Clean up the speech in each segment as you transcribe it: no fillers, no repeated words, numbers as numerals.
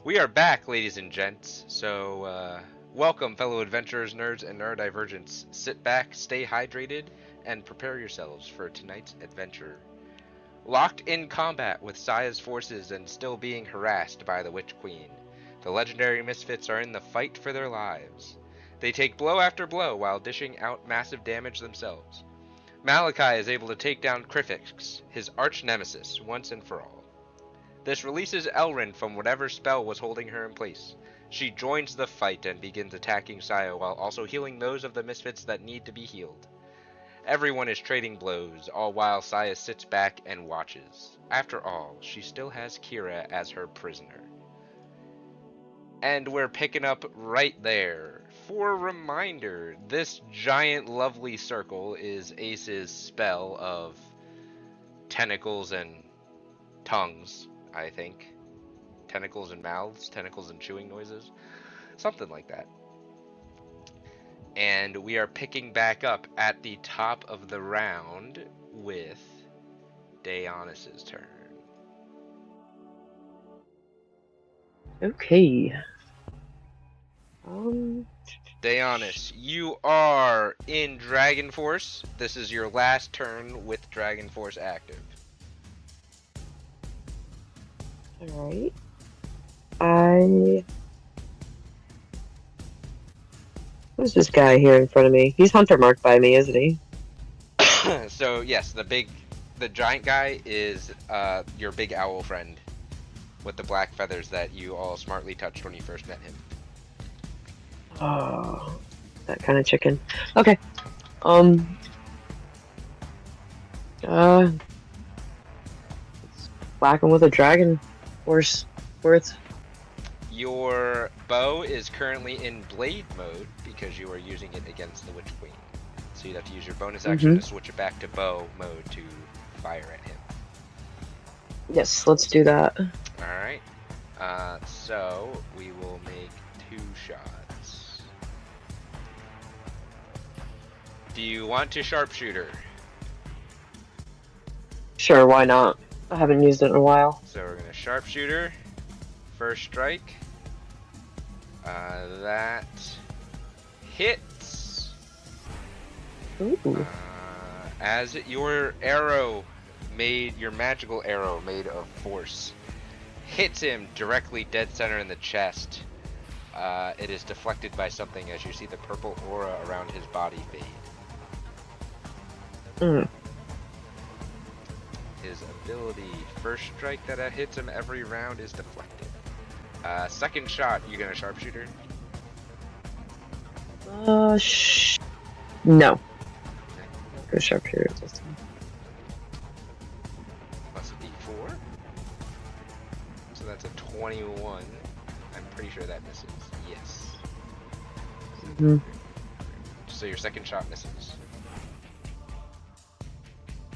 We are back, ladies and gents. Welcome, fellow adventurers, nerds, and neurodivergents. Sit back, stay hydrated, and prepare yourselves for tonight's adventure. Locked in combat with Saya's forces and still being harassed by the Witch Queen, the Legendary Misfits are in the fight for their lives. They take blow after blow while dishing out massive damage themselves. Malachi is able to take down Krifix, his arch nemesis, once and for all. This releases Elrin from whatever spell was holding her in place. She joins the fight and begins attacking Saya while also healing those of the misfits that need to be healed. Everyone is trading blows, all while Saya sits back and watches. After all, she still has Kira as her prisoner. And we're picking up right there. For a reminder, this giant lovely circle is Ace's spell of tentacles and tongues, I think. Tentacles and mouths, tentacles and chewing noises, something like that. And we are picking back up at the top of the round with Daeonis's turn. Okay. Daeonis, you are in Dragon Force. This is your last turn with Dragon Force active. Alright. Who's this guy here in front of me? He's hunter marked by me, isn't he? So yes, the giant guy is your big owl friend with the black feathers that you all smartly touched when you first met him. Oh, that kind of chicken. Okay. Whack him with a dragon force worth. Your bow is currently in blade mode because you are using it against the Witch Queen. So you'd have to use your bonus action to switch it back to bow mode to fire at him. Yes, let's do that. Alright. So we will make 2 shots. Do you want to sharpshooter? Sure, why not? I haven't used it in a while. So we're going to sharpshooter. First strike. That hits. Ooh. As your arrow your magical arrow made of force hits him directly dead center in the chest. It is deflected by something as you see the purple aura around his body fade. His ability, first strike that hits him every round is deflected. Second shot, you gonna sharpshooter? No. Go sharpshooter this time. Plus a d4. So that's a 21. I'm pretty sure that misses. Yes. So your second shot misses.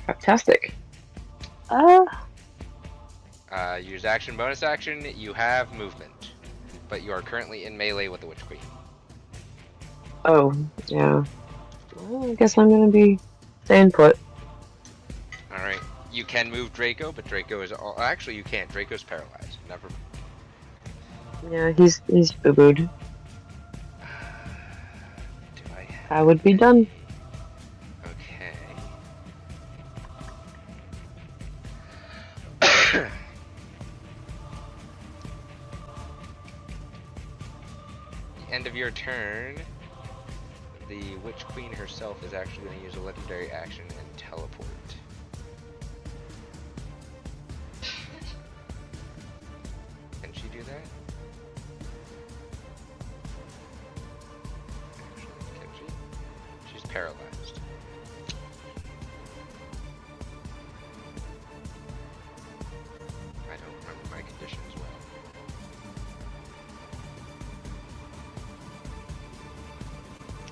Fantastic. Use action, bonus action. You have movement, but you are currently in melee with the Witch Queen. Oh, yeah. Well, I guess I'm gonna be staying put. Alright. You can move Draco, but Draco is actually you can't. Draco's paralyzed. Never. Yeah, he's boo-booed. I would be done. Okay. End of your turn, the Witch Queen herself is actually going to use a legendary action and teleport. Can she do that? Actually, can she? She's paralyzed. I don't remember my conditions well.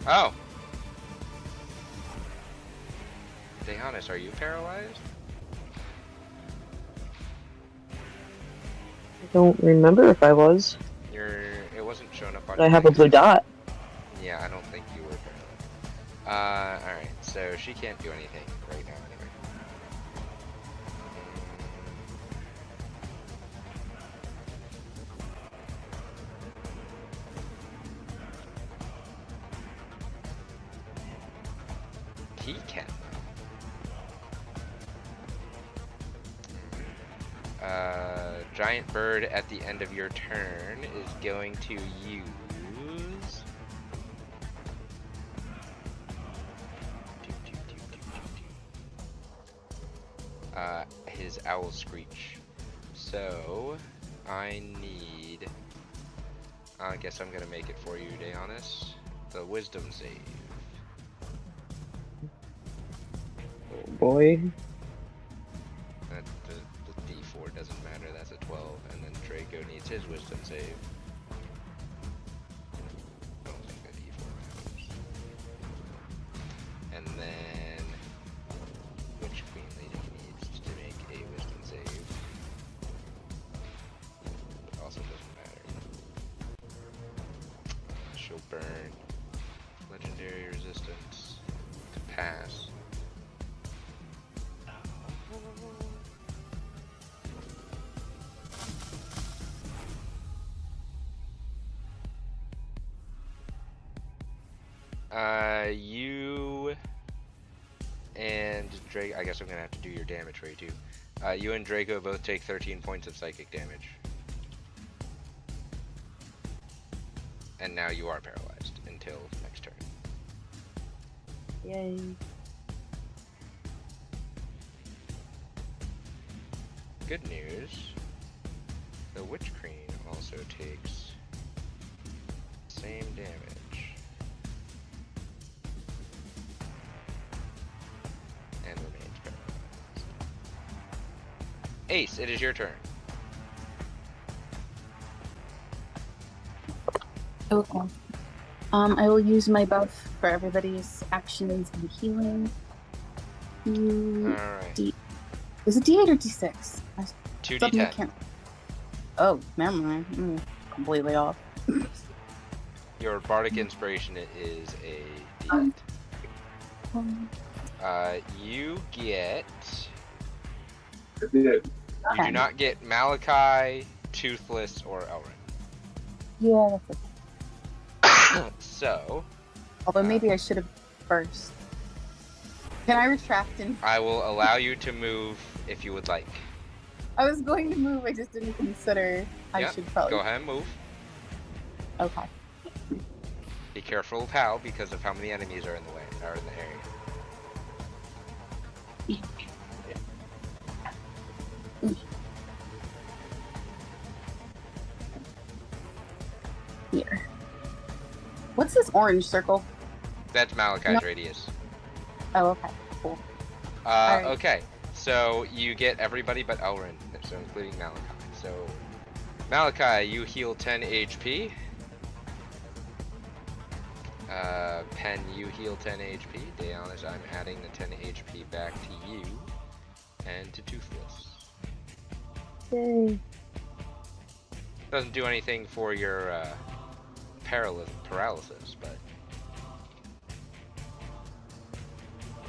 Oh! Daeonis, are you paralyzed? I don't remember if I was. It wasn't showing up on. I have a blue dot. Yeah, I don't think you were paralyzed. Alright, so she can't do anything right now anyway. He can. Giant bird at the end of your turn is going to use. His owl screech. So I need. I guess I'm gonna make it for you, Deonis. The wisdom save. Oh boy. The D4 doesn't matter, that's a 12. And then Draco needs his wisdom save. I don't think the D4 matters. And then which Queen Lady needs to make a wisdom save. Also doesn't matter. She'll burn legendary resistance to pass. You and Draco, I guess I'm gonna have to do your damage for you too. You and Draco both take 13 points of psychic damage. And now you are paralyzed until next turn. Yay. Good news. The Witch Queen also takes same damage. And remains paralyzed. Ace, it is your turn. Okay. I will use my buff for everybody's actions and healing. Alright. Is it D8 or D6? 2d10. Oh, never mind. Completely off. Your bardic inspiration is a d8. You get. You do not get Malachi, Toothless, or Elrin. Yeah, that's it. So. Although maybe I should have first. Can I retract and? I will allow you to move if you would like. I was going to move. I just didn't consider. I should probably. Go ahead and move. Okay. Be careful of how, because of how many enemies are in the way, are in the area. Here. What's this orange circle? That's Malachi's radius. Oh, okay. Cool. Right. Okay, so you get everybody but Elrin, so including Malachi. So, Malachi, you heal 10 HP. Pen, you heal 10 HP. Deonis, I'm adding the 10 HP back to you and to Toothless. Yay. Doesn't do anything for your paralysis, but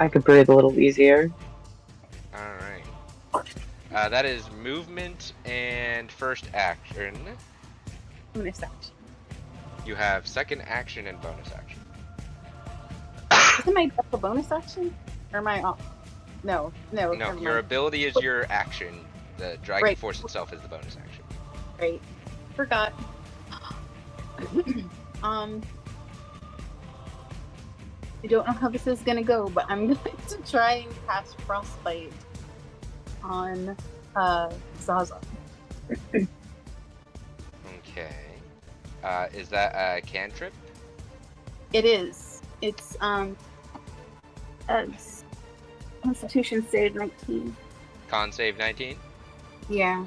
I could breathe a little easier. alright. That is movement and first action. Bonus action. You have second action and bonus action. Isn't my buff a bonus action? Or am I off? No. No, your ability is your action. The Dragon Force itself is the bonus action. Right. Forgot. I don't know how this is gonna go, but I'm going to try and cast Frostbite on Zaza. Okay. Is that a cantrip? It is. It's Constitution save 19. Con save 19? Yeah.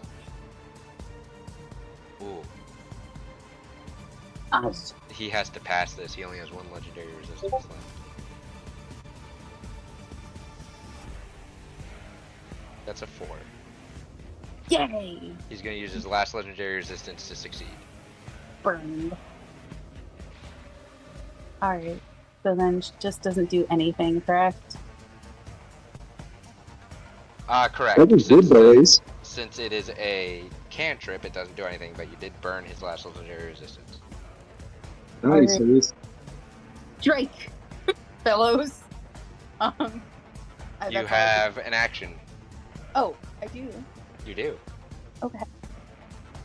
Ooh. Uh, He has to pass this. He only has one legendary resistance left. That's a 4. Yay! He's gonna use his last legendary resistance to succeed. Burned. Alright. So then she just doesn't do anything, correct? Correct. That was good, boys. Since it is a cantrip, it doesn't do anything, but you did burn his last legendary resistance. Nice. Alright. Drake! Fellows! Um, You that's all I have an action. can- Oh, I do. You do. Okay.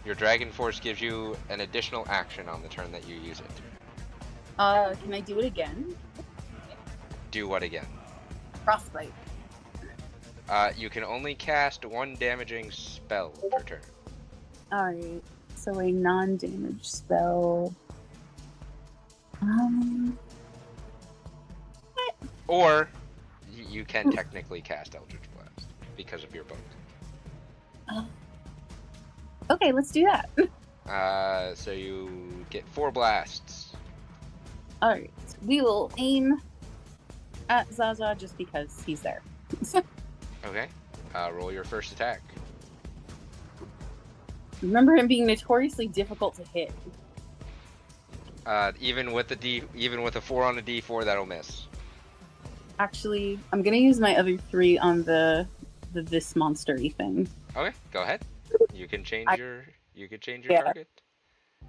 Your Dragon Force gives you an additional action on the turn that you use it. Can I do it again? Do what again? Frostbite. You can only cast one damaging spell per turn. Alright. So a non-damage spell. Um, Or you can technically cast Eldritch Blast because of your boat. okay, let's do that. So you get 4 blasts. Alright. We will aim at Zaza just because he's there. Okay. Roll your first attack. Remember him being notoriously difficult to hit. Even with a 4 on a D4, that'll miss. Actually, I'm gonna use my other 3 on the this monster-y thing. Okay, go ahead. You can change your Yeah. target.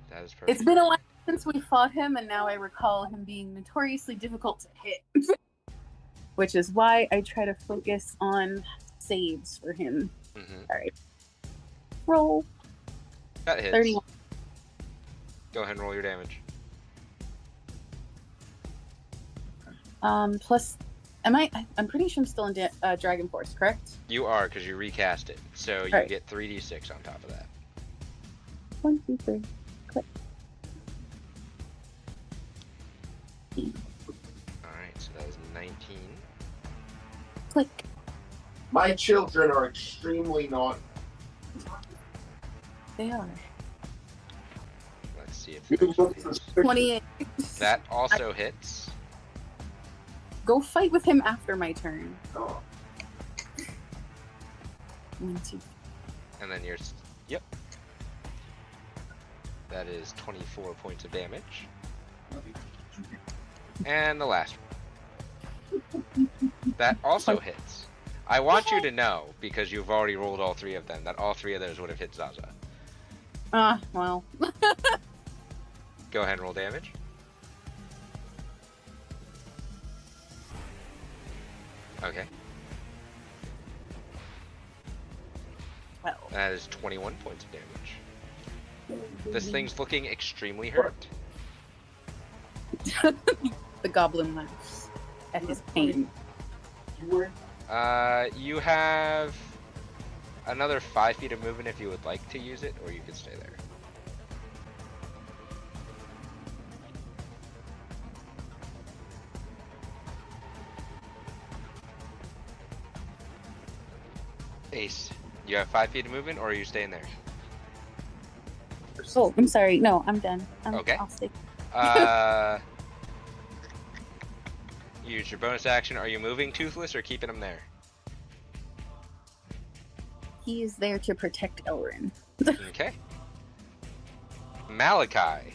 That is perfect. It's been a while since we fought him, and now I recall him being notoriously difficult to hit. Which is why I try to focus on saves for him. Mm-hmm. Alright. Roll. That hits. 31. Go ahead and roll your damage. Plus, I'm pretty sure I'm still in Dragon Force, correct? You are, because you recast it. So you Right. get 3d6 on top of that. 1, 2, 3. Click. Alright, so that was 19. Click. My children are extremely naughty. They are. Let's see if You can this look at hits. this picture. 28. That also hits. Go fight with him after my turn. Oh, 1, 2. And then yours. Yep. That is 24 points of damage. And the last one. That also hits. I want you to know, because you've already rolled all 3 of them, that all 3 of those would have hit Zaza. Well. Go ahead and roll damage. Okay. Well. That is 21 points of damage. This thing's looking extremely hurt. The goblin laughs at his pain. You have another 5 feet of movement if you would like to use it, or you could stay there. Ace, you have 5 feet of movement, or are you staying there? Oh, I'm sorry. No, I'm done. Okay. I'll stay. Use your bonus action. Are you moving Toothless or keeping him there? He is there to protect Elrin. Okay. Malachi.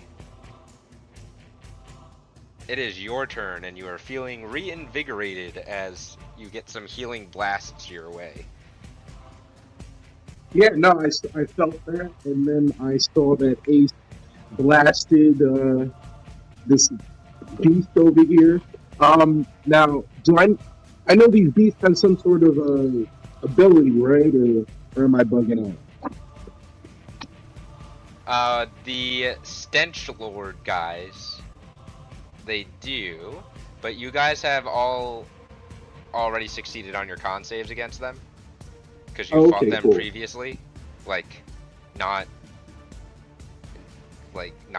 It is your turn, and you are feeling reinvigorated as you get some healing blasts your way. Yeah, no, I felt that, and then I saw that Ace blasted this beast over here. Now, I know these beasts have some sort of ability, right? Or am I bugging out? The Stench Lord guys, they do, but you guys have all already succeeded on your con saves against them. Because you fought them cool. previously, not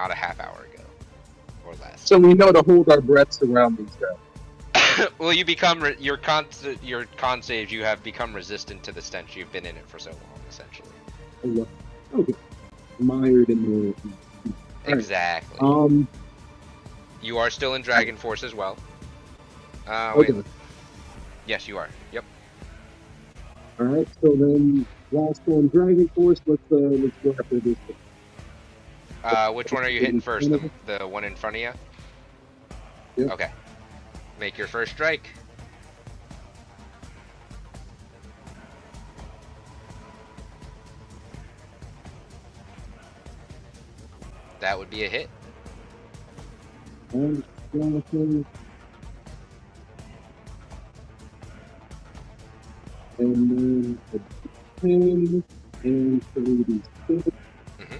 a half hour ago, or less. So we know to hold our breaths around these guys. Well, you become your con saves. You have become resistant to the stench. You've been in it for so long, essentially. Oh, okay. Mired in the... Exactly. Right. You are still in Dragon Force as well. Okay. Wait. Yes, you are. Yep. All right. So then, last one, Dragon Force. Let's go after this one. Which one are you hitting first? The one in front of you? Yep. Okay. Make your first strike. That would be a hit. And Jonathan. and then a 10 and 36. Mm-hmm.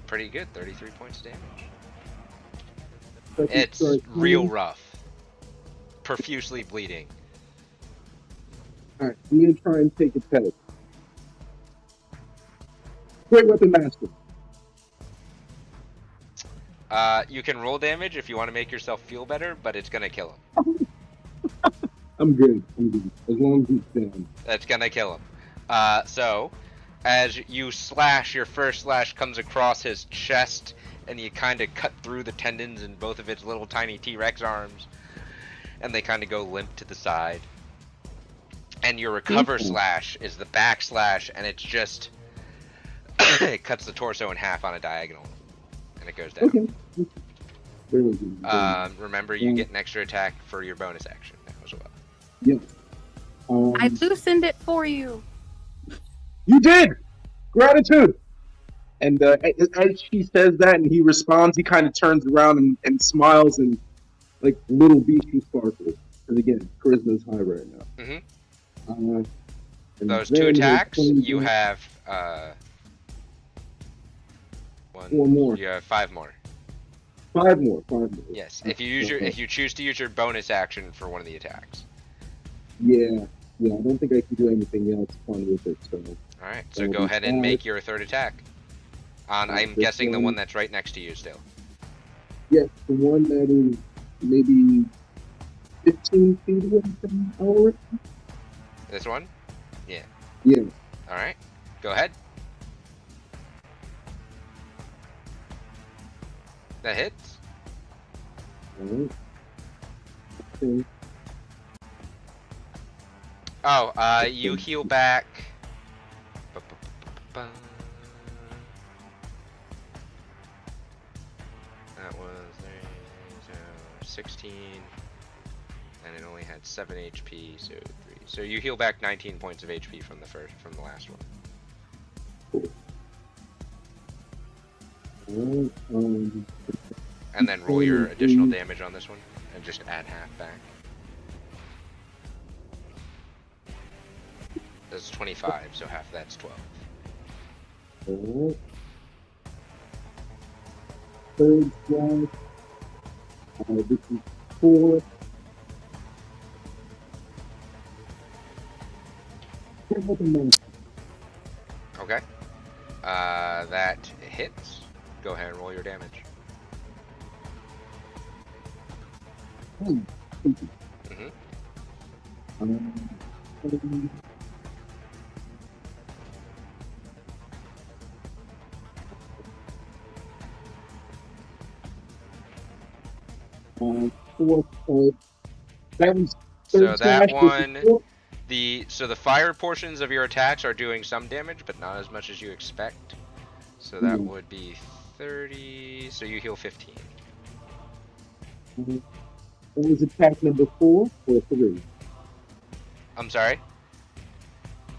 Pretty good, 33 points of damage. Second It's strike real coming. rough. Profusely bleeding. Alright, I'm gonna try and take a test. Great weapon master. You can roll damage if you want to make yourself feel better, but it's gonna kill him. I'm good. As long as he's down. That's gonna kill him. So, as you slash, your first slash comes across his chest, and you kind of cut through the tendons in both of its little tiny T-Rex arms, and they kind of go limp to the side. And your recover slash is the back slash, and it's just it cuts the torso in half on a diagonal, and it goes down. Okay. There we go. Remember, you get an extra attack for your bonus action now as well. Yeah. I loosened it for you. You did! Gratitude! And as she says that and he responds, he kind of turns around and smiles and like little beachy sparkles. Because again, charisma's high right now. Mm-hmm. Those then two he'll attacks, claim you the- have Four more. You have 5 more. 5 more. Yes, if you choose to use your bonus action for one of the attacks. Yeah, I don't think I can do anything else fun with it, so. All right, so That'll go be ahead and 5. make your third attack. I'm This guessing the one- one that's right next to you still. Yes, the one that is maybe 15 feet away from our. This one? Yeah. Yeah. All right, go ahead. That hits. Alright. Okay. Oh, you heal back. That was 16, and it only had 7 HP, so 3. So you heal back 19 points of HP from the last one. Alright, And then roll your additional damage on this one, and just add half back. That's 25, so half of that's 12. alright. Third strike. This is 4. Okay. That hits. Go ahead and roll your damage. Mm-hmm. 4. That was So third that slash, one, this is 4. the fire portions of your attacks are doing some damage, but not as much as you expect. So that would be 30. So you heal 15. That was attack number 4 or 3. I'm sorry.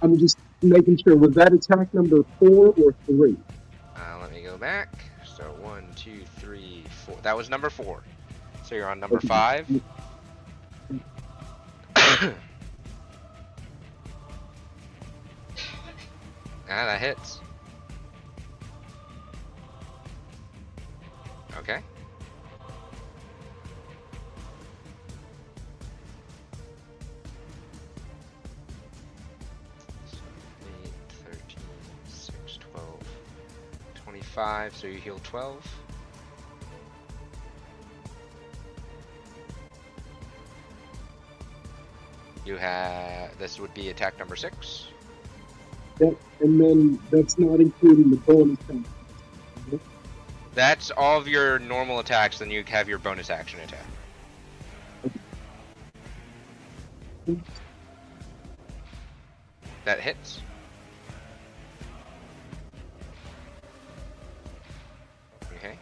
I'm just making sure. Was that attack number 4 or 3? Let me go back. So 1, 2, 3, 4. That was number 4. So you're on number 5. That hits. Okay. So 8, 13, 6, 12, 25, so you heal 12. You have, this would be attack number 6. Yep, and then that's not including the bonus action. That's all of your normal attacks, then you have your bonus action attack. That hits. Okay.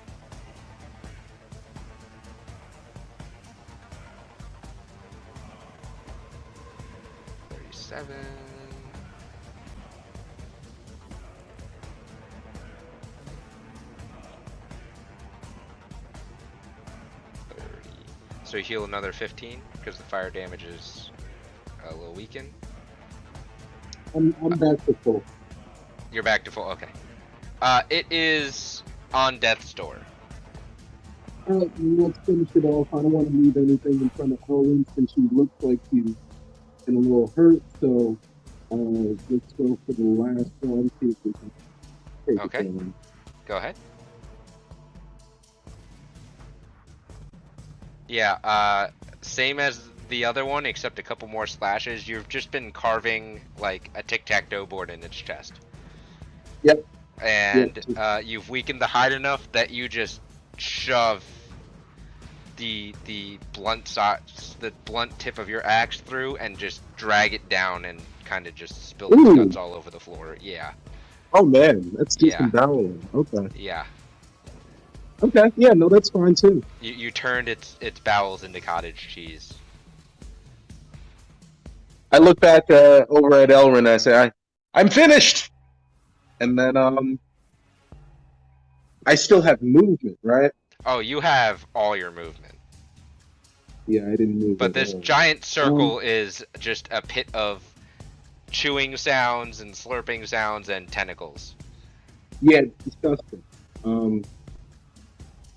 $37. So you heal another 15 because the fire damage is a little weakened. I'm back to full. You're back to full. Okay. It is on death's door. All right, let's finish it off. I don't want to leave anything in front of Owen since she looks like she's in a little hurt. So let's go for the last one. See if we can take Okay. it down. Go ahead. Yeah, same as the other one, except a couple more slashes. You've just been carving like a tic-tac-toe board in its chest. Yep. And Yep. you've weakened the hide enough that you just shove the blunt tip of your axe through and just drag it down and kind of just spill its Ooh. guts all over the floor. Yeah. Oh man, that's just Yeah. emboweling. Okay. Yeah. Okay. Yeah. No, that's fine too. You turned its bowels into cottage cheese. I look back over at Elrin and I say, I'm finished. And then I still have movement, right? Oh, you have all your movement. Yeah, I didn't move. But at this all. giant circle is just a pit of chewing sounds and slurping sounds and tentacles. Yeah, it's disgusting.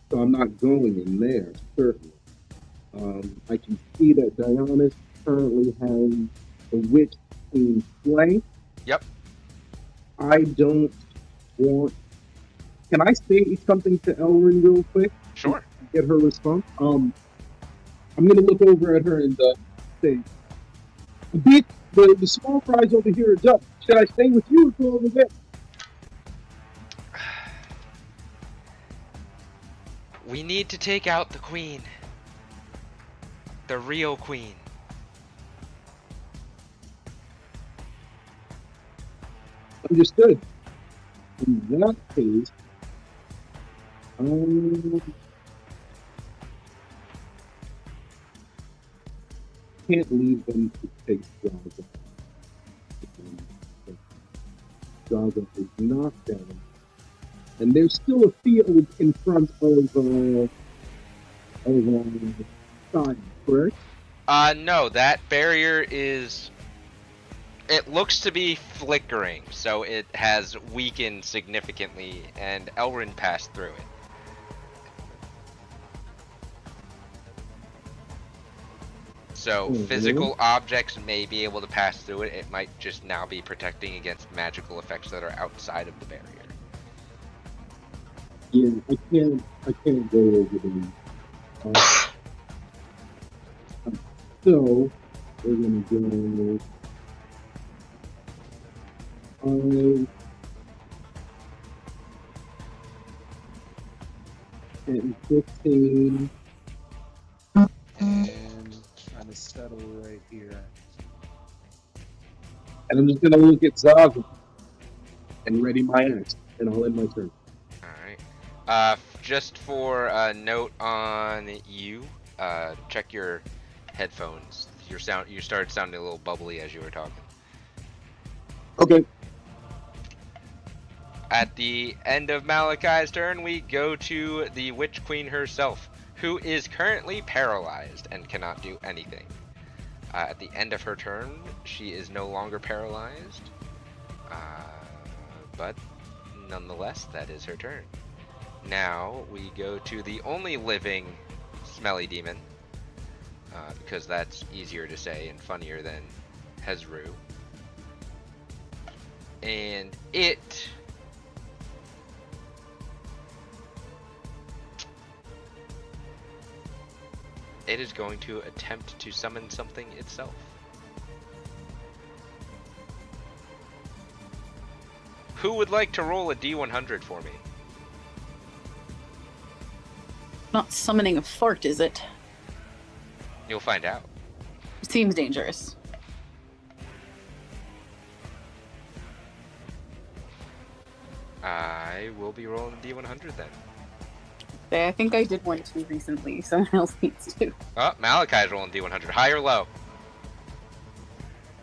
So I'm not going in there, certainly. I can see that Dionysus currently has the Witch Queen flank. Yep. I don't want... Can I say something to Elrin real quick? Sure. Get her response? I'm going to look over at her and say, the small fries over here are done. Should I stay with you or go over there? We need to take out the queen. The real queen. Understood. In that case, can't leave them to take Zaza. Zaza is knocked down. And there's still a field in front of Stein, correct? No, that barrier is... It looks to be flickering, so it has weakened significantly, and Elrin passed through it. So physical objects may be able to pass through it. It might just now be protecting against magical effects that are outside of the barrier. Yeah, I can't go over them. So we're gonna go 5 and 15. And trying to settle right here. And I'm just gonna look at Zaza and ready my axe, and I'll end my turn. Alright. Just for a note on you, check your headphones. You started sounding a little bubbly as you were talking. Okay. At the end of Malachi's turn, we go to the Witch Queen herself, who is currently paralyzed and cannot do anything. At the end of her turn, she is no longer paralyzed, but nonetheless, that is her turn. Now we go to the only living smelly demon, because that's easier to say and funnier than Hezru. And it is going to attempt to summon something itself. Who would like to roll a D100 for me? Not summoning a fart, is it? You'll find out. Seems dangerous. I will be rolling a D100 then. I think I did one too recently. Someone else needs to. Oh, Malachi's rolling D100. High or low?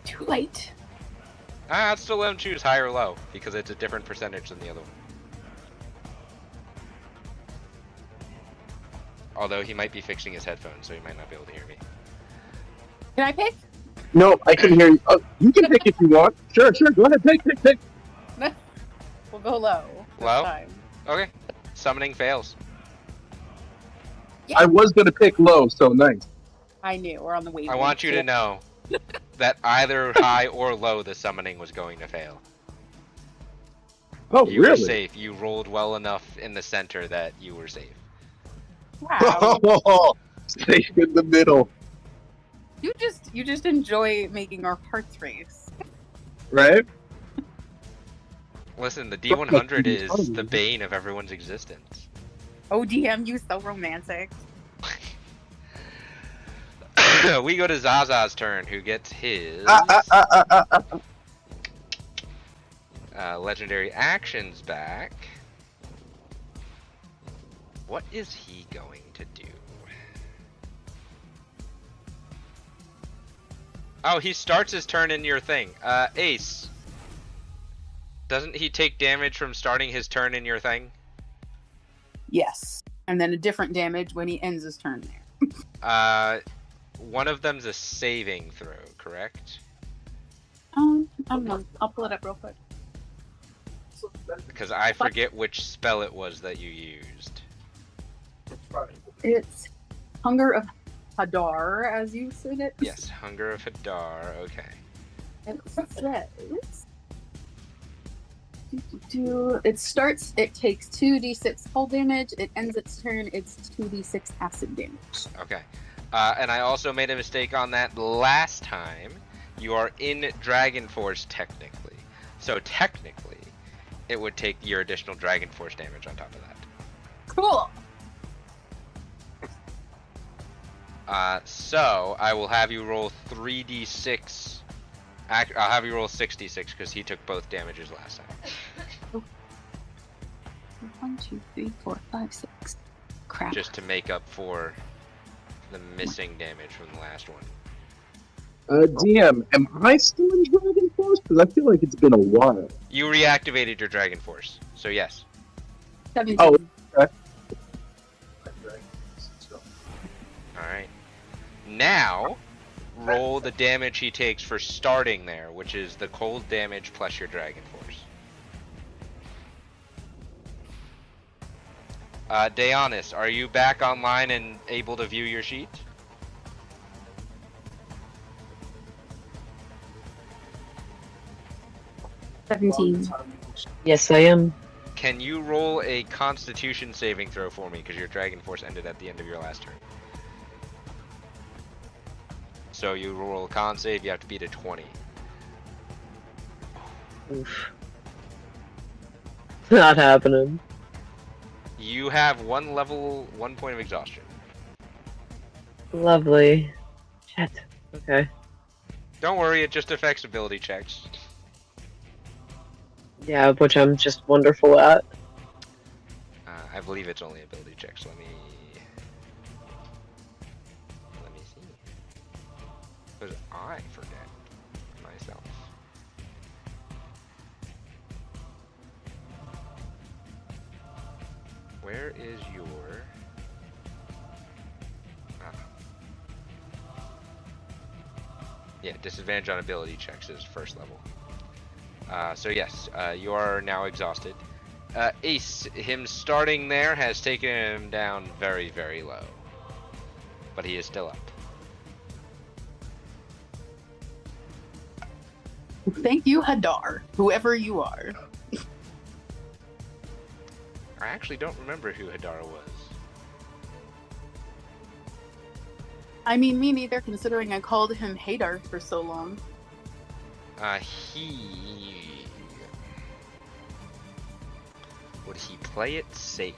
Too late. I'd still let him choose high or low, because it's a different percentage than the other one. Although he might be fixing his headphones, so he might not be able to hear me. Can I pick? No, I can hear you. Oh, you can pick if you want. Sure. Go ahead. Pick. We'll go low this Low? time. Okay. Summoning fails. I was gonna pick low, so nice. I knew we're on the wavelength. I want you to know that either high or low, the summoning was going to fail. Oh, You were really? safe. You rolled well enough in the center that you were safe. Wow. Safe in the middle, you just enjoy making our hearts race. right? Listen, the D100 is the bane of everyone's existence. Oh, DM, you so romantic. We go to Zaza's turn, who gets his legendary actions back. What is he going to do? Oh, he starts his turn in your thing. Ace. Doesn't he take damage from starting his turn in your thing? Yes. And then a different damage when he ends his turn there. One of them's a saving throw, correct? I don't know. I'll pull it up real quick. Because I forget which spell it was that you used. It's Hunger of Hadar, as you said it. Yes, Hunger of Hadar, okay. It says... It starts, it takes 2d6 cold damage. It ends its turn, it's 2d6 acid damage. Okay. And I also made a mistake on that last time. You are in Dragon Force technically. So technically, it would take your additional Dragon Force damage on top of that. Cool. So I will have you roll 3d6. I'll have you roll 66 because he took both damages last time. 1, 2, 3, 4, 5, 6. Crap. Just to make up for the missing damage from the last one. DM, am I still in Dragon Force? Because I feel like it's been a while. You reactivated your Dragon Force, so yes. 17. Oh, okay. Alright. Now, roll the damage he takes for starting there, which is the cold damage plus your Dragon Force. Daeonis, are you back online and able to view your sheet? Yes, I am. Can you roll a Constitution saving throw for me? Because your Dragon Force ended at the end of your last turn. So you roll a con save, you have to beat a 20. Oof. Not happening. You have one point of exhaustion. Lovely. Shit. Okay. Don't worry, it just affects ability checks. Yeah, which I'm just wonderful at. I believe it's only ability checks. Let me see. Because I forget myself. Where is your... Yeah, disadvantage on ability checks is first level. So yes, you are now exhausted. Ace, him starting there has taken him down very, very low. But he is still up. Thank you, Hadar, whoever you are. I actually don't remember who Hadar was. I mean, me neither, considering I called him Hadar for so long. Would he play it safe?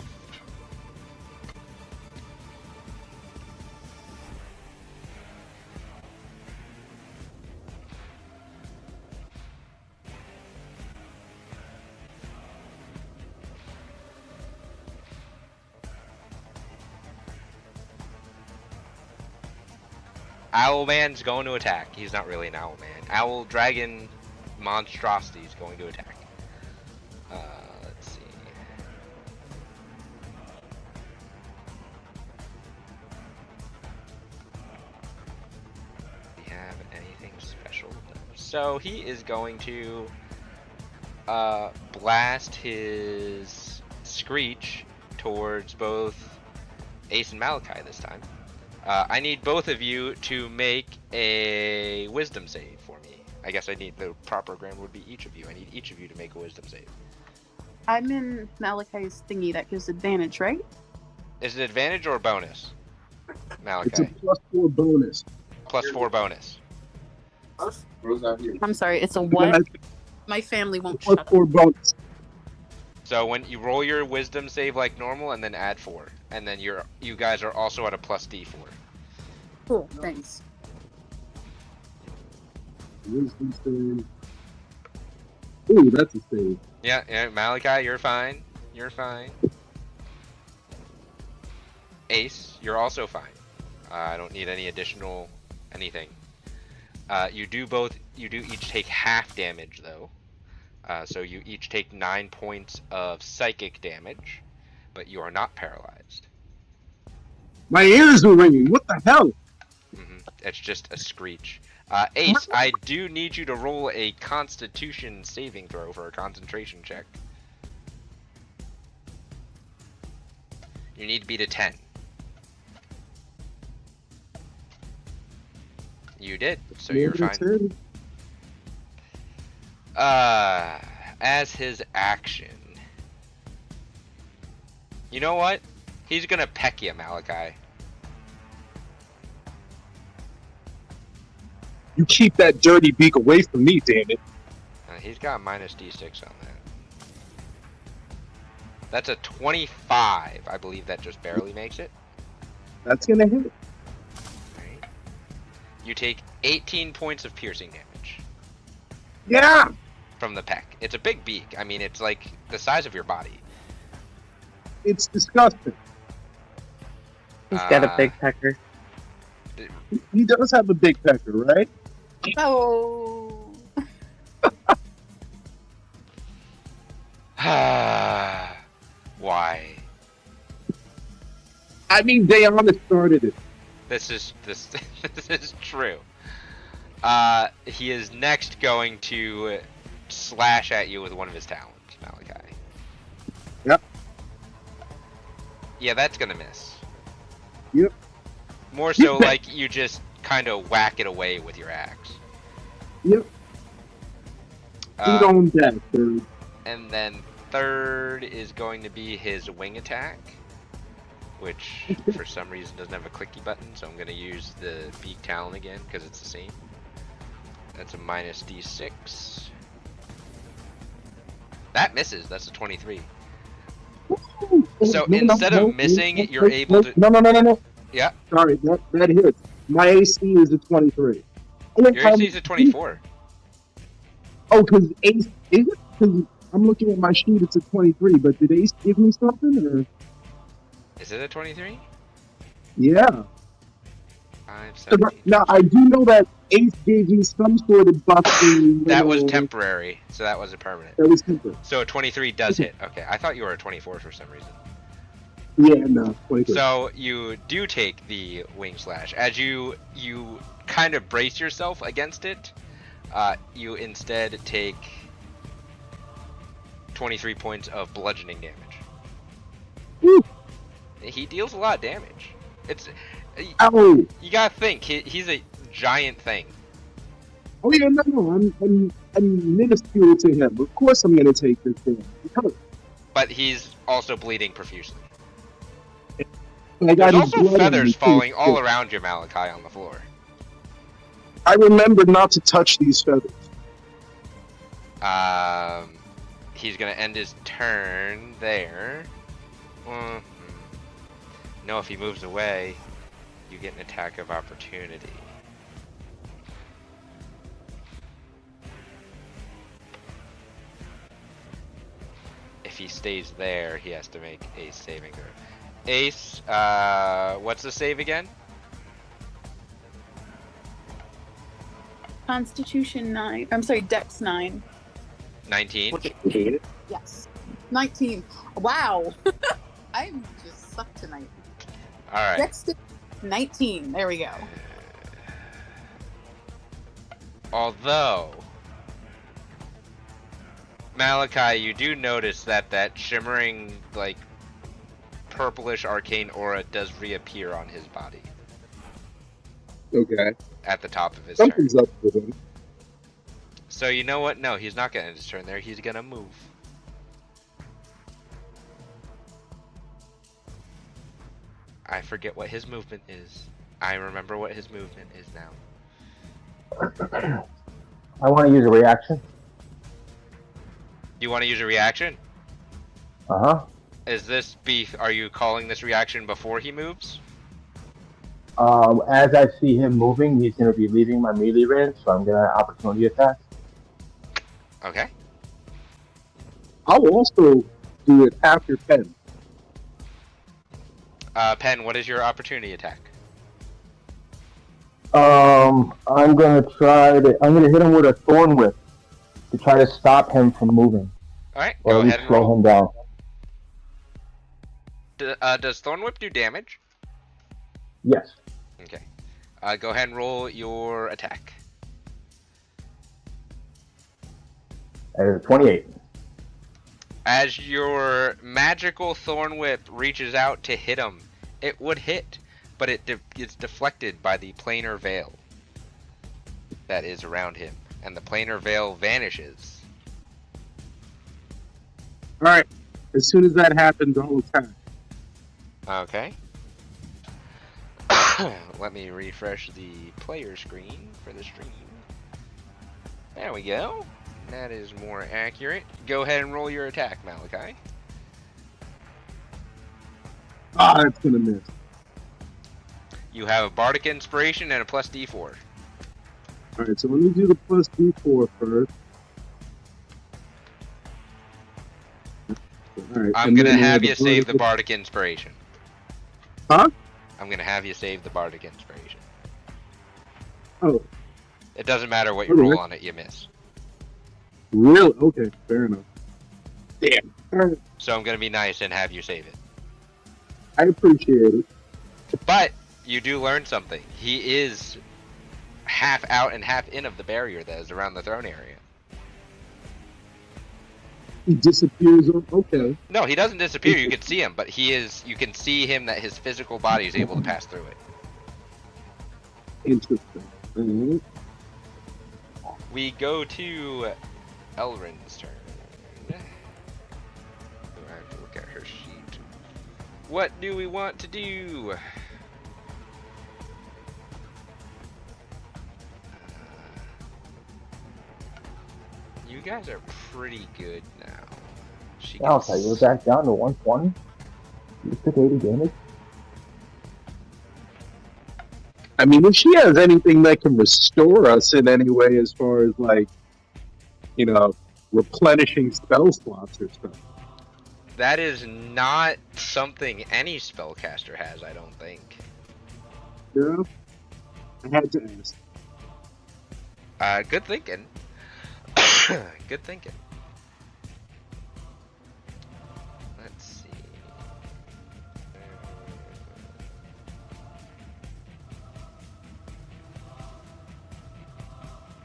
Owlman's going to attack. He's not really an Owlman. Owl Dragon Monstrosity is going to attack. Let's see. So he is going to blast his screech towards both Ace and Malachi this time. I need both of you to make a wisdom save for me. I guess I need the proper grammar would be each of you. I need each of you to make a wisdom save. I'm in Malachi's thingy that gives advantage, right? Is it advantage or bonus? It's a Malachi. +4 bonus. +4 bonus. I'm sorry, it's a what? My family won't shut up. +4 bonus. So when you roll your wisdom save like normal and then add 4. And then you guys are also at a +D4. Cool, thanks. Wisdom save. Ooh, that's a save. Yeah, Malachi, you're fine. You're fine. Ace, you're also fine. I don't need any additional anything. You do each take half damage though. So you each take 9 points of psychic damage, but you are not paralyzed. My ears are ringing. What the hell? It's just a screech. Ace, I do need you to roll a Constitution saving throw for a concentration check. You need to beat a 10. You did, so you're fine. As his action, you know what? He's gonna peck you, Malachi. You keep that dirty beak away from me, damn it. He's got -D6 on that. That's a 25. I believe that just barely makes it. That's gonna hit. Right. You take 18 points of piercing damage. Yeah! From the peck. It's a big beak. I mean, it's like the size of your body. It's disgusting. He's got a big pecker. He does have a big pecker, right? Oh. Why? I mean, Diana started it. This is true. He is next going to slash at you with one of his talons, Malachi. Yep. Yeah, that's gonna miss. Yep. More so like you just kind of whack it away with your axe. Yep. On deck, third. And then third is going to be his wing attack, which for some reason doesn't have a clicky button, so I'm going to use the beak talon again because it's the same. That's a -D6. That misses. That's a 23. So instead of missing, you're able to... No. Yeah. Sorry, that hits. My AC is a 23. Your AC is a 24. Oh, because Ace... Is it? Because I'm looking at my sheet, it's a 23, but did Ace give me something, or...? Is it a 23? Yeah. 5, 17. Now, I do know that Ace gave me some sort of buff. That was temporary, so that wasn't permanent. That was temporary. So a 23 does hit. Okay, I thought you were a 24 for some reason. Yeah, no, 23. So you do take the wing slash. As you kind of brace yourself against it, you instead take 23 points of bludgeoning damage. Woo. He deals a lot of damage. It's... Ow! You gotta think, he's a giant thing. Oh yeah, no, I'm minuscule to him. Of course I'm gonna take this thing. But he's also bleeding profusely. There's There's also feathers falling all around you, Malachi, on the floor. I remember not to touch these feathers. He's gonna end his turn there. No, if he moves away, you get an attack of opportunity. If he stays there, he has to make a saving throw. Ace, what's the save again? Constitution 9. I'm sorry, Dex 9. 19. Yes. 19. Wow. I just suck tonight. Alright. Dex 19. There we go. Although, Malachi, you do notice that that shimmering, like, purplish arcane aura does reappear on his body Okay. at the top of his turn. Something's up with him. So you know what? No, he's not gonna end his turn there. He's gonna move. I forget what his movement is. I remember what his movement is now. I want to use a reaction. You want to use a reaction? Uh-huh. Is this are you calling this reaction before he moves? As I see him moving, he's going to be leaving my melee range, so I'm going to opportunity attack. Okay. I'll also do it after Pen. Pen, what is your opportunity attack? I'm going to hit him with a thorn whip to try to stop him from moving. Alright, Or go at least ahead and slow roll. him down. Does Thorn Whip do damage? Yes. Okay. Go ahead and roll your attack. 28. As your magical Thorn Whip reaches out to hit him, it would hit, but it's deflected by the planar veil that is around him, and the planar veil vanishes. Alright. As soon as that happens, I'll attack. Okay. Let me refresh the player screen for the stream. There we go. That is more accurate. Go ahead and roll your attack, Malachi. Ah, that's gonna miss. You have a Bardic Inspiration and a plus D4. Alright, so let me do the plus D4 first. Alright, I'm and gonna then we have you the save the Bardic- Bardic Inspiration. Huh? I'm gonna have you save the Bardic Inspiration. Oh, It doesn't matter what you Okay. roll on it, you miss. really? Okay, fair enough. Damn. Alright, So I'm gonna be nice and have you save it. I appreciate it. But you do learn something. He is half out and half in of the barrier that is around the throne area. He disappears. Okay. No, he doesn't disappear. You can see him, but he is. You can see him that his physical body is able to pass through it. Interesting. Alright. We go to Elrin's turn. I have to look at her sheet. What do we want to do? You guys are pretty good now. She Okay, gets- you're back down to 120? You took 80 damage? I mean, if she has anything that can restore us in any way, as far as like, replenishing spell slots or stuff. That is not something any spellcaster has, I don't think. Yeah. I had to ask. Good thinking. Good thinking. Let's see.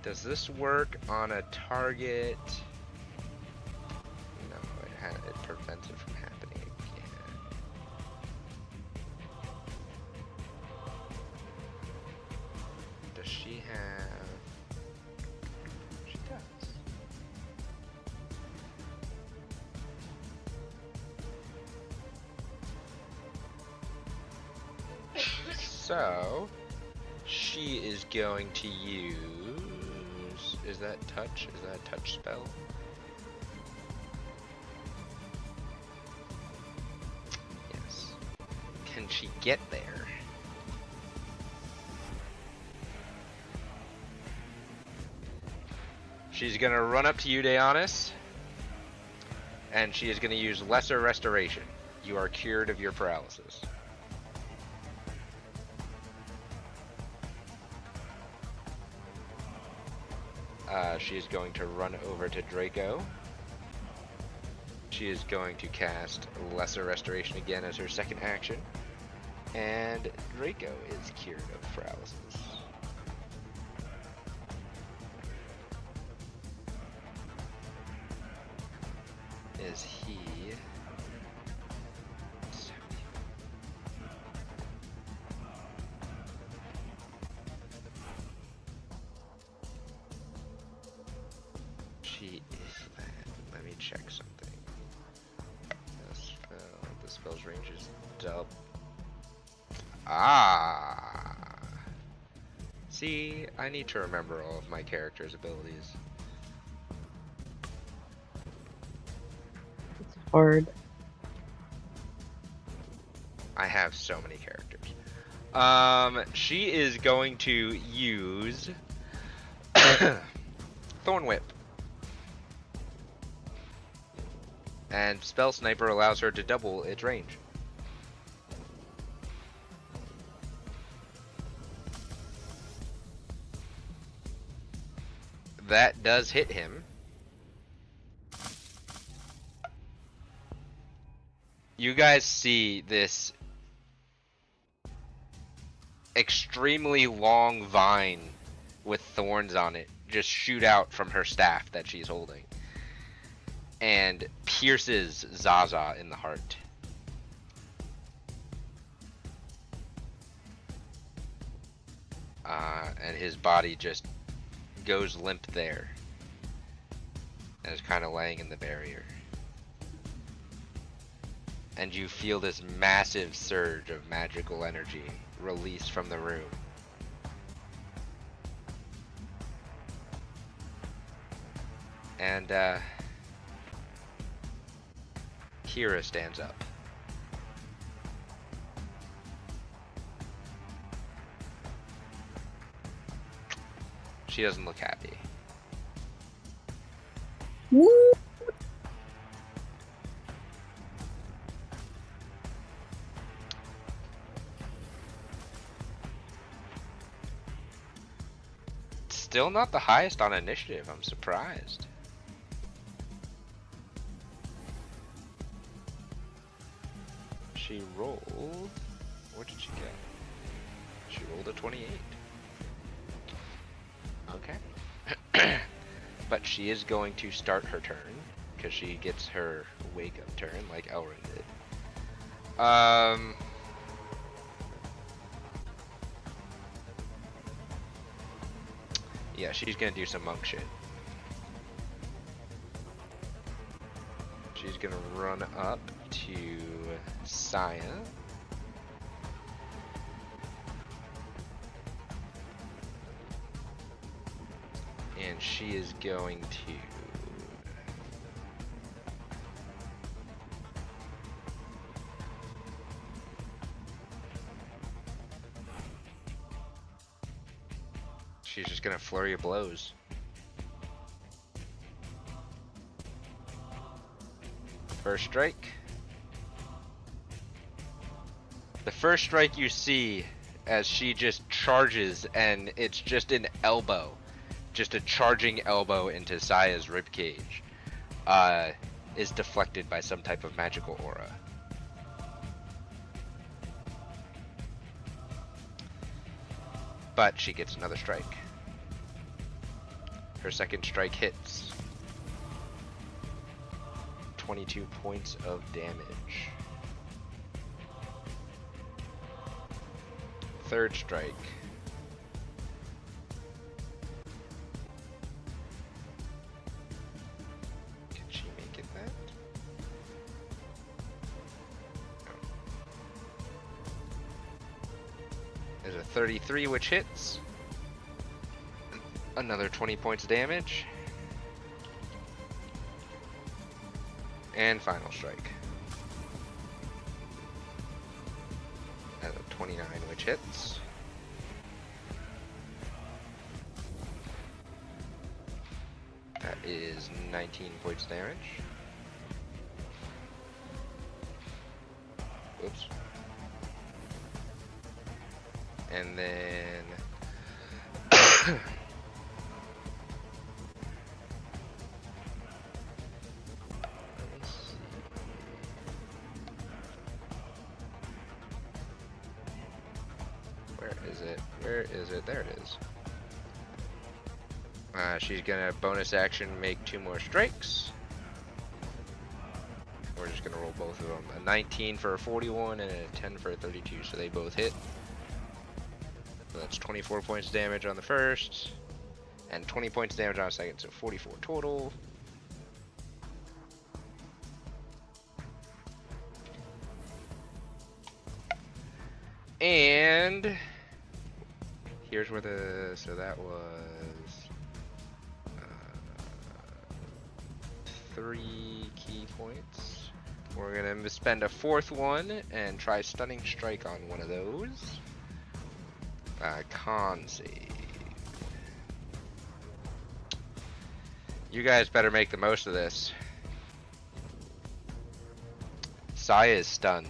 Does this work on a target? No, it prevents it from happening again. Does she have... She does. So, she is going to use... Is that touch? Is that a touch spell? Yes. Can she get there? She's gonna run up to you, Deonis, and she is gonna use Lesser Restoration. You are cured of your paralysis. She is going to run over to Draco. She is going to cast Lesser Restoration again as her second action. And Draco is cured of paralysis. is he. She is that. Let me check something. The spell's range is double. Ah. See, I need to remember all of my character's abilities. It's hard. I have so many characters. She is going to use Thorn Whip. And Spell Sniper allows her to double its range. That does hit him. You guys see this extremely long vine with thorns on it just shoot out from her staff that she's holding and pierces Zaza in the heart. And his body just goes limp there and is kind of laying in the barrier. And you feel this massive surge of magical energy release from the room. And Kira stands up. She doesn't look happy. Woo! Still not the highest on initiative, I'm surprised. She rolled... What did she get? She rolled a 28. Okay. But she is going to start her turn, because she gets her wake-up turn like Elrin did. Yeah, she's gonna do some monk shit. She's gonna run up to Saya. And she is going to... She's just gonna flurry of blows. First strike. The first strike you see as she just charges, and it's just an elbow. Just a charging elbow into Saya's ribcage. Is deflected by some type of magical aura. But she gets another strike. Her second strike hits. 22 points of damage. Third strike. Can she make it that? There's a 33 which hits. Another 20 points of damage. And final strike. That's a 29 which hits. That is 19 points of damage. Oops. And then Where is it? There it is. She's gonna bonus action make 2 more strikes. We're just gonna roll both of them. A 19 for a 41 and a 10 for a 32, so they both hit. So that's 24 points of damage on the first, and 20 points of damage on the second, so 44 total. And here's where so that was 3 key points. We're gonna spend a fourth one and try stunning strike on one of those. Con save. You guys better make the most of this. Saya is stunned.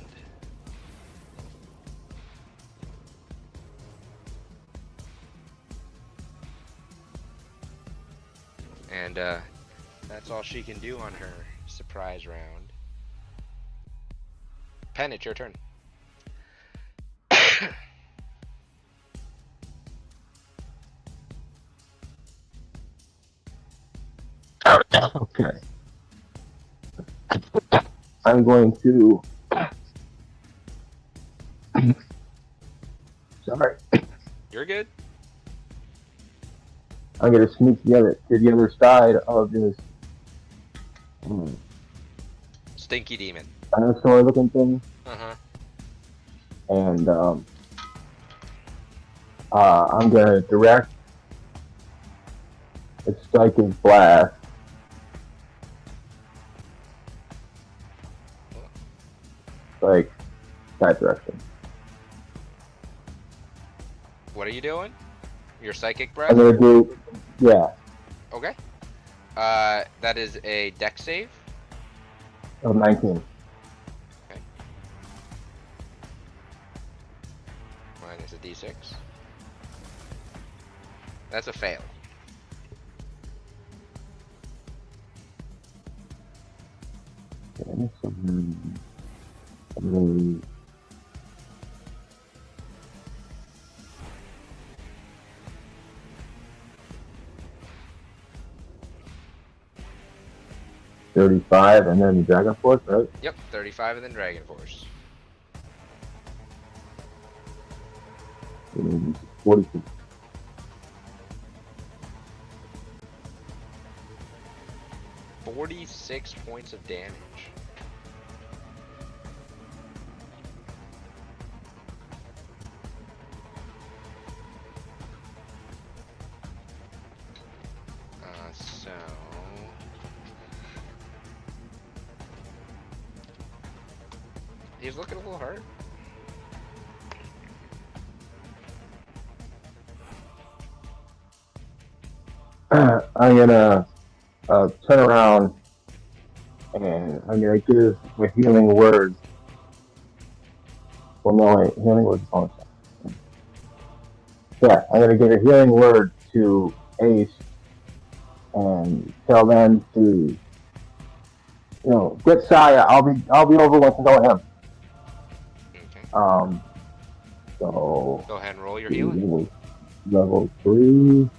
And that's all she can do on her surprise round. Pen, it's your turn. Okay. I'm going to. Sorry. You're good. I'm going to sneak to the other side of this Stinky demon. dinosaur looking thing. Uh-huh. And I'm going to direct a striking blast. Like that direction. What are you doing? Your psychic breath? I'm gonna do, yeah, Okay. That is a deck save. of 19. Minus a d6. That's a fail. Okay, so, 35 and then Dragon Force, right? Yep, 35 and then Dragon Force. 42. $46 points of damage. So he's looking a little hurt. I'm gonna turn around and I'm gonna give a healing word. Well, no, wait, healing word is on. Yeah, I'm gonna give a healing word to Ace and tell them to, get Saya. I'll be over once I go him. Okay. So Go ahead and roll your healing. level 3.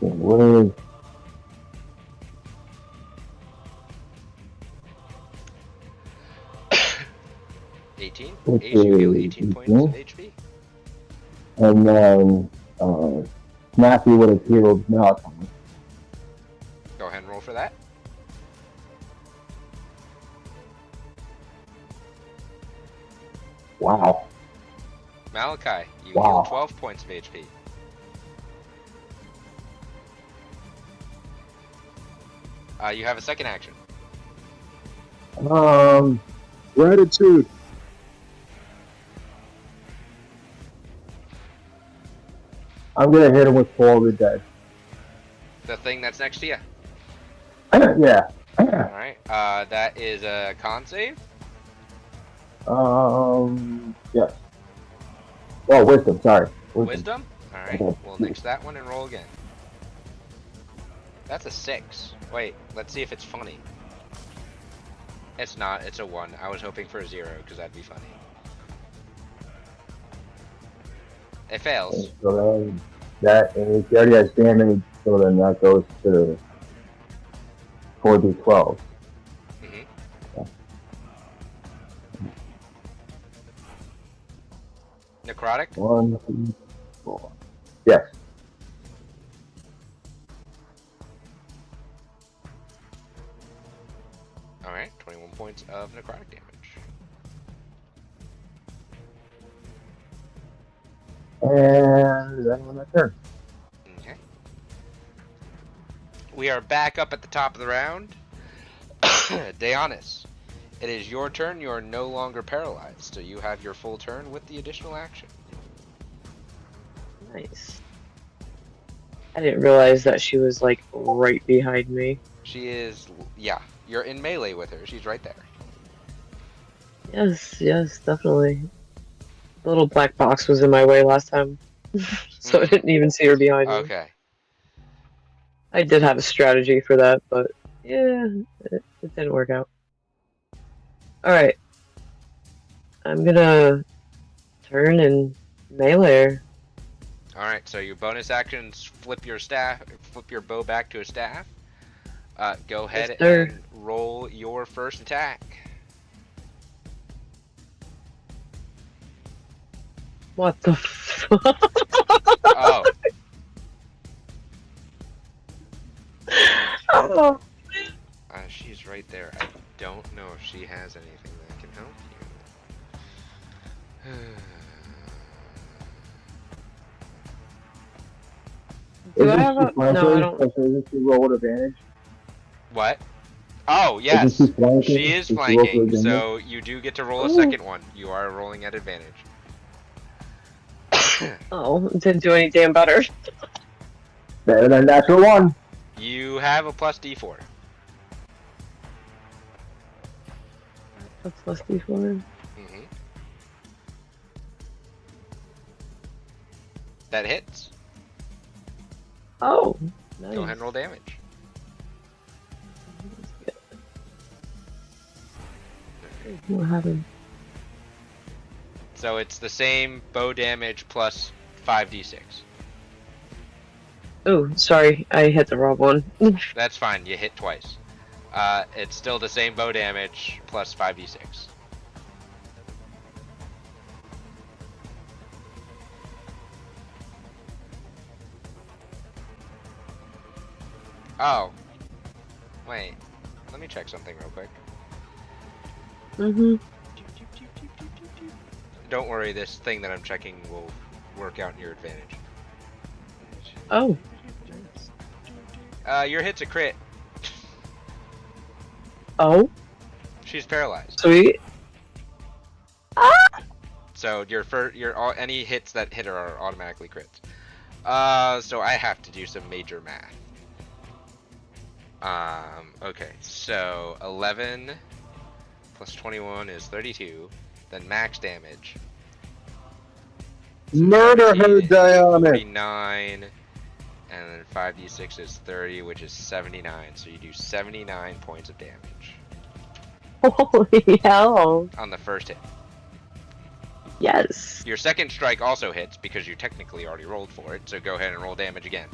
What is 18. Okay, Ace, you heal 18 points of HP. and then Snappy would have healed Malachi. Go ahead and roll for that. Wow. Malachi, you Wow. heal 12 points of HP. You have a second action. Gratitude. I'm gonna hit him with Fall of the Dead. The thing that's next to you. Yeah. Alright, that is a con save. Yes. Oh, wisdom. Sorry. Wisdom? Alright, Okay. we'll nix that one and roll again. That's a 6. Wait, let's see if it's funny. It's not, it's a 1. I was hoping for a 0, because that'd be funny. It fails. So that is, he already has damage So then that goes to 4d12. Mm-hmm. Yeah. Necrotic? 1, 2, 4. Yes. Alright, 21 points of necrotic damage. And then on my turn. Okay. We are back up at the top of the round. Deonis, it is your turn. You are no longer paralyzed, so you have your full turn with the additional action. Nice. I didn't realize that she was like right behind me. She is, yeah, you're in melee with her. She's right there. Yes, yes, definitely. The little black box was in my way last time, so I didn't even see her behind me. Okay. I did have a strategy for that, but yeah, it didn't work out. Alright. I'm gonna turn and melee her. Alright, so your bonus actions flip your bow back to a staff. Go ahead sir. and roll your first attack. What the fuck? Oh, Oh. she's right there. I don't know if she has anything that can help you. Do I have a... No, I don't. So isn't she roll with advantage? What? Oh, Isn't yes. she flanking? She is Does she roll for flanking, advantage? so you do get to roll a Ooh. second one. You are rolling at advantage. Oh, didn't do any damn better. Better than natural 1. You have a plus D4. That's plus D4. Mm-hmm. That hits. Oh, nice. Go ahead and roll damage. What happened? So it's the same bow damage plus 5d6. Oh, sorry, I hit the wrong one. That's fine, you hit twice. It's still the same bow damage plus 5d6. Oh. Wait. Let me check something real quick. Mm-hmm. Don't worry, this thing that I'm checking will work out in your advantage. Oh. Your hit's a crit. Oh, She's paralyzed. sweet. So any hits that hit her are automatically crits. So I have to do some major math. Okay, so 11 plus 21 is 32. Then max damage. Murder her, 17, Diana. 49, and then 5d6 is 30, which is 79. So you do 79 points of damage Holy hell. on the first hit. Yes. Your second strike also hits because you technically already rolled for it, so go ahead and roll damage again.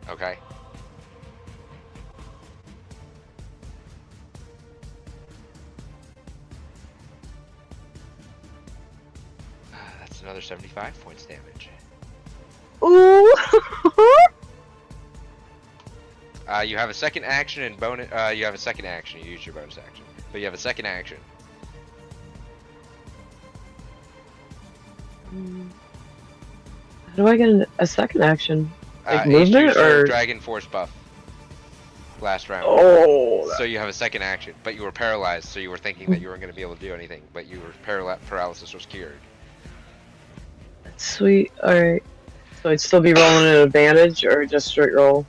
Okay. That's another 75 points damage. Ooh. You have a second action and bonus. You have a second action. You use your bonus action, but you have a second action. How do I get a second action? Like Ace movement used her or? Dragon Force buff last round. Oh. So you have a second action, but you were paralyzed, so you were thinking that you weren't going to be able to do anything, but you were paralysis was cured. That's sweet. Alright. So I'd still be rolling an advantage or just straight roll?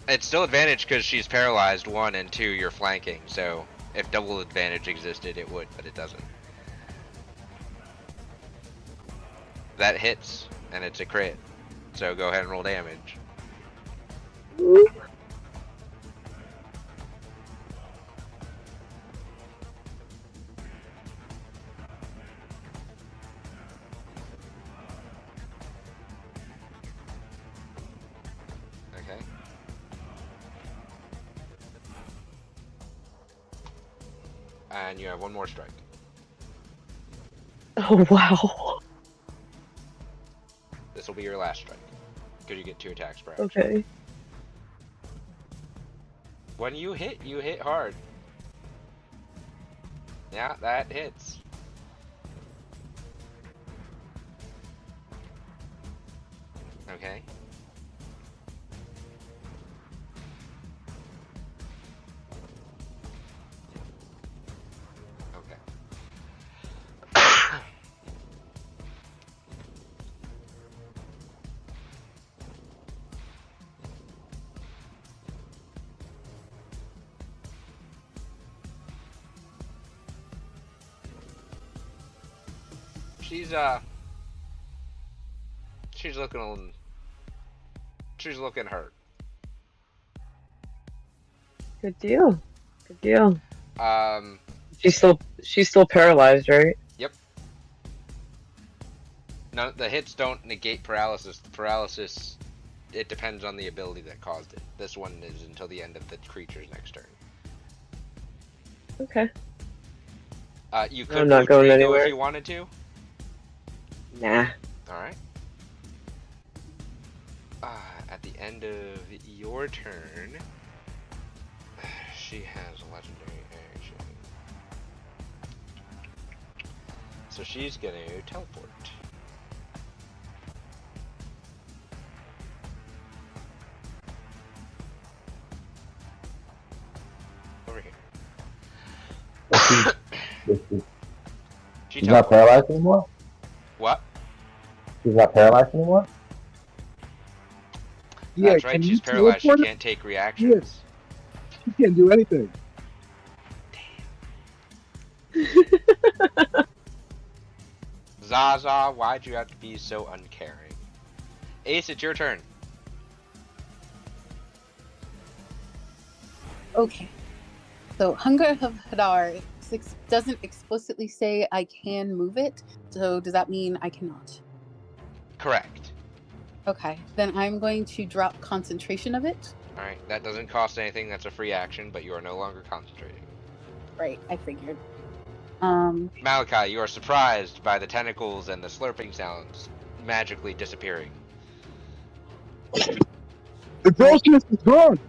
It's still advantage because she's paralyzed, 1, and 2, you're flanking, so if double advantage existed, it would, but it doesn't. That hits, and it's a crit, so go ahead and roll damage. And you have one more strike. Oh wow. This will be your last strike. Because you get 2 attacks per action. Okay. When you hit hard. Yeah, that hits. Okay. Okay. She's looking hurt. Good deal. Good deal. Um, She's still paralyzed, right? Yep. No, the hits don't negate paralysis. The paralysis, it depends on the ability that caused it. This one is until the end of the creature's next turn. Okay. You I'm could not move going Draco anywhere. if you wanted to. Nah. Alright. At the end of your turn, she has a legendary action. So she's gonna teleport. Over here. She's not paralyzed anymore? What? She's not paralyzed anymore? Yeah, That's right, can she's you paralyzed. She teleport her? can't take reactions. She can't do anything. Zaza, why'd you have to be so uncaring? Ace, it's your turn. Okay. So Hunger of Hadar doesn't explicitly say I can move it. So does that mean I cannot? Correct. Okay. Then I'm going to drop concentration of it. Alright, that doesn't cost anything. That's a free action, but you are no longer concentrating. Right. I figured. Malachi, you are surprised by the tentacles and the slurping sounds magically disappearing. The grossness is gone.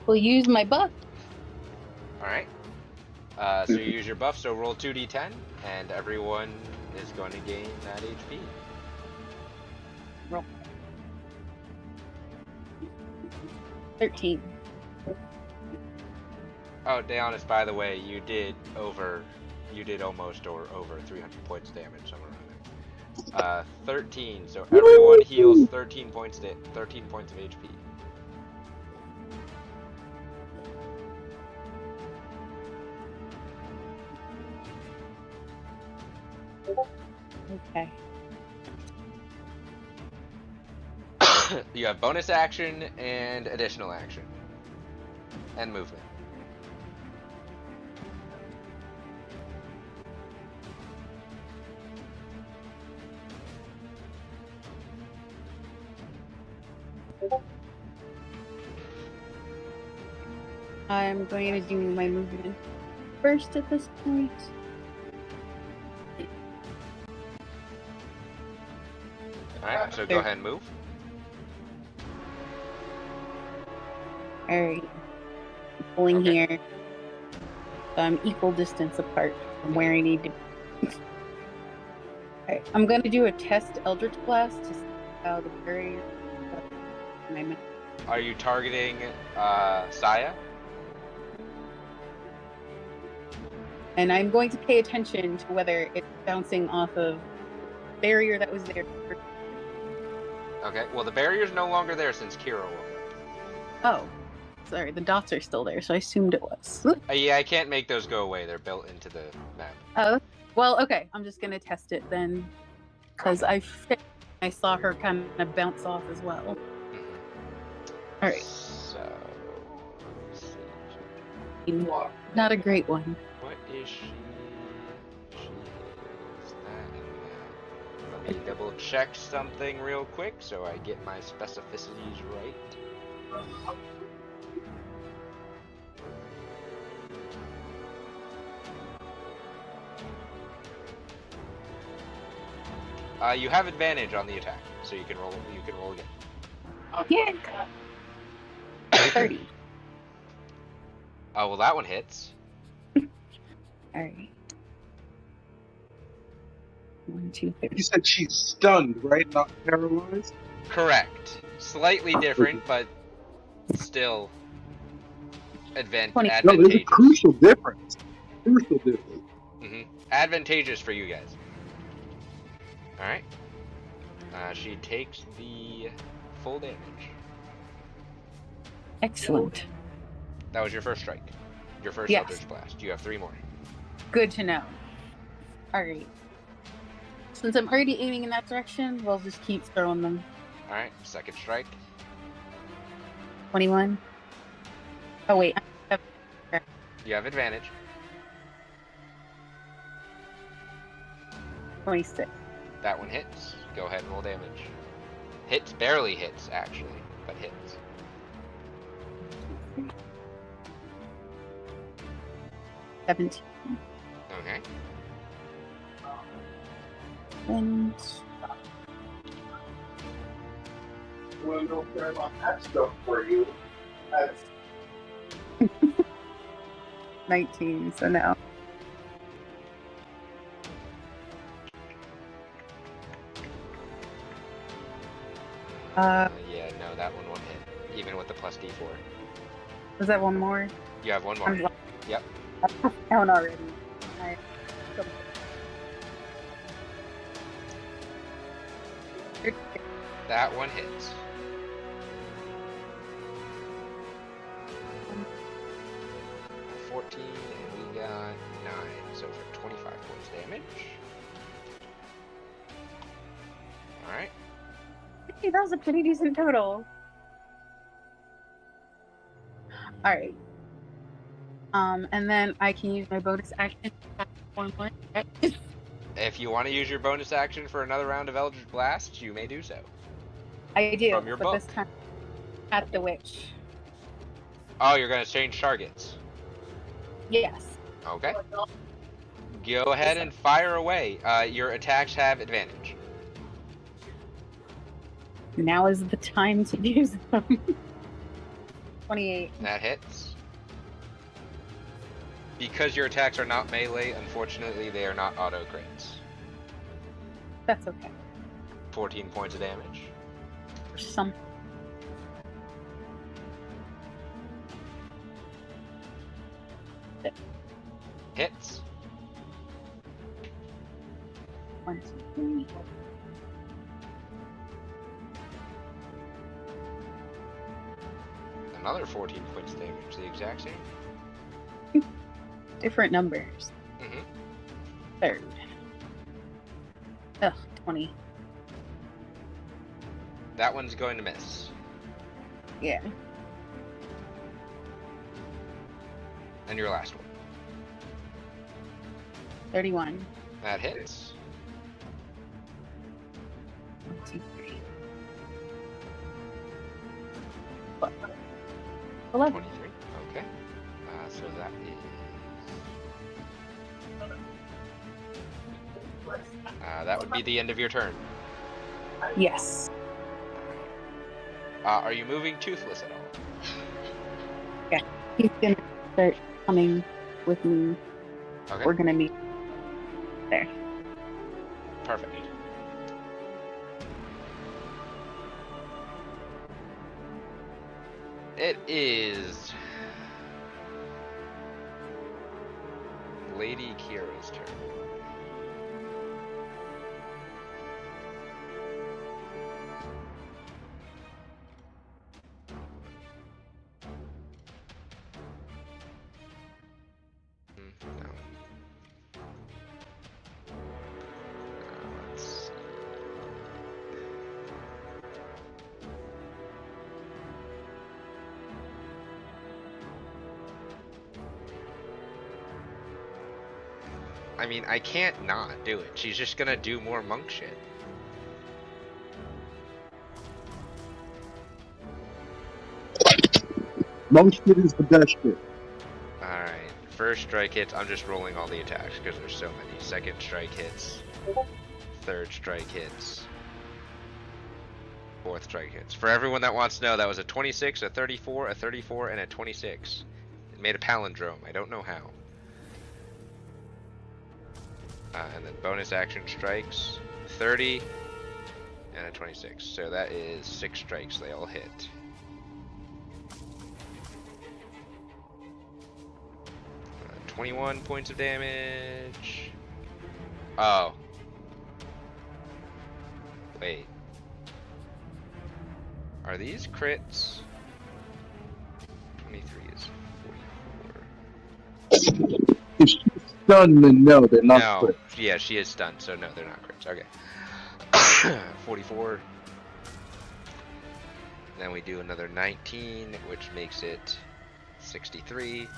We'll use my buff. Alright. So you use your buff, so roll 2d10, and everyone is going to gain that HP. Roll. 13. Oh, Deonis, by the way, you did almost or over 300 points damage somewhere around there. 13, so everyone heals 13 points of HP. Okay. You have bonus action and additional action. And movement. I'm going to do my movement first at this point. Alright, so go ahead and move. Alright. Pulling Okay. here. So I'm equal distance apart from where I need to be. Alright, I'm gonna do a test Eldritch Blast to see how the barrier. Are you targeting Saya? And I'm going to pay attention to whether it's bouncing off of barrier that was there. Okay, well the barrier's no longer there since Kira woke up. Oh, sorry, the dots are still there, so I assumed it was. Yeah, I can't make those go away. They're built into the map. Oh, well, okay. I'm just gonna test it then, because I saw her kind of bounce off as well. All right. So, let's see. Not a great one. What is she? She is that and that. Let me double check something real quick so I get my specificities right. You have advantage on the attack, so you can roll. You can roll again. Yeah. 30. Oh well, that one hits. Alright. 1, 2, 3. You said she's stunned, right? Not paralyzed? Correct. Slightly different, but still No, there's a advantageous. crucial difference. Crucial difference. Advantageous for you guys. All right. She takes the full damage. Excellent. That was your first strike. Your first Yes. Eldritch Blast. You have 3 more. Good to know. Alright. Since I'm already aiming in that direction, we'll just keep throwing them. All right. Second strike. 21. Oh, wait. You have advantage. 26. That one hits. Go ahead and roll damage. Hits, barely hits, actually, but hits. 17. Okay. And Well, I don't care about that stuff for you. That's 19, so no. Yeah, no, that one won't hit, even with the plus D4. Was that one more? You have one more. I'm Yep. down already. Alright. That one hits. Um, 14, and we got 9, so for 25 points damage. Alright. Hey, that was a pretty decent total. Alright. And then I can use my bonus action to attack one more. If you want to use your bonus action for another round of Eldritch Blast, you may do so. I do, From your but book. this time at the witch. Oh, you're going to change targets. Yes. Okay. Go ahead and fire away. Your attacks have advantage. Now is the time to use them. 28. That hits. Because your attacks are not melee, unfortunately, they are not auto crits. That's okay. 14 points of damage. For some. Hits. 1, 2, 3. Another 14 points of damage. The exact same. Different numbers. Mm-hmm. Third. Ugh, 20. That one's going to miss. Yeah. And your last one. 31. That hits. 1, 2, 3. 11. 23. Okay. So that is. That would be the end of your turn. Yes. Are you moving Toothless at all? He's gonna start coming with me. Okay. We're gonna meet there. Perfect. It is Lady Kira's turn. No. Let's see. I mean, I can't not do it. She's just gonna do more monk shit. Monk shit is the best shit. Alright, first strike hits. I'm just rolling all the attacks because there's so many. Second strike hits Third strike hits. Fourth strike hits. For everyone that wants to know, that was a 26, a 34, a 34, and a 26. It made a palindrome. I don't know how. And then bonus action strikes. 30 and a 26. So that is 6 strikes. They all hit. Uh, 21 points of damage. Oh. Wait. Are these crits? 23 is 44. If she's stunned, then no, they're not No, quick. yeah, she is stunned, so no, they're not crits. Okay. 44. Then we do another 19, which makes it 63.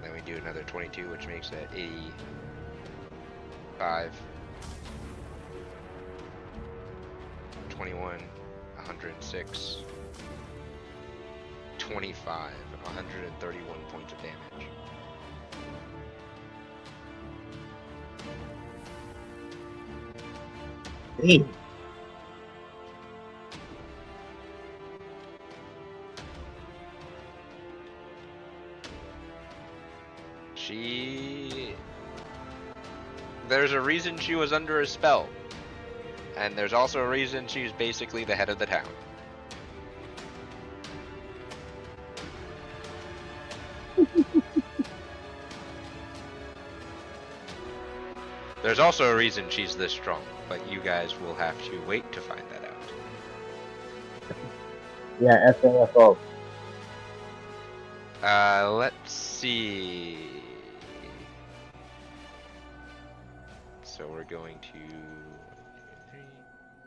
Then we do another 22, which makes it 85. 21, 106. 25, 131 points of damage. Damn. There's a reason she was under a spell. And there's also a reason she's basically the head of the town. There's also a reason she's this strong, but you guys will have to wait to find that out. Yeah, SAFO. Let's see. So we're going to...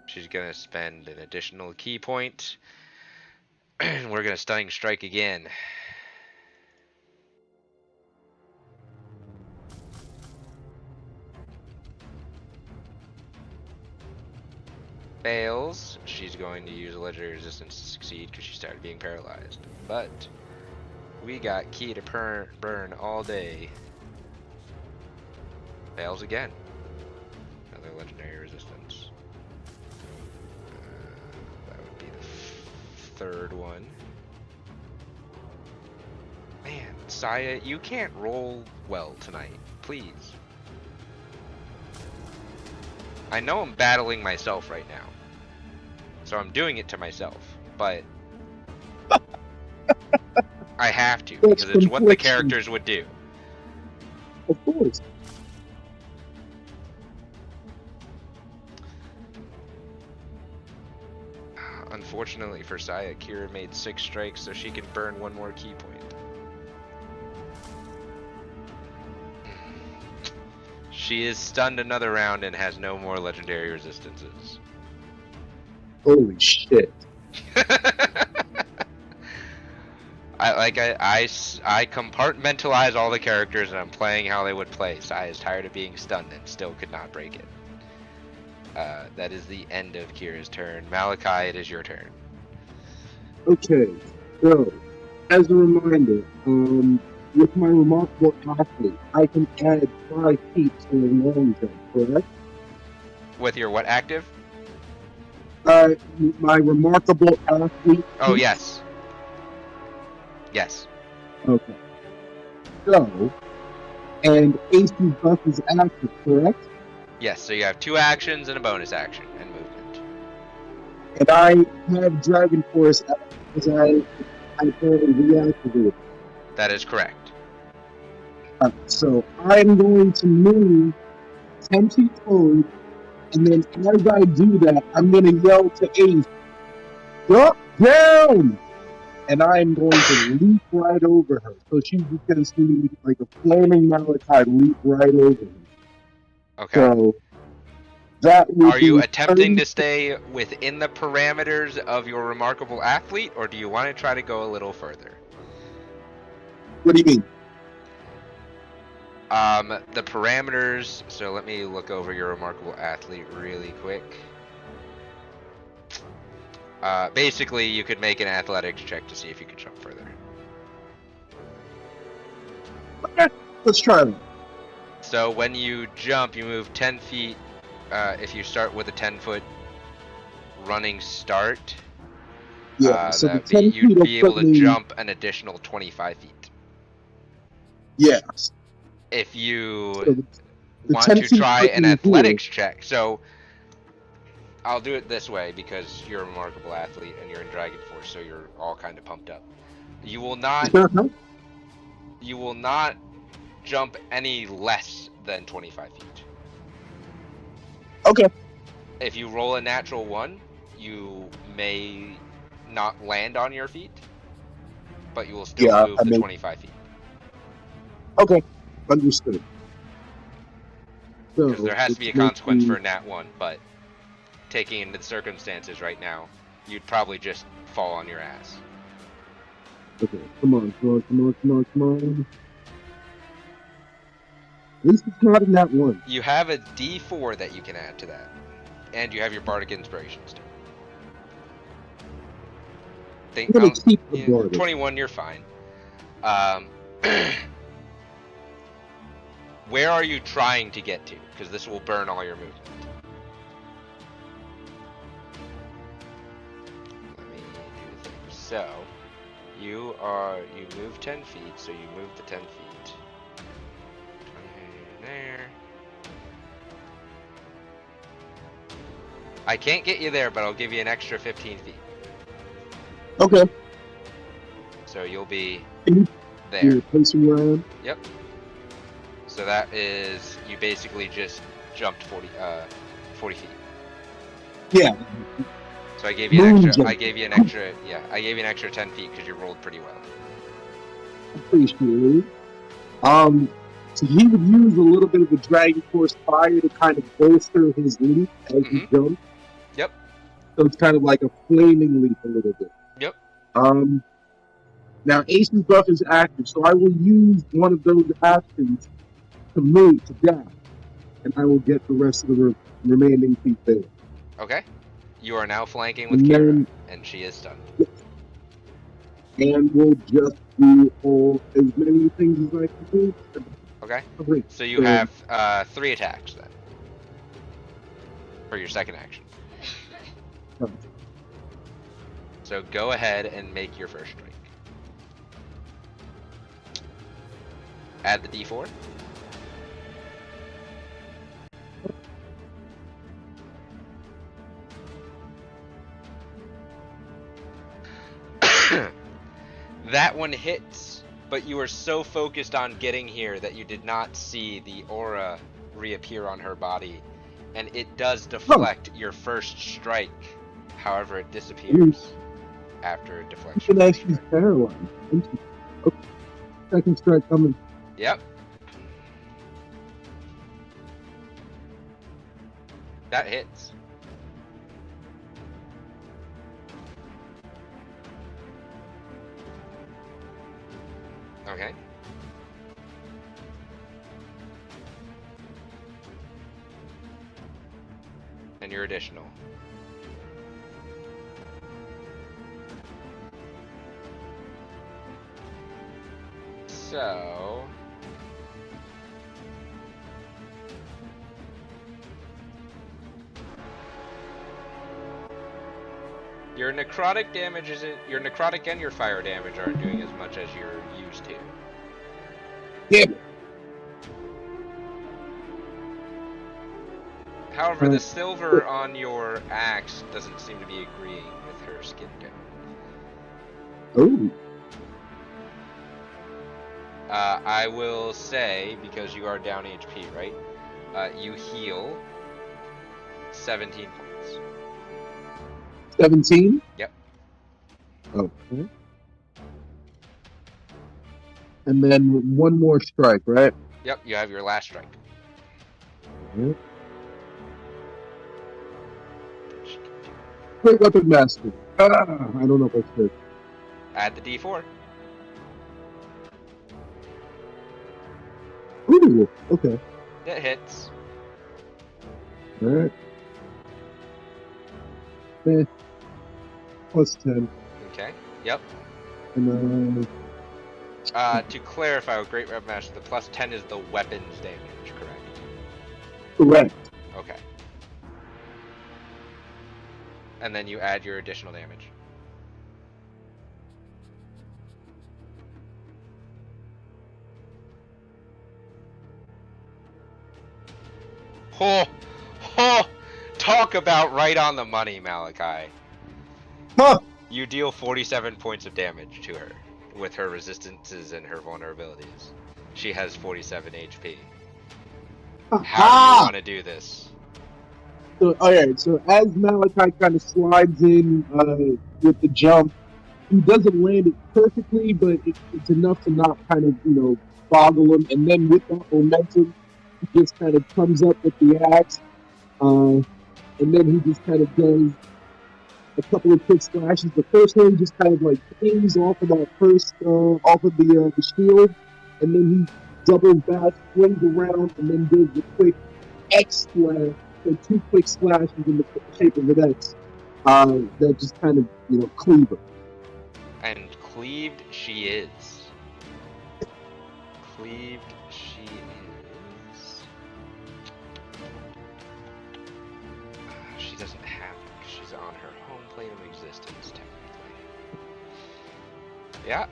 She's gonna spend an additional key point. We're gonna stunning strike again. Fails. She's going to use a legendary resistance to succeed because she started being paralyzed. But we got key to burn all day. Fails again. Another legendary resistance. That would be the third one. Man, Saya, you can't roll well tonight. Please. I know I'm battling myself right now. So I'm doing it to myself. But I have to, because it's what the characters would do. Of course. Unfortunately for Saya, Kira made 6 strikes so she can burn 1 more key point. She is stunned another round and has no more legendary resistances. Holy shit. I compartmentalize all the characters and I'm playing how they would play. Saya is tired of being stunned and still could not break it. That is the end of Kira's turn. Malachi, it is your turn. Okay, so, as a reminder, with my remarkable athlete, I can add 5 feet to a long jump, correct? With your what active? My remarkable athlete. Oh, yes. Yes. Okay. So, and AC buff is active, correct? Yes, so you have 2 actions and a bonus action and movement. And I have Dragon Force because I apparently reactivated. That is correct. So I'm going to move 10 feet forward, and then as I do that, I'm going to yell to Ace, "Drop down!" And I'm going to leap right over her. So she's just going to see me like a flaming Malachi leap right over her. Okay. So that would Are you be attempting 30 to stay within the parameters of your remarkable athlete, or do you want to try to go a little further? What do you mean? The parameters, so let me look over your remarkable athlete really quick. Basically, you could make an athletics check to see if you could jump further. Okay, let's try that. So when you jump, you move 10 feet. If you start with a 10-foot running start, Yeah, so the 10 feet you'd will be able put to me. jump an additional 25 feet. Yeah. If you So the want 10 to feet try put an me here. athletics check, so I'll do it this way because you're a remarkable athlete and you're in Dragon Force, so you're all kind of pumped up. You will not jump any less than 25 feet. Okay. If you roll a natural 1, you may not land on your feet, but you will still Yeah, move the 25 feet. Okay. Understood. So Because there has to be a let's make consequence the- for a nat 1, but taking into the circumstances right now, you'd probably just fall on your ass. Okay, come on. At least it's not in that one. You have a D4 that you can add to that, and you have your Bardic Inspiration still. I'm gonna keep the 21, you're fine. Where are you trying to get to? Because this will burn all your movement. Let me do the thing. So, you move 10 feet, so you move the 10 feet. 20 there. I can't get you there, but I'll give you an extra 15 feet. Okay. So you'll be You're there. placing where I am? Yep. So that is, you basically just jumped 40 feet. Yeah. So I gave you an extra, Moon I gave you an extra 10 feet because you rolled pretty well. Appreciate it. So he would use a little bit of the Dragon Force fire to kind of bolster his leap as he jumps. Yep. So it's kind of like a flaming leap a little bit. Yep. Now Ace's buff is active, so I will use one of those actions to move to dash, and I will get the rest of the remaining feet there. Okay. You are now flanking with Kira, and she is stunned. And we'll just do as many things as I can do. Okay. So you have 3 attacks then for your second action. So go ahead and make your first strike. Add the D4. That one hits, but you were so focused on getting here that you did not see the aura reappear on her body, and it does deflect your first strike. However, it disappears after a deflection. She's paralyzed. Okay. Second strike coming. Yep. That hits. Okay. And your additional. So... Your necrotic damage isn't... Your necrotic and your fire damage aren't doing as much as you're used to. Yeah. However, the silver on your axe doesn't seem to be agreeing with her skin tone. Oh. I will say, because you are down HP, right? You heal 17 points. 17? Yep. Okay. And then one more strike, right? Yep, you have your last strike. Yep. Great weapon master. I don't know if that's good. Add the D4. Ooh, okay. It hits. Alright. Plus 10. Okay, yep. And To clarify with Great Red Master, the plus 10 is the weapon's damage, correct? Correct. Okay. And then you add your additional damage. Oh, oh, talk about right on the money, Malachi. Huh. You deal 47 points of damage to her with her resistances and her vulnerabilities. She has 47 HP. How do you Ha! want to do this? So, alright, so as Malachi kind of slides in with the jump, he doesn't land it perfectly, but it's enough to not kind of, boggle him. And then with that momentum, he just kind of comes up with the axe. And then he just kind of does a couple of quick slashes. The first one just kind of like pings off of that first, off of the shield. And then he doubles back, swings around, and then does the quick X slash. So two quick slashes in the shape of an X. That just kind of, cleave her. And cleaved she is. Cleaved she is. She doesn't have it because she's on her home plane of existence, technically. Yeah.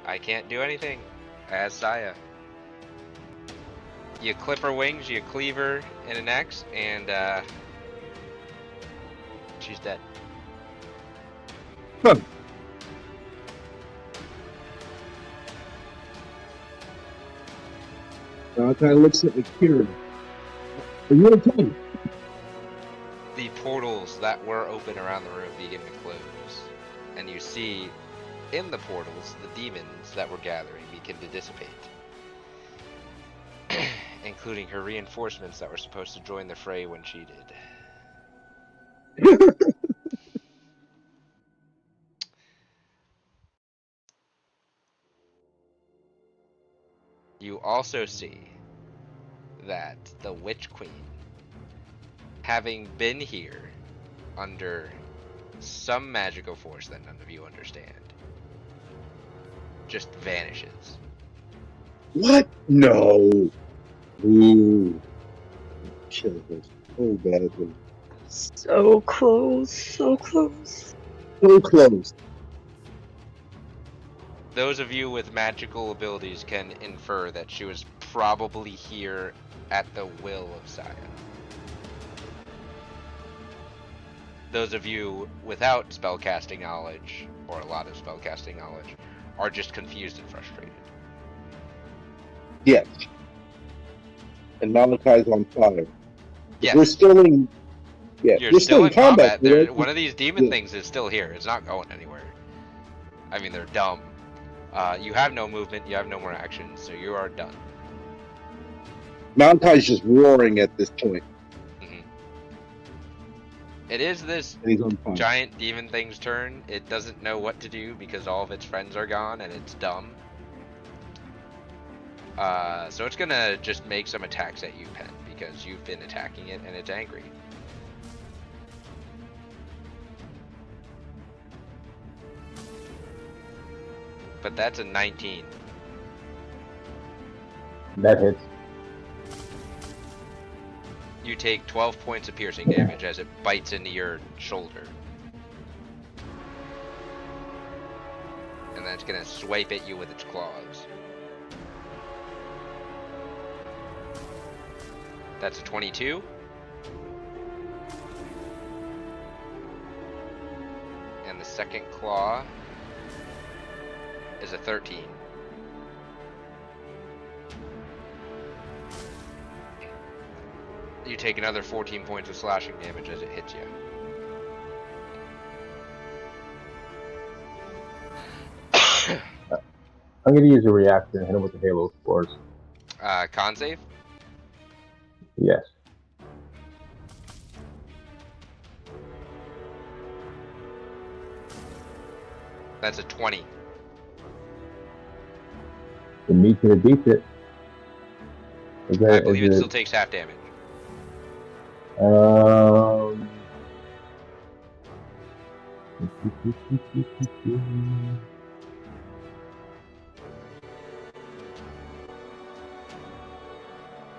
I can't do anything as Saya. You clip her wings, you cleave her in an X, and she's dead. Huh. Kind of looks at Kieran. Are you okay? The portals that were open around the room begin to close, and you see in the portals the demons that were gathering begin to dissipate, including her reinforcements that were supposed to join the fray when she did. You also see that the Witch Queen, having been here under some magical force that none of you understand, just vanishes. What? No. Ooh. Kill her so badly. So close, so close. So close. Those of you with magical abilities can infer that she was probably here at the will of Saya. Those of you without spellcasting knowledge, or a lot of spellcasting knowledge, are just confused and frustrated. Yes. And Malachi's on fire. Yes. We're still in. Yeah, You're we're still in combat. right? One of these demon Yeah. things is still here. It's not going anywhere. I mean, they're dumb. You have no movement. You have no more actions, so you are done. Malachi's just roaring at this point. It is this And he's on fire. giant demon thing's turn. It doesn't know what to do because all of its friends are gone and it's dumb. So it's gonna just make some attacks at you, Pen, because you've been attacking it and it's angry. But that's a 19. That hits. You take 12 points of piercing damage as it bites into your shoulder. And then it's gonna swipe at you with its claws. That's a 22. And the second claw is a 13. You take another 14 points of slashing damage as it hits you. I'm gonna use a reaction and hit him with the Halo Spores. Con save? Yes. That's a 20. The meat to the beats it. I believe it still takes half damage. Um.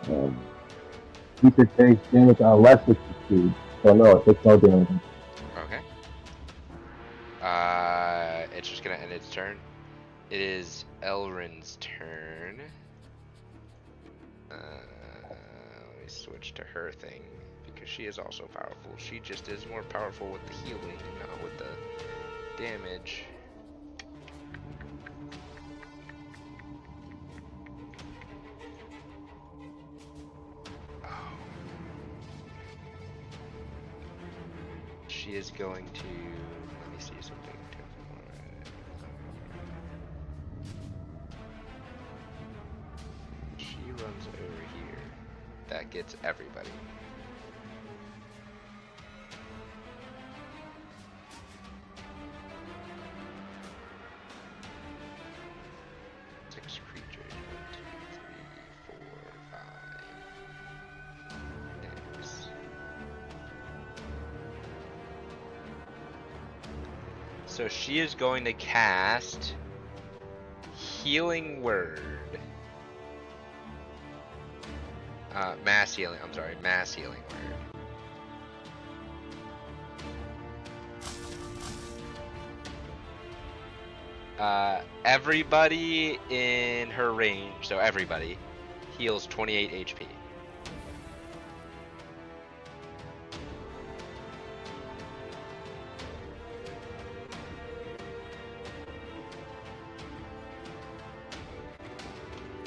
You could take damage unless it's succeed. So no, it takes no damage. Okay. It's just gonna end its turn. It is Elrin's turn. Let me switch to her thing because she is also powerful. She just is more powerful with the healing, not with the damage. Oh. She is going to. Let me see something. She runs over here. That gets everybody. Six creatures. 1, 2, 3, 4, 5. 6. So she is going to cast Healing Word. Mass healing. I'm sorry, mass healing word. Everybody in her range, so everybody, heals 28 HP.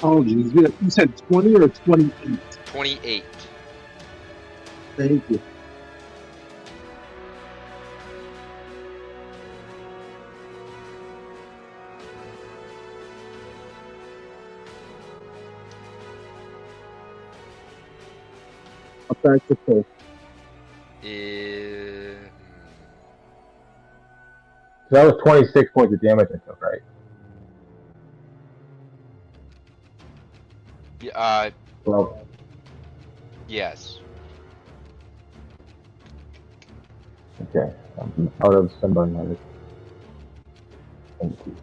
Oh, geez. You said 20 or 28? 28. Thank you. Back to full. So that was 26 points of damage I took, right? Well, Yes. okay. I'm out of sunburn habit. Thank you.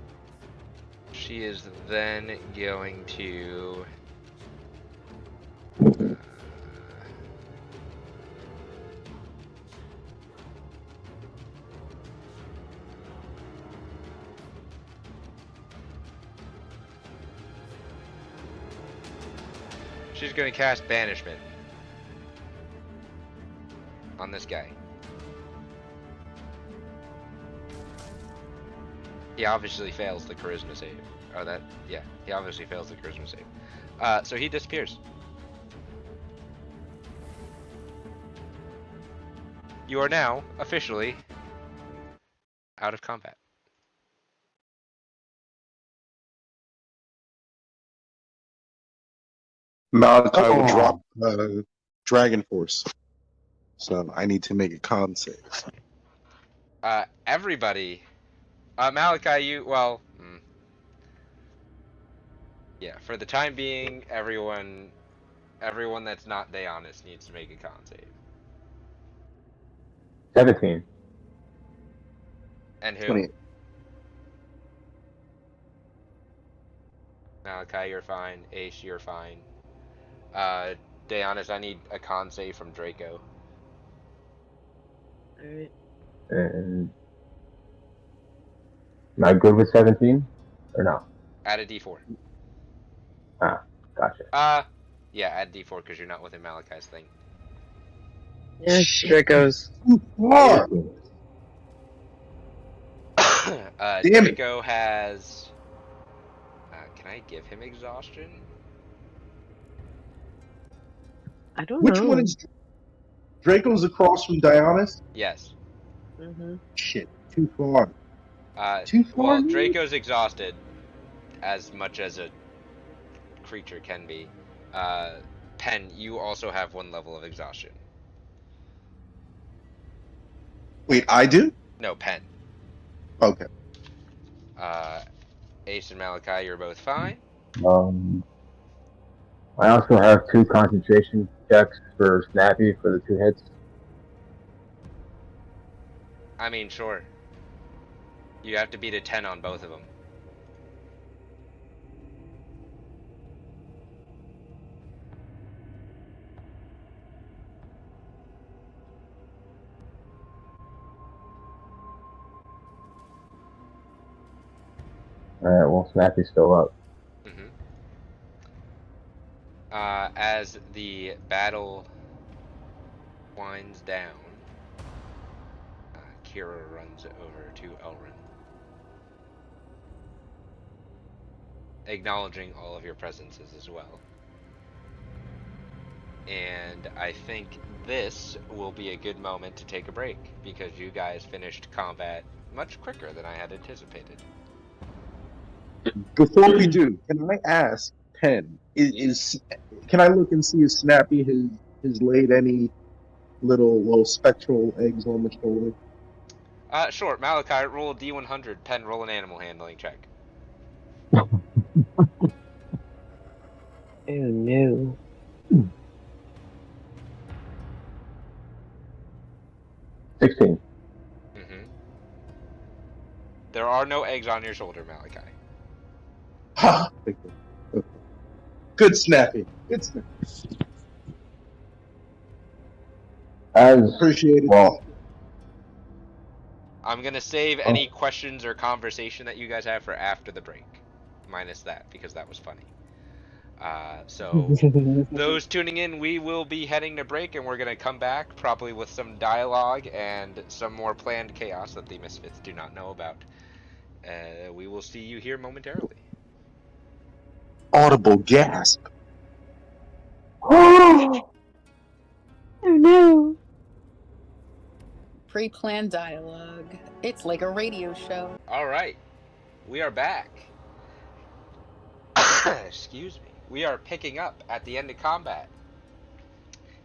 She is then going to. She's going to cast Banishment on this guy. He obviously fails the charisma save. Oh, that, yeah, he obviously fails the charisma save. So he disappears. You are now officially out of combat. Malachi will drop Dragon Force. So I need to make a con save. Everybody, Malachi, yeah, for the time being, everyone that's not Deonis needs to make a con save. 17. And who? 28. Malachi, you're fine. Ace, you're fine. Deonis, I need a con save from Draco. Alright. And am I good with 17? Or no? Add a d4. Ah, gotcha. Yeah, add d4 because you're not within Malachi's thing. Yeah, Draco's. Too far. Damn it. Draco has. Can I give him exhaustion? I don't Which know. one is Draco's across from Dionys? Yes. Mm-hmm. Shit, too far. Too far. Well, dude? Draco's exhausted as much as a creature can be. Pen, you also have 1 level of exhaustion. Wait, I do? No, Pen. Okay. Ace and Malachi, you're both fine. I also have 2 concentration checks for Snappy for the 2 hits. I mean, sure. You have to beat a 10 on both of them. Alright, well, Snappy's still up. Mm-hmm. As the battle winds down, Kira runs over to Elrin, acknowledging all of your presences as well. And I think this will be a good moment to take a break, because you guys finished combat much quicker than I had anticipated. Before we do, can I ask Pen? Can I look and see if Snappy has laid any little spectral eggs on the shoulder? Sure. Malachi, roll a D100. Pen, roll an animal handling check. Oh no. 16. Mm-hmm. There are no eggs on your shoulder, Malachi. Ha! Good Snappy. Good Snappy. As Appreciate it. well, I'm gonna save any questions or conversation that you guys have for after the break. Minus that, because that was funny. So, those tuning in, we will be heading to break, and we're gonna come back probably with some dialogue and some more planned chaos that the Misfits do not know about. We will see you here momentarily. Audible gasp. Oh no. Pre-planned dialogue. It's like a radio show. Alright, we are back. Excuse me. We are picking up at the end of combat.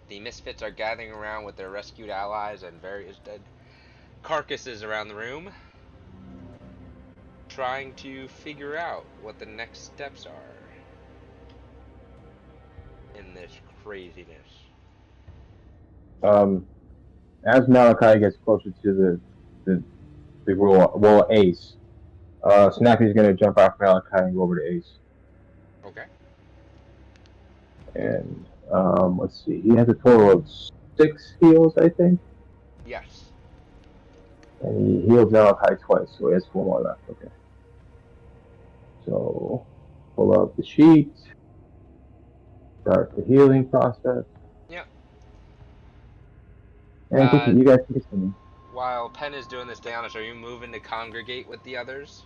The Misfits are gathering around with their rescued allies and various dead carcasses around the room, trying to figure out what the next steps are in this craziness. as Malachi gets closer to the roll ace, Snappy's gonna jump off Malachi and go over to Ace. Okay. And let's see, he has a total of 6 heals, I think. Yes. And he healed Malachi twice, so he has 4 more left. Okay. So pull up the sheet. Start the healing process. Yep. And you guys can continue. While Pen is doing this, Dionysus, are you moving to congregate with the others?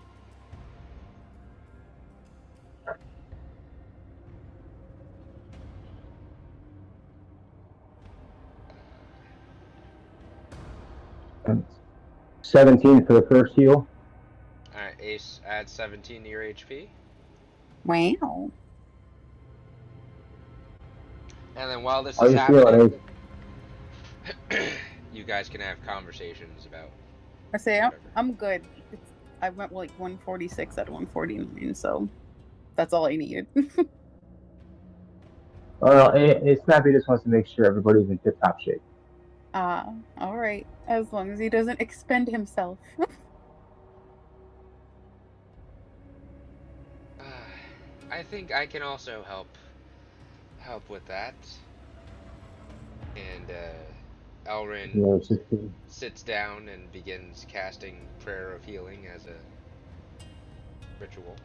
And 17 for the first heal. Alright, Ace, add 17 to your HP. Wow. And then while this How is you feeling, happening, you guys can have conversations about I say whatever. I'm good. I went like 146 out of 149, so that's all I needed. Oh no, Snappy just wants to make sure everybody's in tip-top shape. All right. As long as he doesn't expend himself. I think I can also help with that. And Elrin No, 16. sits down and begins casting Prayer of Healing as a ritual.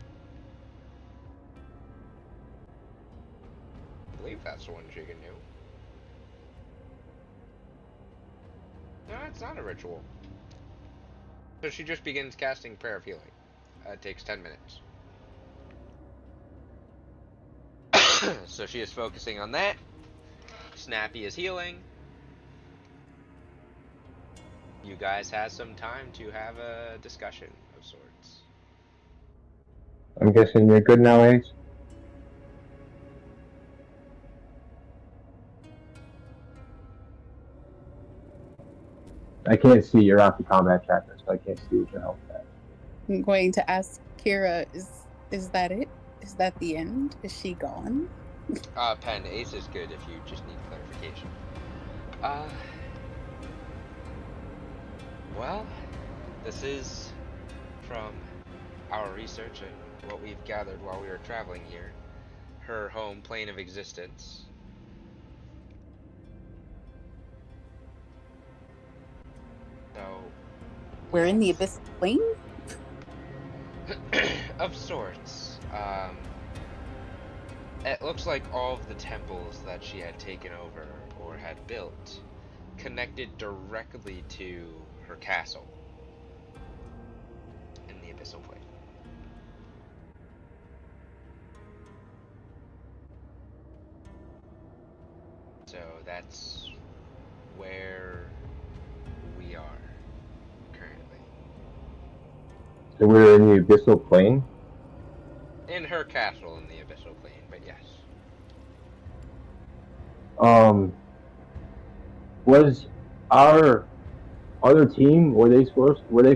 I believe that's the one she can do. No, it's not a ritual. So she just begins casting Prayer of Healing. It takes 10 minutes. So she is focusing on that. Snappy is healing. You guys have some time to have a discussion of sorts. I'm guessing you're good now, Ace? I can't see. You're off the combat tracker, so I can't see what your health at. I'm going to ask Kira, is that it? Is that the end? Is she gone? Pen, Ace is good if you just need clarification. Well, this is from our research and what we've gathered while we were traveling here. Her home plane of existence. So... We're in the abyss plane? Of sorts. It looks like all of the temples that she had taken over or had built connected directly to her castle in the Abyssal Plane. So that's where we are currently. So we're in the Abyssal Plane. In her castle in the Abyssal Plane, but yes. Was our other team, were they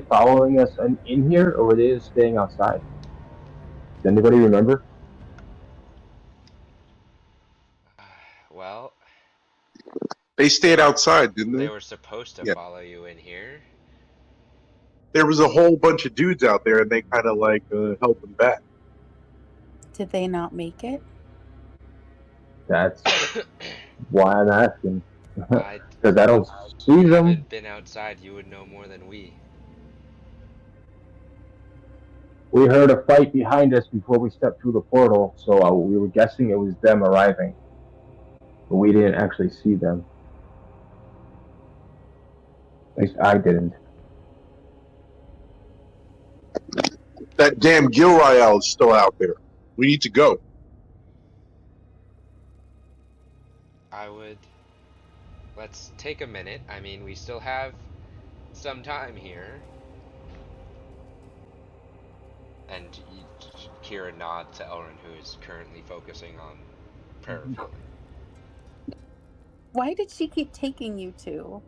following us in here, or were they just staying outside? Does anybody remember? Well, They stayed outside, didn't they they? were supposed to Yeah. follow you in here. There was a whole bunch of dudes out there, and they kind of like held them back. Did they not make it? That's why I'm asking. I Because I don't see them. haven't been outside. You would know more than we. We heard a fight behind us before we stepped through the portal, so we were guessing it was them arriving. But we didn't actually see them. At least I didn't. That damn Gilroyale is still out there. We need to go. I would. Let's take a minute. I mean, we still have some time here. And Kira nods to Elrin, who is currently focusing on prayer refueling. Why did she keep taking you to?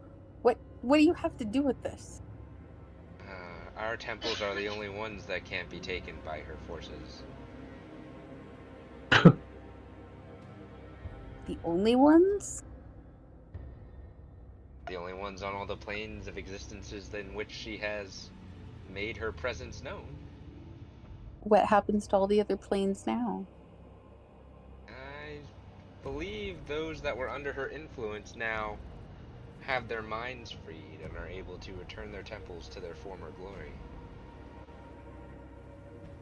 What do you have to do with this? Our temples are the only ones that can't be taken by her forces. The only ones? The only ones on all the planes of existences in which she has made her presence known. What happens to all the other planes now? I believe those that were under her influence now have their minds freed and are able to return their temples to their former glory.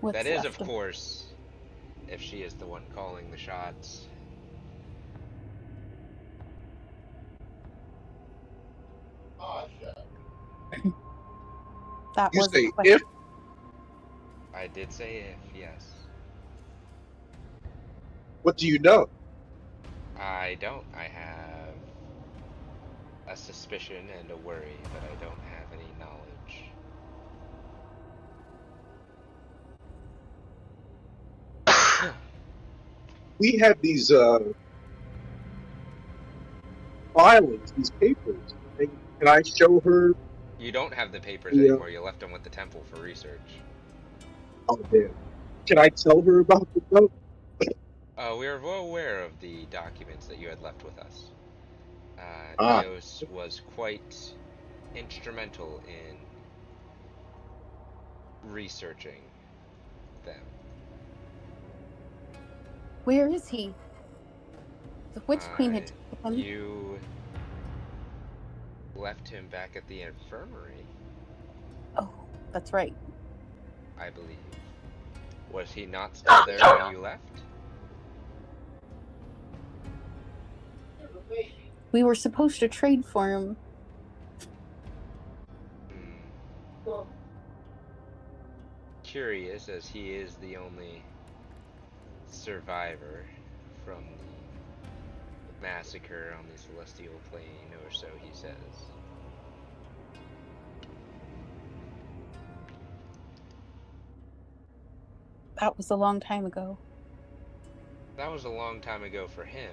What's That is, left of course, if she is the one calling the shots. That You was say a question. if? I did say if, yes. What do you know? I don't. I have a suspicion and a worry, but I don't have any knowledge. We had these filings, these papers. Can I show her? You don't have the papers Yeah. anymore. You left them with the temple for research. Oh, damn. Can I tell her about the note? We are well aware of the documents that you had left with us. Ah. Neos was quite instrumental in researching them. Where is he? The Witch Queen had taken him. You left him back at the infirmary, Oh, that's right. I believe. Was he not still there when you left? We were supposed to trade for him. Curious, as he is the only survivor from the massacre on the Celestial Plane, or so he says. That was a long time ago. That was a long time ago for him.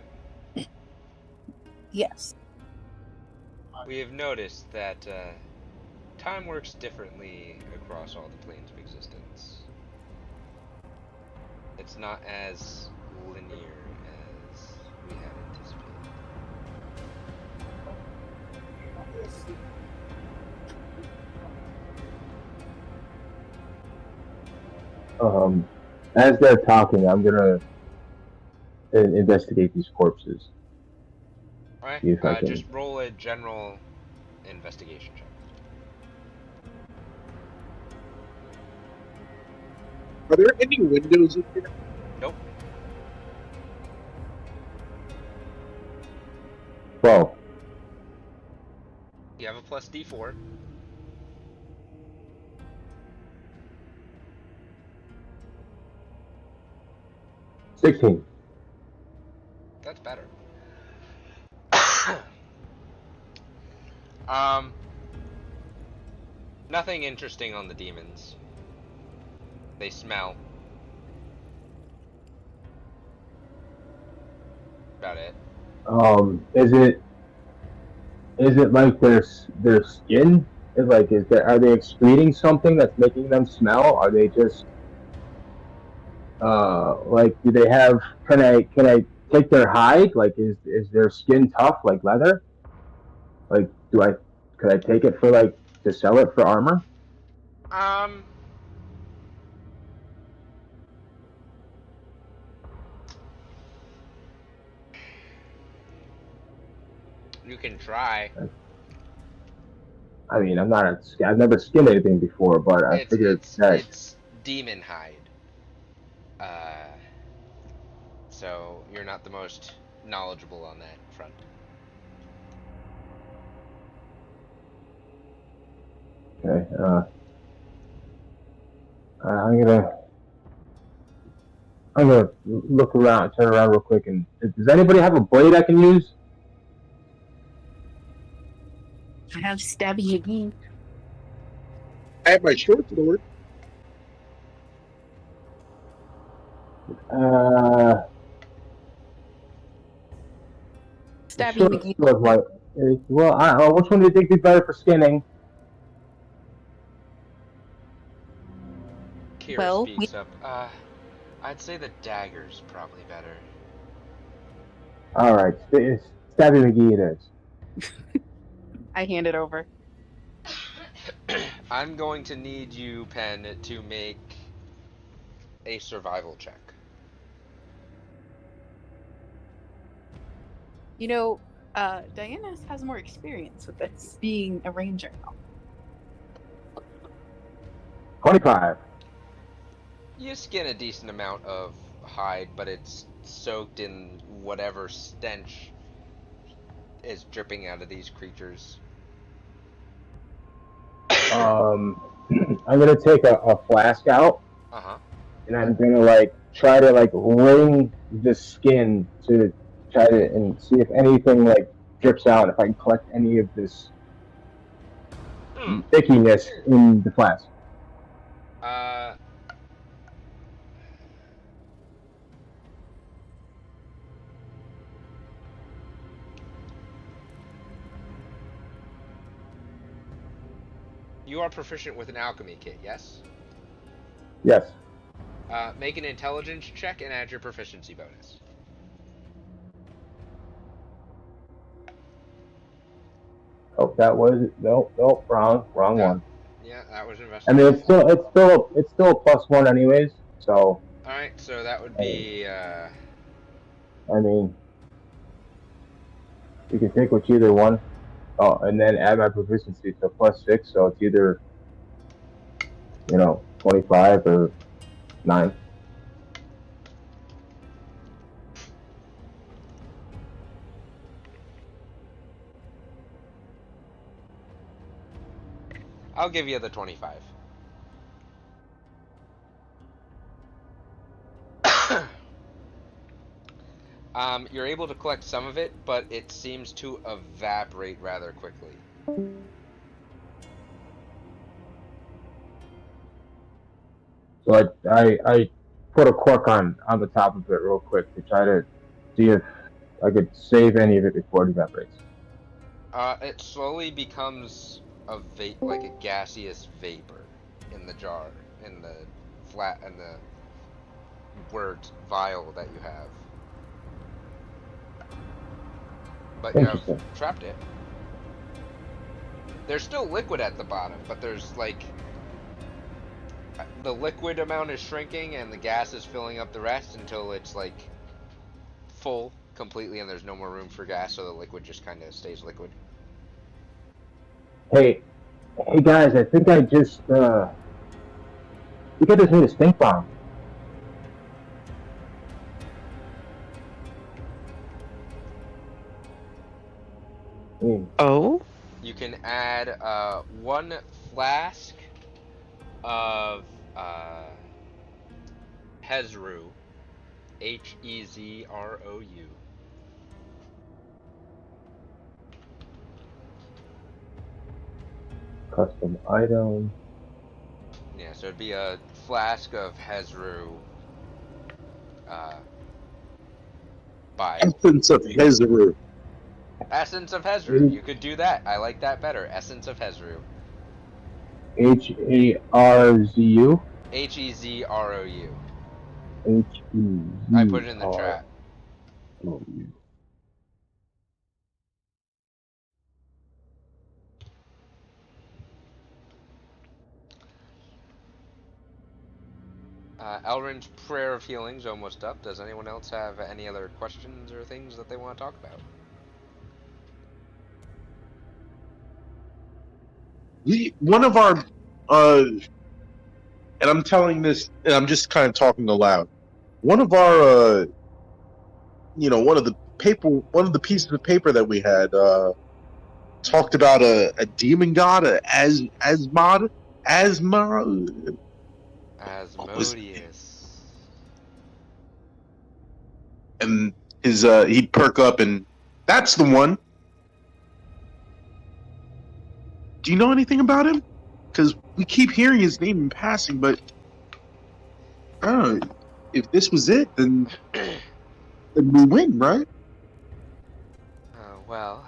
Yes. We have noticed that time works differently across all the planes of existence. It's not as linear as we had anticipated. As they're talking, I'm gonna investigate these corpses. See if I Alright, can. just roll a general investigation check. Are there any windows in here? Nope. 12. You have a plus D4. $16. That's better. Nothing interesting on the demons. They smell. About it. Is it like their skin? Are they excreting something that's making them smell? Are they just do they have? Can I take their hide? Like, is their skin tough like leather? Like, could I take it for to sell it for armor? You can try. I mean, I've never skinned anything before, but I figured it's demon hide. So you're not the most knowledgeable on that front. Okay. I'm gonna look around, turn around real quick, and does anybody have a blade I can use? I have Stabby McGee. I have my short sword. Stabby Short McGee. sword, which one do you think would be better for skinning? Kira Well, speaks up. I'd say the dagger's probably better. All right, Stabby McGee it is. I hand it over. I'm going to need you, Pen, to make a survival check. You know, Diana has more experience with this, being a ranger now. 25. You skin a decent amount of hide, but it's soaked in whatever stench is dripping out of these creatures. I'm gonna take a flask out. Uh-huh. And I'm gonna try to wring the skin to try to and see if anything drips out. If I can collect any of this ickiness in the flask. You are proficient with an alchemy kit, yes? Yes. Make an intelligence check and add your proficiency bonus. Oh, that was nope, wrong one. Yeah, that was I investigation. mean, it's still a +1 anyways. So. All right, so that would be. I mean, you can take whichever one. Oh, and then add my proficiency to +6, so it's either 25 or 9. I'll give you the 25. You're able to collect some of it, but it seems to evaporate rather quickly. So I put a cork on the top of it real quick to try to see if I could save any of it before it evaporates. It slowly becomes like a gaseous vapor in the jar, in the word vial that you have. But you have trapped it. There's still liquid at the bottom, but there's the liquid amount is shrinking and the gas is filling up the rest until it's full completely and there's no more room for gas, so the liquid just kind of stays liquid. Hey guys, I think I just made a stink bomb. Oh? You can add 1 flask of Hezru, Hezrou. Custom item. Yeah, so it'd be a flask of Hezru bile. Essence of Hezru. Essence of Hezru. You could do that. I like that better. Essence of Hezru. Harzu. Hezrou. I put it in the Hezrou. chat. Elrin's prayer of healing's almost up. Does anyone else have any other questions or things that they want to talk about? One of our, and I'm telling this, and I'm just kind of talking aloud. One of our, one of the pieces of paper that we had, talked about a demon god, Asmod, Asmodeus. and his he'd perk up, and that's the one. Do you know anything about him? Because we keep hearing his name in passing, but I don't know. If this was it, then we win, right? Well,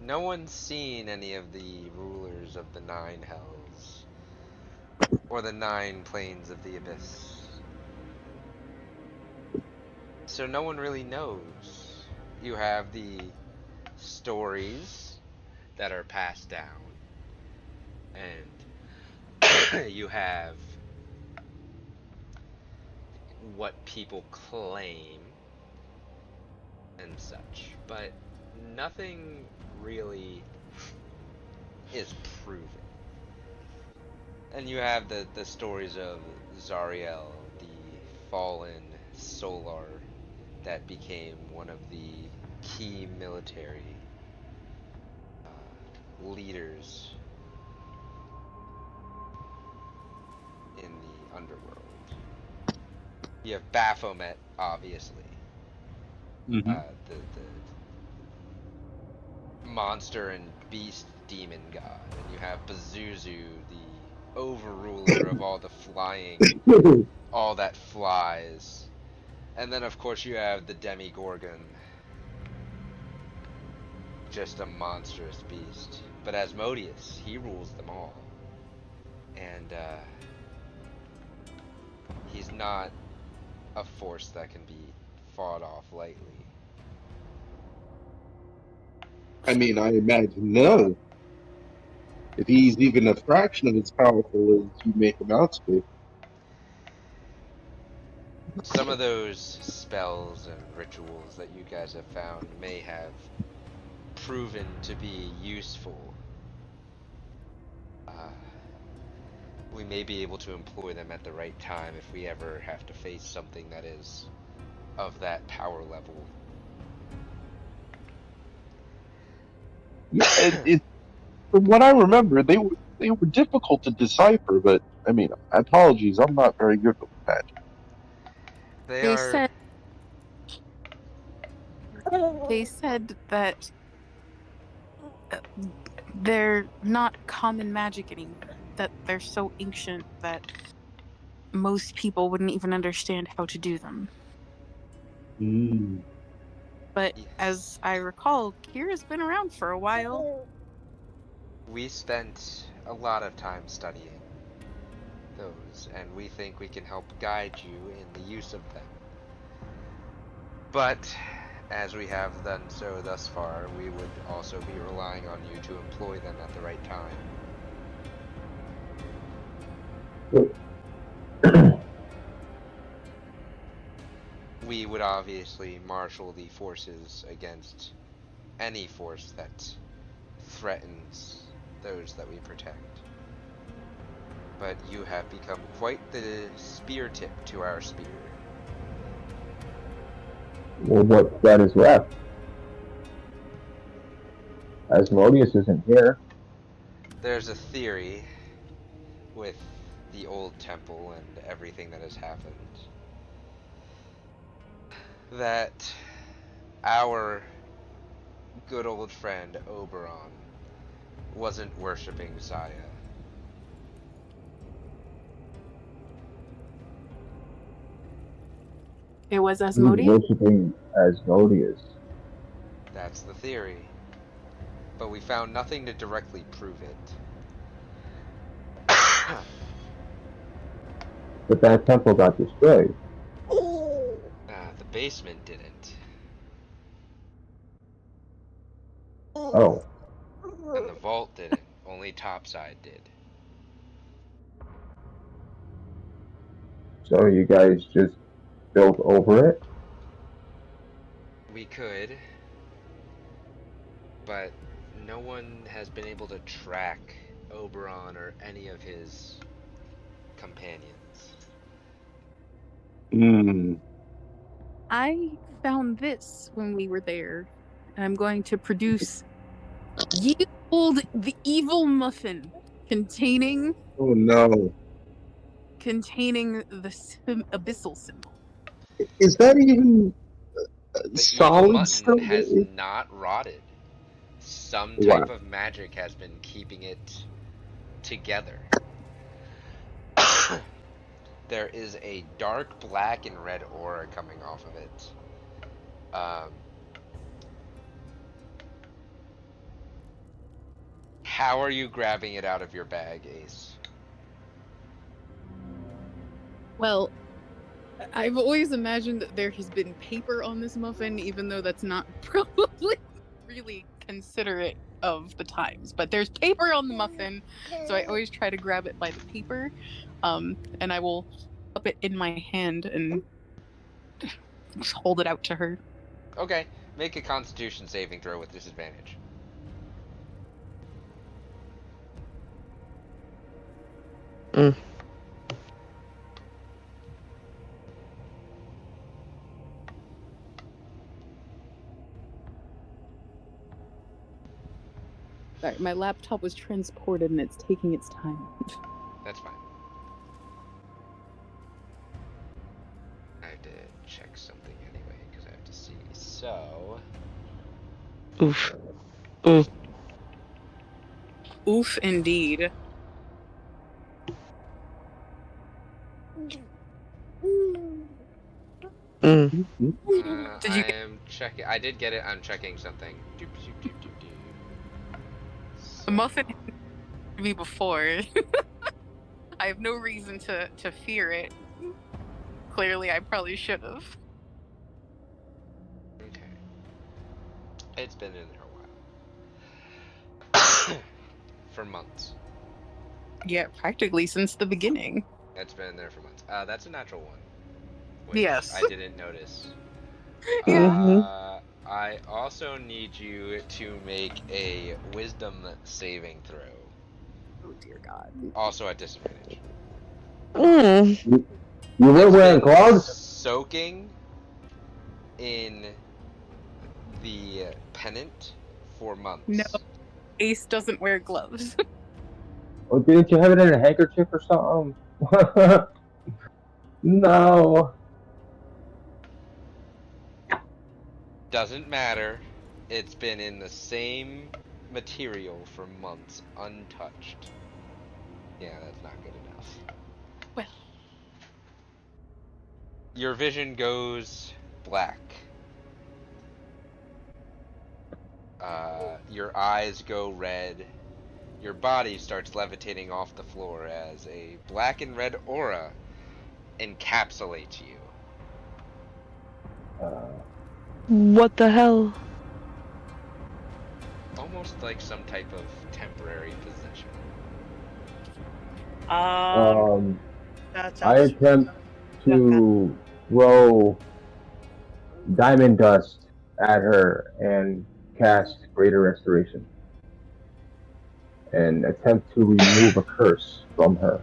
no one's seen any of the rulers of the 9 hells, or the 9 planes of the abyss. So no one really knows. You have the stories that are passed down, and you have what people claim and such, but nothing really is proven. And you have the stories of Zariel, the fallen Solar that became one of the key military leaders in the underworld. You have Baphomet, obviously. Mm-hmm. The monster and beast demon god. And you have Pazuzu, the overruler of all the flying, all that flies. And then, of course, you have the Demigorgon. Just a monstrous beast. But Asmodeus, he rules them all. And, he's not a force that can be fought off lightly. I mean, I imagine no. If he's even a fraction of as powerful as you make him out to be. Some of those spells and rituals that you guys have found may have proven to be useful. We may be able to employ them at the right time if we ever have to face something that is of that power level. Yeah, from what I remember, they were difficult to decipher. But I mean, apologies, I'm not very good with magic. They said that they're not common magic anymore. That they're so ancient that most people wouldn't even understand how to do them. But as I recall, Kira's been around for a while. We spent a lot of time studying those, and we think we can help guide you in the use of them. But, as we have done so thus far, we would also be relying on you to employ them at the right time. We would obviously marshal the forces against any force that threatens those that we protect. But you have become quite the spear tip to our spear. Well, what threat is left? Asmodeus isn't here. There's a theory with the old temple and everything that has happened that our good old friend Oberon wasn't worshipping Saya. It was He was Asmodeus. worshipping Asmodeus. That's the theory. But we found nothing to directly prove it. But that temple got destroyed. The basement didn't. Oh. And the vault didn't. Only topside did. So you guys just built over it? We could, but no one has been able to track Oberon or any of his companions. I found this when we were there. And I'm going to produce Yield the Evil Muffin containing Oh no! the abyssal symbol. Is that even The evil solid mutton still? has not rotted. Some Wow. type of magic has been keeping it together. There is a dark black and red aura coming off of it. How are you grabbing it out of your bag, Ace? Well, I've always imagined that there has been paper on this muffin, even though that's not probably really considerate of the times. But there's paper on the muffin, so I always try to grab it by the paper, and I will up it in my hand and just hold it out to her. Okay, make a Constitution saving throw with disadvantage. Sorry, my laptop was transported and it's taking its time. That's fine. I have to check something anyway, because I have to see. So... Oof. Oof, indeed. Mm. Did you I am checking. I did get it. I'm checking something. Doop, doop, doop, doop, doop. The muffin hit me before. I have no reason to fear it. Clearly, I probably should have. Okay. It's been in there a while. For months. Yeah, practically since the beginning. It's been in there for months. That's a natural one. Which Yes. I didn't notice. Mhm. I also need you to make a wisdom saving throw. Oh dear God. Also at disadvantage. Mm. You were It's wearing been gloves? soaking in the pennant for months. No. Ace doesn't wear gloves. Or didn't you have it in a handkerchief or something? No. Doesn't matter. It's been in the same material for months, untouched. Yeah, that's not good enough. Well. Your vision goes black. Your eyes go red. Your body starts levitating off the floor as a black and red aura encapsulates you. What the hell? Almost like some type of temporary possession. That I sounds. attempt to throw diamond dust at her and cast Greater Restoration. And attempt to remove a curse from her.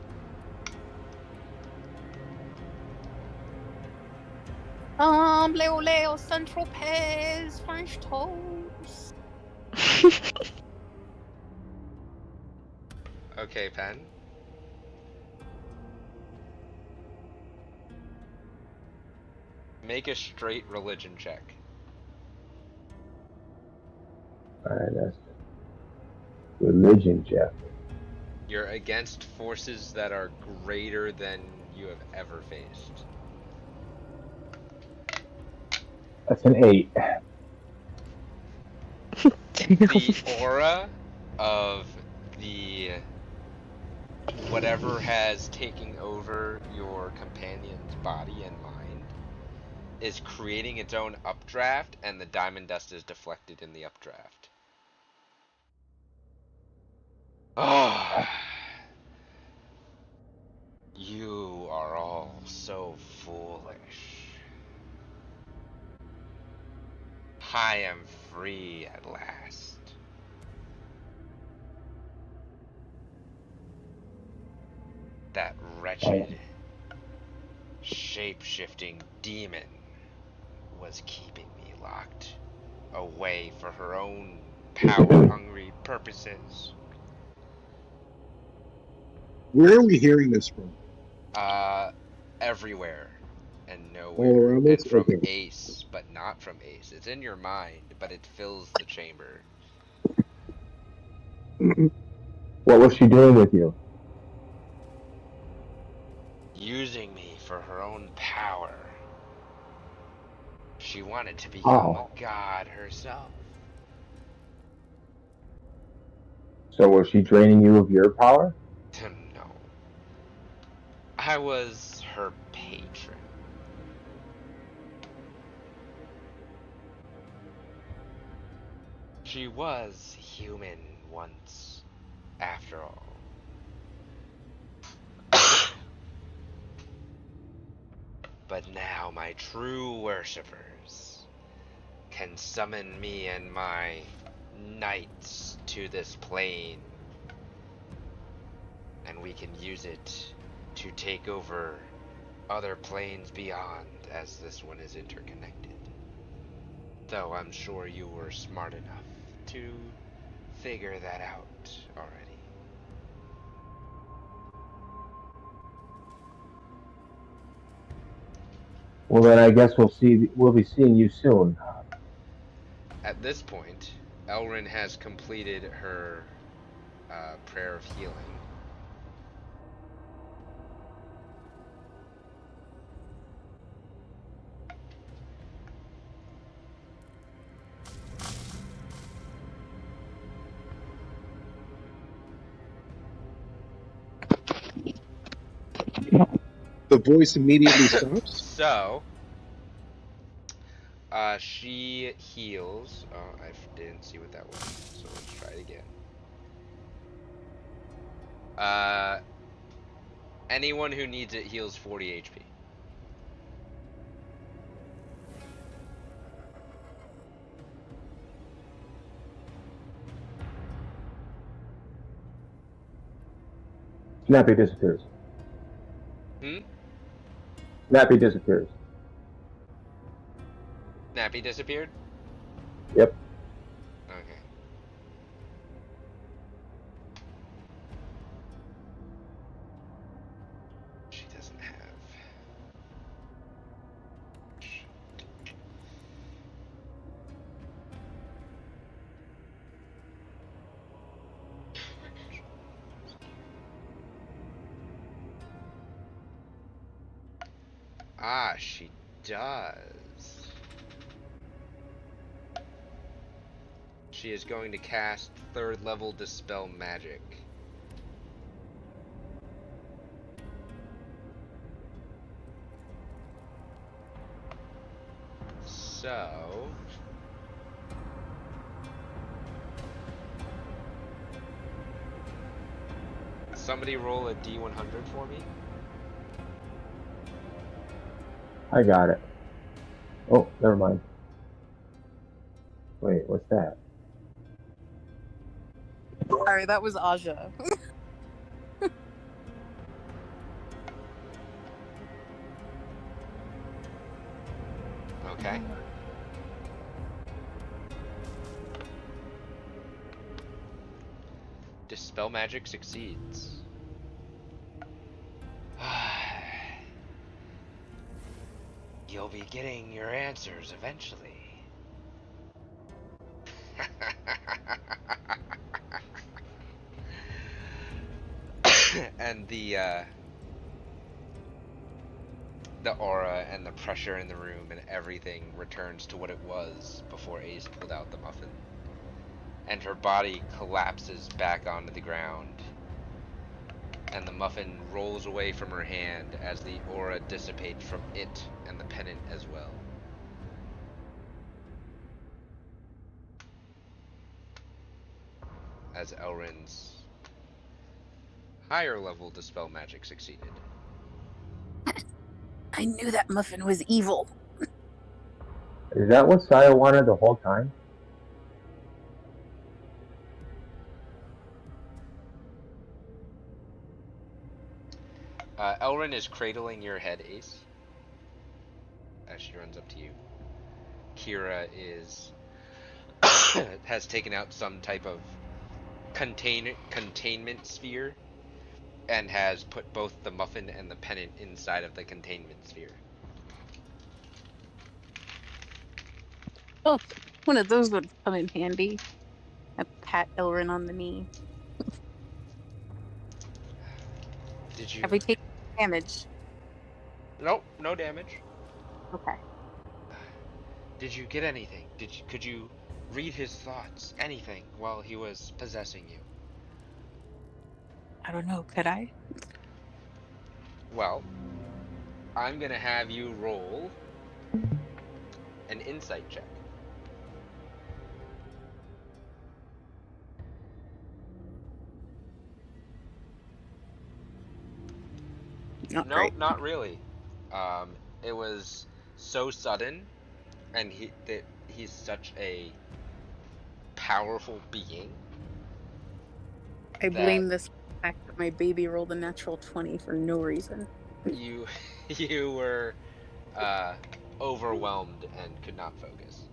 Leo Leo Central Pez French toast. Okay, Pen. Make a straight religion check. Alright, that's religion, Jeff. You're against forces that are greater than you have ever faced. That's an 8. The aura of the whatever has taken over your companion's body and mind is creating its own updraft, and the diamond dust is deflected in the updraft. Oh, you are all so foolish. I am free at last. That wretched, shape-shifting demon was keeping me locked away for her own power-hungry purposes. Where are we hearing this from? Everywhere and All nowhere. around And us? from Okay. Ace, but not from Ace. It's in your mind, but it fills the chamber. What was she doing with you? Using me for her own power. She wanted to become Oh. a god herself. So was she draining you of your power? No. I was her patron. She was human once, after all. But now my true worshippers can summon me and my knights to this plane, and we can use it to take over other planes beyond, as this one is interconnected. Though I'm sure you were smart enough to figure that out already. Well, then I guess we'll be seeing you soon. At this point, Elrin has completed her prayer of healing. The voice immediately stops. So, she heals. Oh, I didn't see what that was, so let's try it again. Anyone who needs it heals 40 HP. Snappy disappears. Snappy disappears. Nappy disappeared? Yep. Okay. She doesn't have... Ah, she does. She is going to cast 3rd level Dispel Magic. So... somebody roll a D100 for me. I got it. Oh, never mind. Wait, what's that? Sorry, that was Aja. Okay. Dispel Magic succeeds. You'll be getting your answers eventually. And the aura and the pressure in the room and everything returns to what it was before Ace pulled out the muffin. And her body collapses back onto the ground. And the muffin rolls away from her hand as the aura dissipates from it and the pennant as well. As Elrin's higher level Dispel Magic succeeded. I knew that muffin was evil. Is that what Saya wanted the whole time? Elrin is cradling your head, Ace, as she runs up to you. Kira is has taken out some type of containment sphere and has put both the muffin and the pennant inside of the containment sphere. Oh, one of those would come in handy. I pat Elrin on the knee. Did you? Have we taken damage? Nope, no damage. Okay. Did you get anything? Could you read his thoughts? Anything while he was possessing you? I don't know, could I? Well, I'm gonna have you roll an insight check. Not No, great. not really. It was so sudden, and he's such a powerful being. I blame this fact that my baby rolled a natural 20 for no reason. You were overwhelmed and could not focus.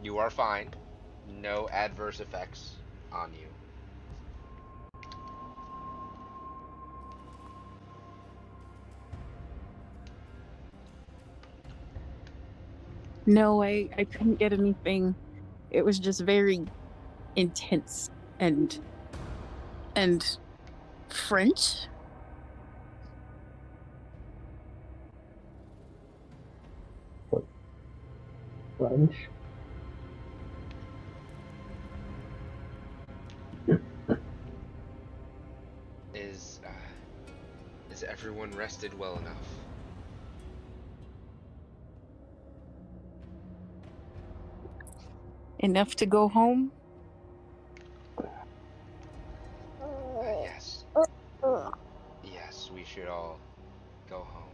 You are fine. No adverse effects on you. No, I couldn't get anything. It was just very intense and French. French? Is everyone rested well enough? Enough to go home? Yes. Yes, we should all go home.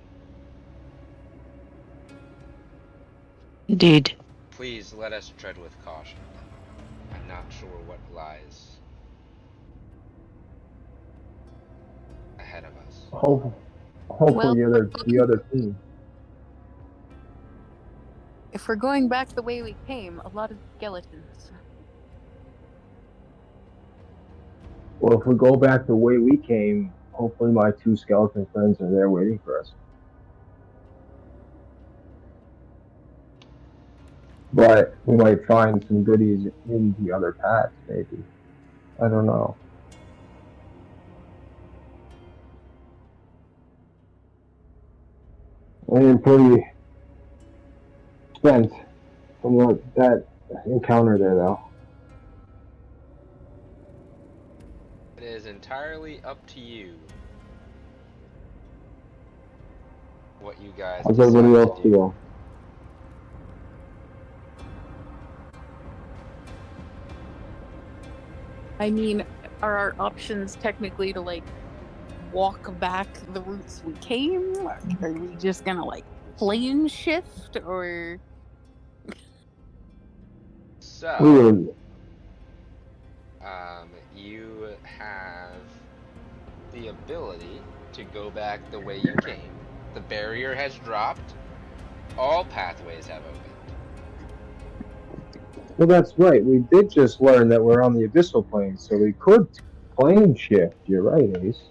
Indeed. Please let us tread with caution. I'm not sure what lies ahead of us. Hopefully the other team. If we're going back the way we came, a lot of skeletons. Well, if we go back the way we came, hopefully my two skeleton friends are there waiting for us. But we might find some goodies in the other paths, maybe. I don't know. I am pretty spent from that encounter there, though. It is entirely up to you what you guys How's decide everybody to else do. feel? I mean, are our options technically to like walk back the routes we came? Are we just gonna like plane shift or? So, you have the ability to go back the way you came. The barrier has dropped. All pathways have opened. Well, that's right. We did just learn that we're on the abyssal plane, so we could plane shift. You're right, Ace.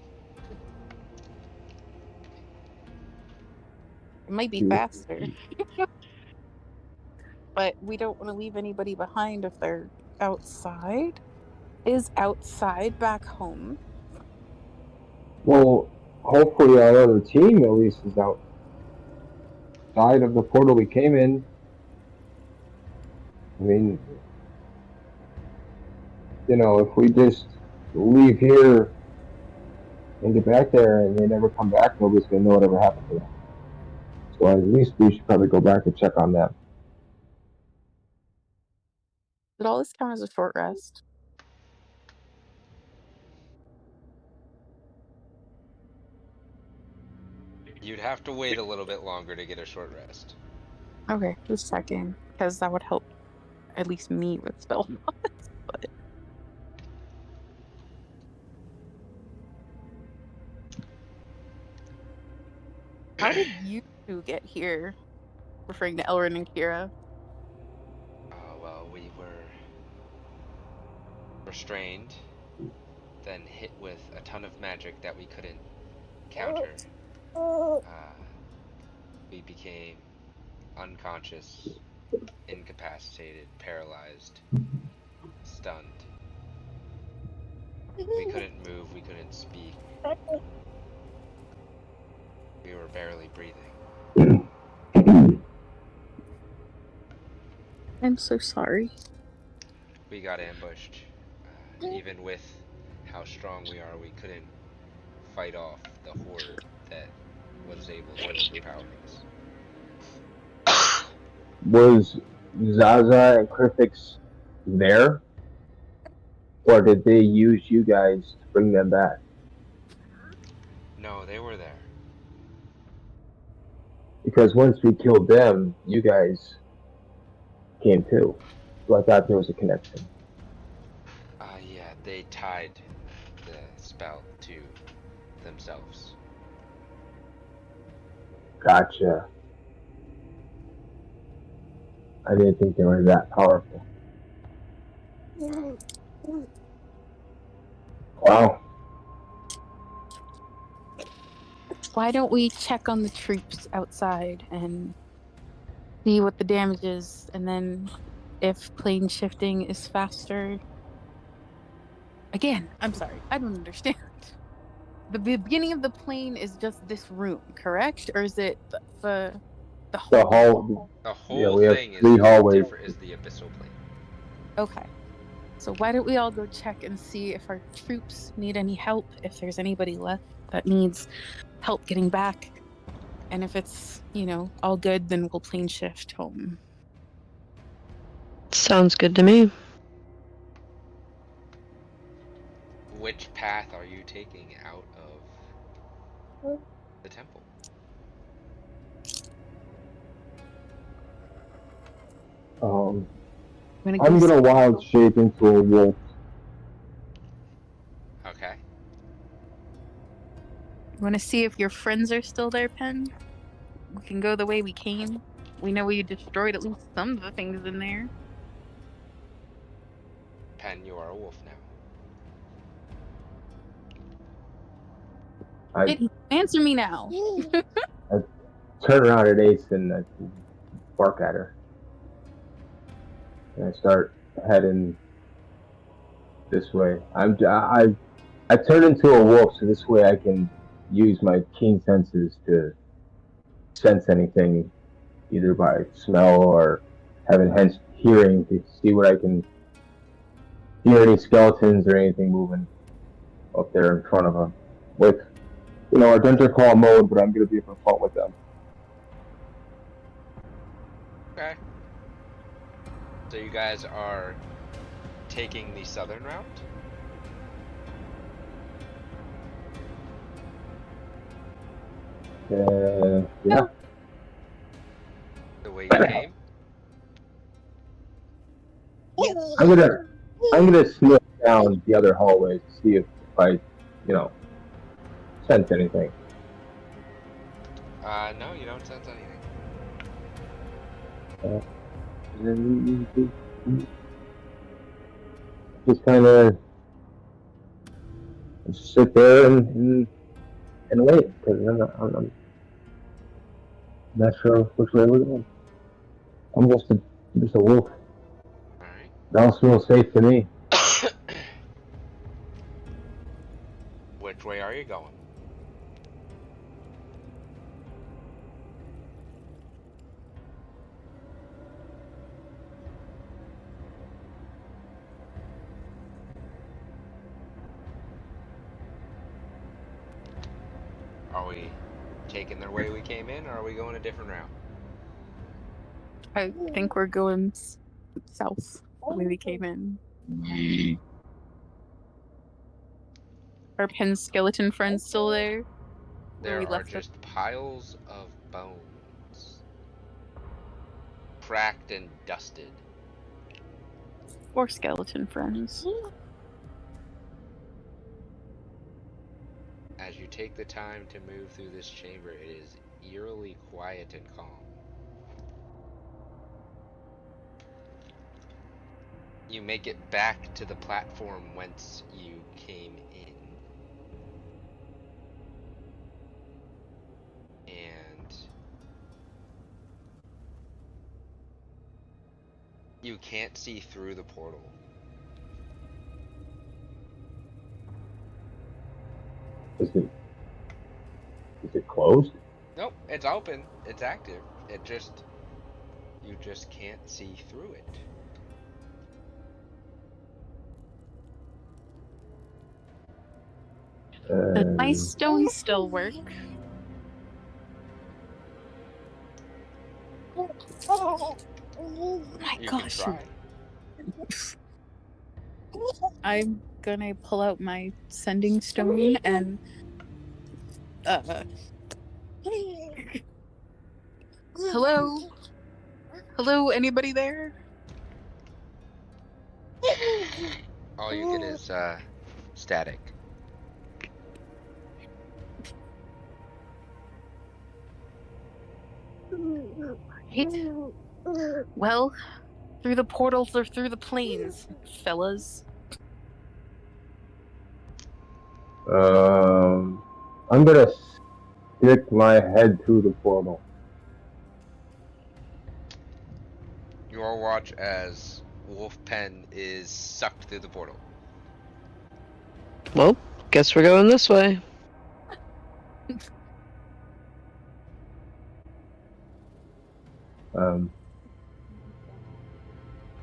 It might be You- faster, but we don't want to leave anybody behind if they're outside. Is outside back home? Well, hopefully our other team at least is outside of the portal we came in. I mean, if we just leave here and get back there and they never come back, nobody's gonna know whatever happened to them. So at least we should probably go back and check on them. Did all this count as a short rest? You'd have to wait a little bit longer to get a short rest. Okay, just checking, because that would help at least me with spell slots. But how did you two get here? Referring to Elrin and Kira. Well, we were restrained, then hit with a ton of magic that we couldn't counter. We became unconscious, incapacitated, paralyzed, stunned. We couldn't move, we couldn't speak. We were barely breathing. I'm so sorry. We got ambushed. Even with how strong we are, we couldn't fight off the horde that was able to overpower us. Was Zaza and Griffix there? Or did they use you guys to bring them back? No, they were there. Because once we killed them, you guys came too. So I thought there was a connection. Yeah, they tied the spell to themselves. Gotcha. I didn't think they were that powerful. Wow. Why don't we check on the troops outside and see what the damage is, and then if plane shifting is faster. Again, I'm sorry, I don't understand. The beginning of the plane is just this room, correct? Or is it the whole? The Yeah, whole we have thing is 3 hallways. is the abyssal plane. Okay. So why don't we all go check and see if our troops need any help, if there's anybody left that needs help getting back. And if it's, all good, then we'll plane shift home. Sounds good to me. Which path are you taking out of the temple? I'm gonna wild shape into a wolf. Okay. You want to see if your friends are still there, Pen? We can go the way we came. We know we destroyed at least some of the things in there. Pen, you are a wolf I Answer me now. I turn around at Ace and I bark at her. And I start heading this way. I turn into a wolf so this way I can use my keen senses to sense anything, either by smell or having hence hearing to see what I can hear any skeletons or anything moving up there in front of them. With Adventure Call mode, but I'm gonna be able to fight with them. Okay. So you guys are taking the southern route? Yeah. The way you came? I'm gonna sniff down the other hallways to see if I, sense anything. No, you don't sense anything. Just kind of sit there and wait, because I'm not sure which way we're going. I'm just a wolf. Alright. Don't feel safe to me. Which way are you going? Are we taking the way we came in, or are we going a different route? I think we're going south the way we came in. Our pen skeleton friends still there? Where There we are left just piles of bones. Cracked and dusted. Or skeleton friends. As you take the time to move through this chamber, it is eerily quiet and calm. You make it back to the platform whence you came in. And you can't see through the portal. Is it closed? Nope, it's open. It's active. You just can't see through it. My stones still work. Oh my You gosh. can try. I'm gonna pull out my sending stone and hello? Hello, anybody there? All you get is static. Right. Well, through the portals or through the plains, fellas. I'm gonna stick my head through the portal. You all watch as Wolfpen is sucked through the portal. Well, guess we're going this way.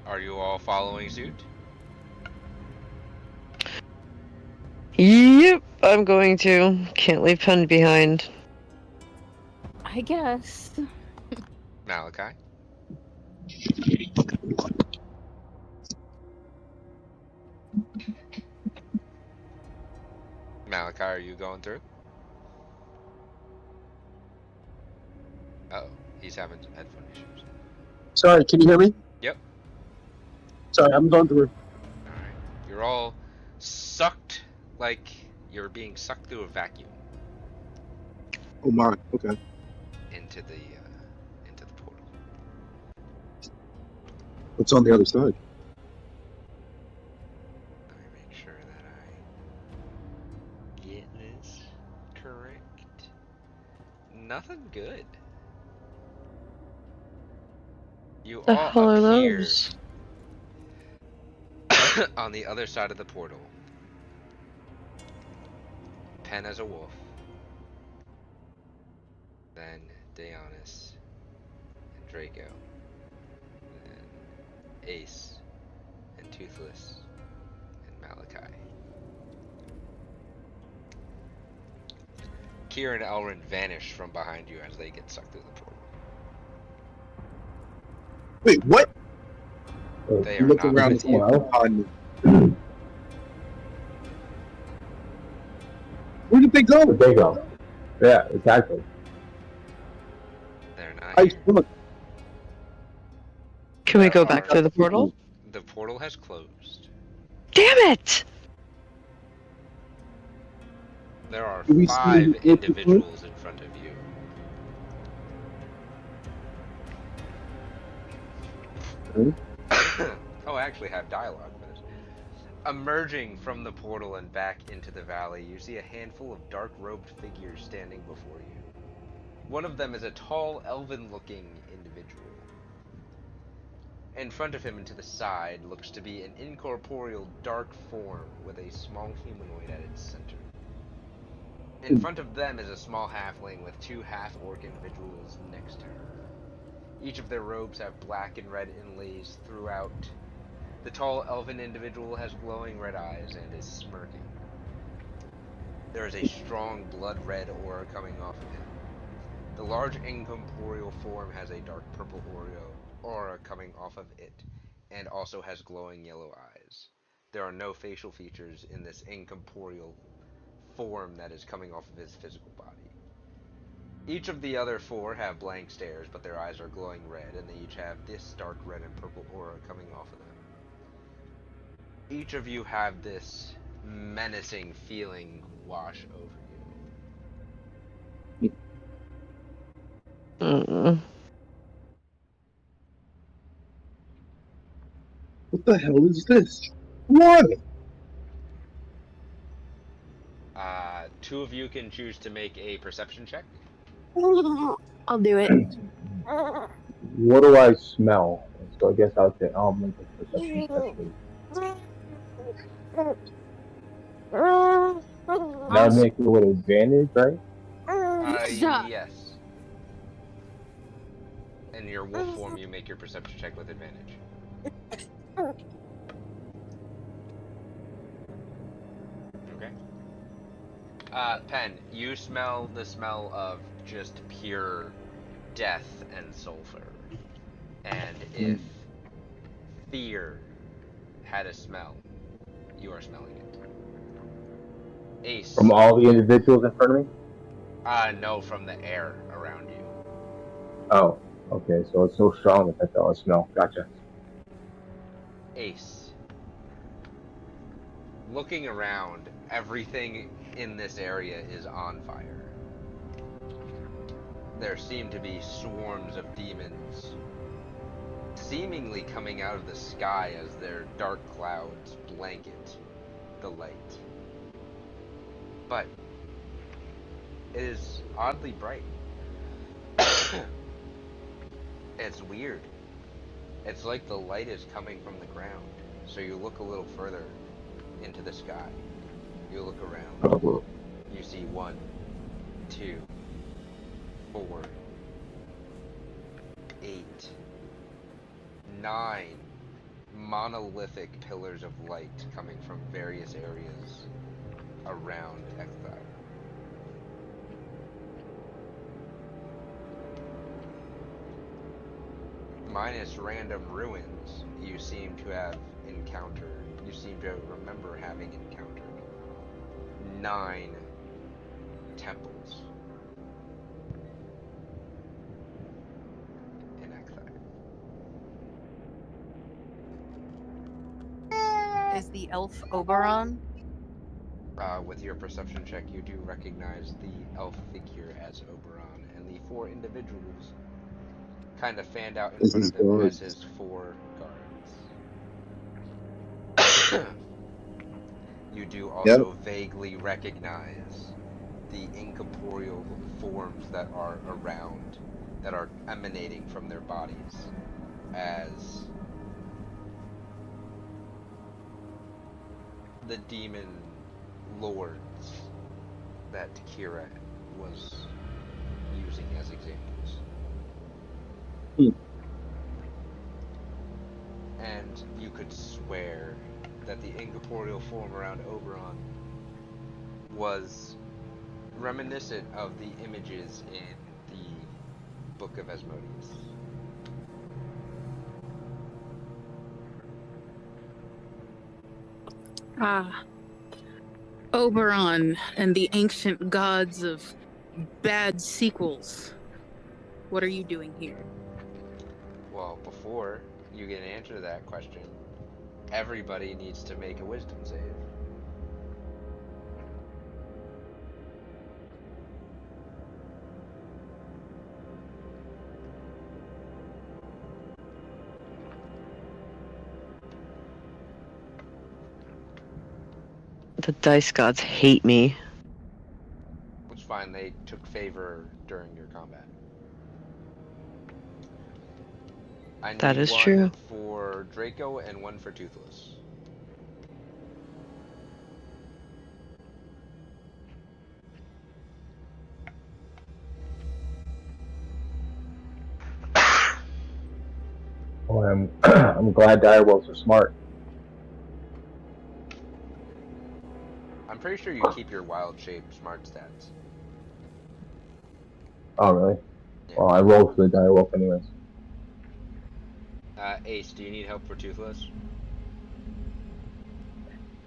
Are you all following suit? Yep, I'm going to. Can't leave Pen behind. I guess. Malachi? Malachi, are you going through? Uh oh, he's having headphone issues. Sorry, can you hear me? Yep. Sorry, I'm going through. Alright. You're all sucked like you're being sucked through a vacuum Oh my, okay. into the portal. What's on the other side? Let me make sure that I get this correct. Nothing good. You The all hell are appear those? on the other side of the portal. Pen as a wolf. Then Deonis and Draco. Then Ace and Toothless and Malachi. Kira and Elrin vanish from behind you as they get sucked through the portal. Wait, what? They You are look not around with the you. corner behind me. Where did they go? Where'd they go? Yeah, exactly. They're not I here. look. Can we go back through the portal? The portal has closed. Damn it! There are Do we see 5 any individuals in front of you. Oh, I actually have dialogue for this. Emerging from the portal and back into the valley, you see a handful of dark-robed figures standing before you. One of them is a tall, elven-looking individual. In front of him and to the side looks to be an incorporeal dark form with a small humanoid at its center. In front of them is a small halfling with two half-orc individuals next to her. Each of their robes have black and red inlays throughout. The tall elven individual has glowing red eyes and is smirking. There is a strong blood-red aura coming off of him. The large incorporeal form has a dark purple aura coming off of it, and also has glowing yellow eyes. There are no facial features in this incorporeal form that is coming off of his physical body. Each of the other four have blank stares, but their eyes are glowing red, and they each have this dark red and purple aura coming off of them. Each of you have this menacing feeling wash over you. What the hell is this? What? Two of you can choose to make a perception check. I'll do it. What do I smell? So I guess I'll say I'll make a perception check. Please. And I make it with advantage, right? Stop. Yes. In your wolf form, you make your perception check with advantage. Okay. Pen, you smell the smell of just pure death and sulfur. And if fear had a smell, you are smelling it. Ace. From all the individuals in front of me? No, from the air around you. Oh, okay. So it's so strong that that's all I smell. Gotcha. Ace. Looking around, everything in this area is on fire. There seem to be swarms of demons seemingly coming out of the sky as their dark clouds blanket the light. But it is oddly bright. It's weird. It's like the light is coming from the ground. So you look a little further into the sky. You look around. You see 1, 2, 4, 8, 9 monolithic pillars of light coming from various areas around Ekthar. Minus random ruins you seem to have encountered, you seem to remember having encountered 9 temples in Ekthar. Is the elf Oberon? With your perception check, you do recognize the elf figure as Oberon, and the 4 individuals kind of fanned out in As front his of him as guards. his 4 guards. You do also vaguely recognize the incorporeal forms that are around, that are emanating from their bodies, as the demon lords that Kira was using as examples. And you could swear that the incorporeal form around Oberon was reminiscent of the images in the Book of Asmodeus. Ah, Oberon and the ancient gods of bad sequels. What are you doing here? Well, before you can answer that question, everybody needs to make a wisdom save. The dice gods hate me. Which fine, they took favor during your combat. I That need is one true. for Draco and one for Toothless. Boy, I'm glad direwolves are smart. I'm pretty sure you keep your wild shape smart stats. Oh, really? Yeah. Well, I rolled for the direwolf anyways. Ace, do you need help for Toothless?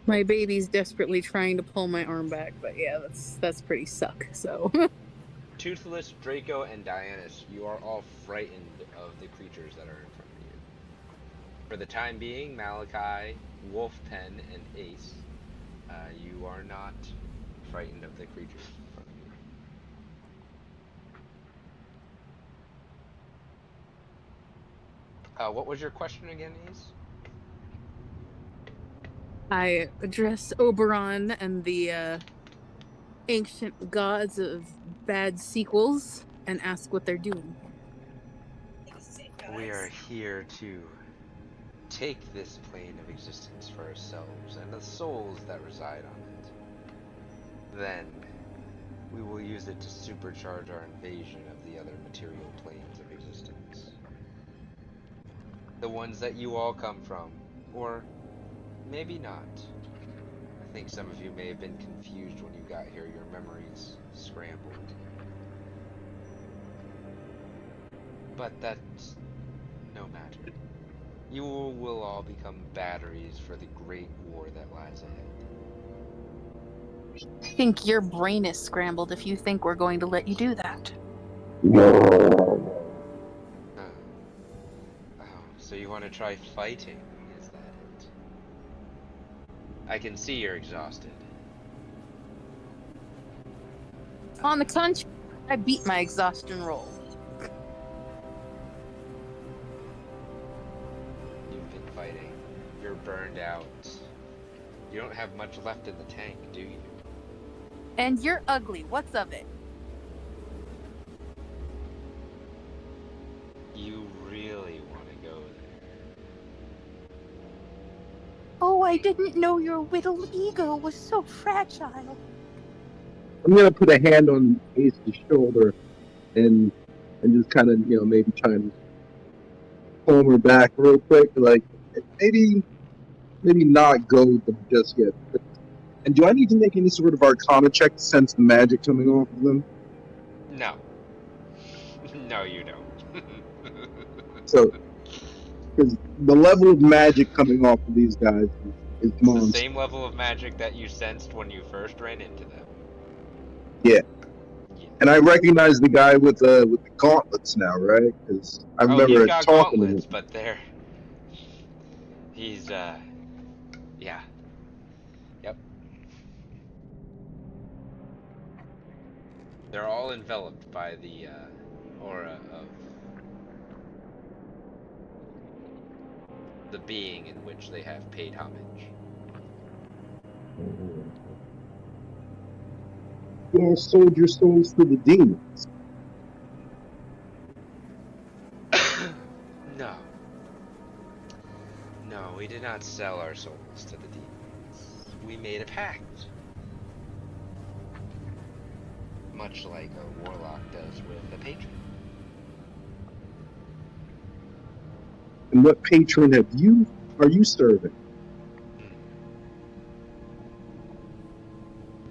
My baby's desperately trying to pull my arm back, but yeah, that's pretty suck. So Toothless, Draco, and Dianus, you are all frightened of the creatures that are in front of you. For the time being, Malachi, Wolfpen, and Ace, you are not frightened of the creatures in front of you. What was your question again, Ace? I address Oberon and the ancient gods of bad sequels and ask what they're doing. We are here to take this plane of existence for ourselves and the souls that reside on it. Then, we will use it to supercharge our invasion of the other material planes of existence. The ones that you all come from, or maybe not. I think some of you may have been confused when you got here, your memories scrambled. But that's no matter. You will all become batteries for the great war that lies ahead. I think your brain is scrambled if you think we're going to let you do that. Oh, so you want to try fighting, is that it? I can see you're exhausted. On the contrary, I beat my exhaustion roll. You've been fighting. You're burned out. You don't have much left in the tank, do you? And you're ugly. What's of it? You really want to go there. Oh, I didn't know your little ego was so fragile. I'm gonna put a hand on Ace's shoulder and just kind of maybe try and pull her back real quick, like maybe not go them just yet. And do I need to make any sort of Arcana check to sense the magic coming off of them? No. No, you don't. So, because the level of magic coming off of these guys is It's the monstrous. same level of magic that you sensed when you first ran into them. Yeah. Yeah. And I recognize the guy with the gauntlets now, right? Because I Oh, he's remember got talking to him. gauntlets, but he's, yeah. Yep. They're all enveloped by the, aura of the being in which they have paid homage. You all sold your souls to the demons. No. No, we did not sell our souls to the demons. We made a pact. Much like a warlock does with a patron. And what patron are you serving?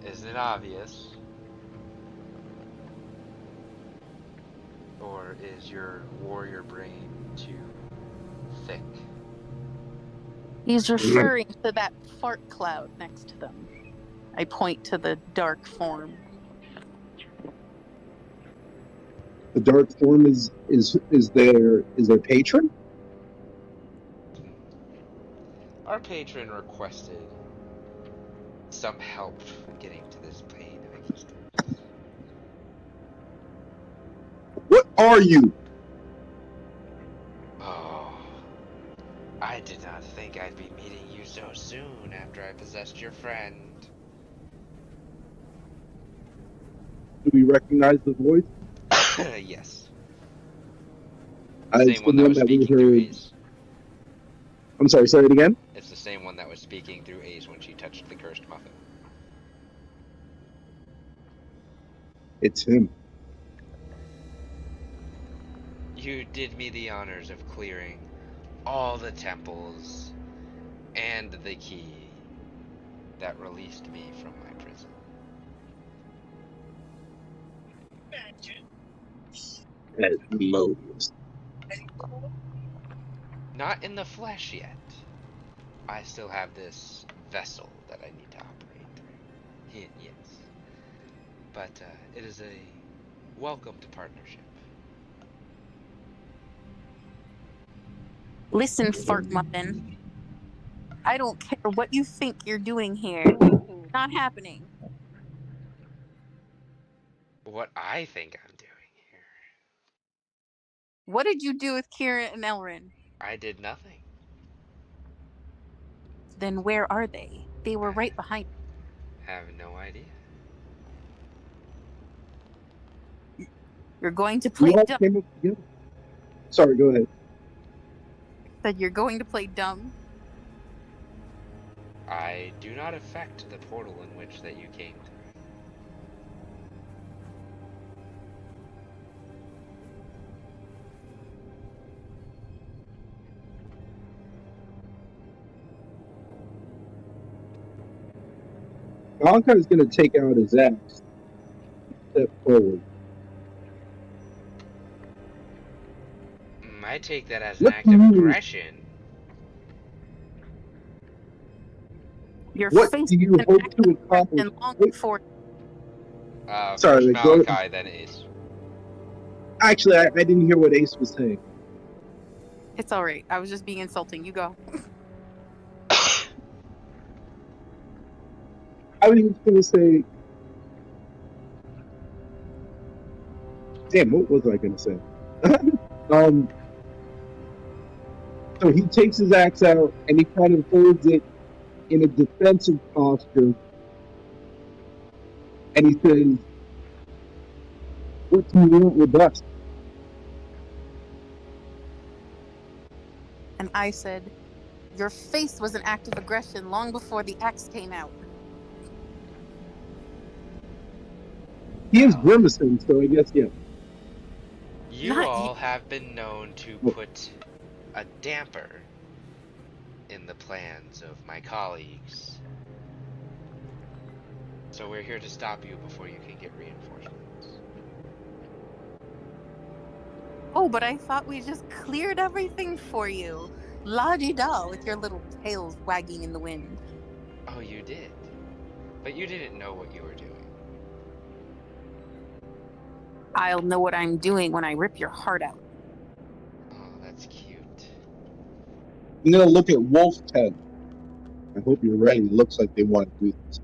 Isn't it obvious? Or is your warrior brain too thick? He's referring to that fart cloud next to them. I point to the dark form. The dark form is their patron? Our patron requested some help getting to this plane of existence. What are you? Oh, I did not think I'd be meeting you so soon after I possessed your friend. Do we recognize the voice? Yes. It's Same the one that one was that we speaking through heard. Ace. I'm sorry, say it again? It's the same one that was speaking through Ace when she touched the cursed muffin. It's him. You did me the honors of clearing all the temples and the key that released me from my prison. Asmodeus. Not in the flesh yet. I still have this vessel that I need to operate through. Yes. But it is a welcomed partnership. Listen, fart muffin. I don't care what you think you're doing here. Not happening. What I think I'm doing here. What did you do with Kira and Elrin? I did nothing. Then where are they? They were right behind. Have no idea. You're going to We play all dumb. came up together. Sorry, go ahead. Said you're going to play dumb. I do not affect the portal in which that you came through. Malachi is going to take out his axe. Step forward. I take that as an What act do of you? aggression. Your What face do is you an hope act to of accomplish? aggression long Wait, before. First sorry, go. Malachi, then Ace. Actually, I didn't hear what Ace was saying. It's all right. I was just being insulting. You go. I was just going to say. Damn, what was I going to say? So he takes his axe out and he kind of holds it in a defensive posture, and he says, "What do you want with us?" And I said, your face was an act of aggression long before the axe came out. He is Well, grimacing, so I guess yeah. you Not you. all have been known to Well, put a damper in the plans of my colleagues. So we're here to stop you before you can get reinforcements. Oh, but I thought we just cleared everything for you. La-di-da with your little tails wagging in the wind. Oh, you did? But you didn't know what you were doing. I'll know what I'm doing when I rip your heart out. Oh, that's cute. I'm gonna look at Wolf Ted. I hope you're ready. It looks like they want to do this.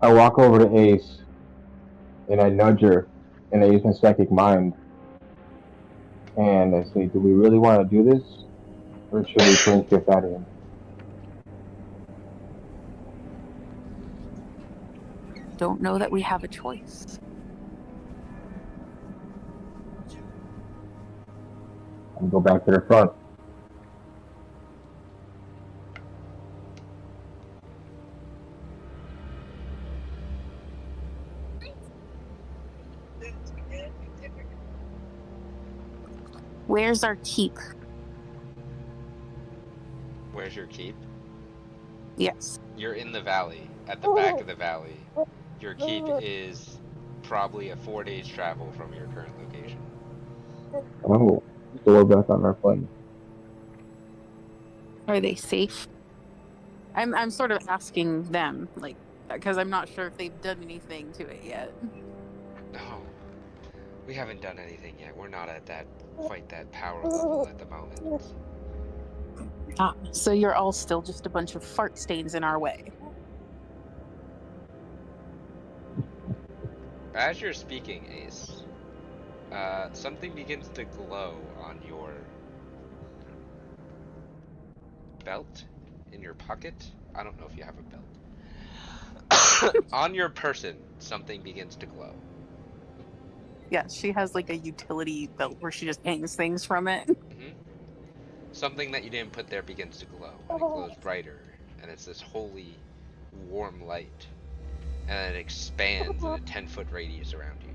I walk over to Ace and I nudge her and I use my psychic mind and I say, "Do we really want to do this, or should we blink gift out of him?" Don't know that we have a choice. And go back to the front. Where's our keep? Where's your keep? Yes. You're in the valley, at the back of the valley. Your keep is probably a 4 days travel from your current location. Oh, so we're back on our plane. Are they safe? I'm sort of asking them, like, because I'm not sure if they've done anything to it yet. No, we haven't done anything yet. We're not at that quite that power level at the moment. Ah, so you're all still just a bunch of fart stains in our way. As you're speaking, Ace, something begins to glow on your belt, in your pocket. I don't know if you have a belt. On your person, something begins to glow. Yeah, she has like a utility belt where she just hangs things from it. Hmm. Something that you didn't put there begins to glow, and it glows brighter, and it's this holy, warm light, and it expands in a 10-foot radius around you.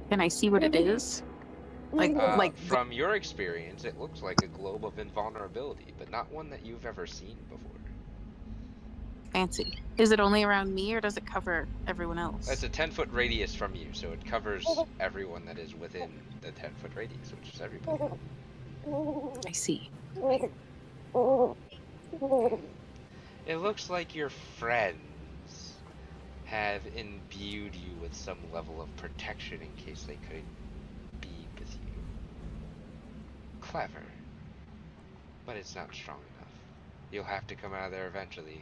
Can I see what it is? Like From your experience, it looks like a globe of invulnerability, but not one that you've ever seen before. fancy. Is it only around me or does it cover everyone It's else? a 10-foot radius from you, so it covers everyone that is within the 10-foot radius, which is everybody. I see. It looks like your friends have imbued you with some level of protection in case they couldn't be with you. Clever. But it's not strong enough. You'll have to come out of there eventually.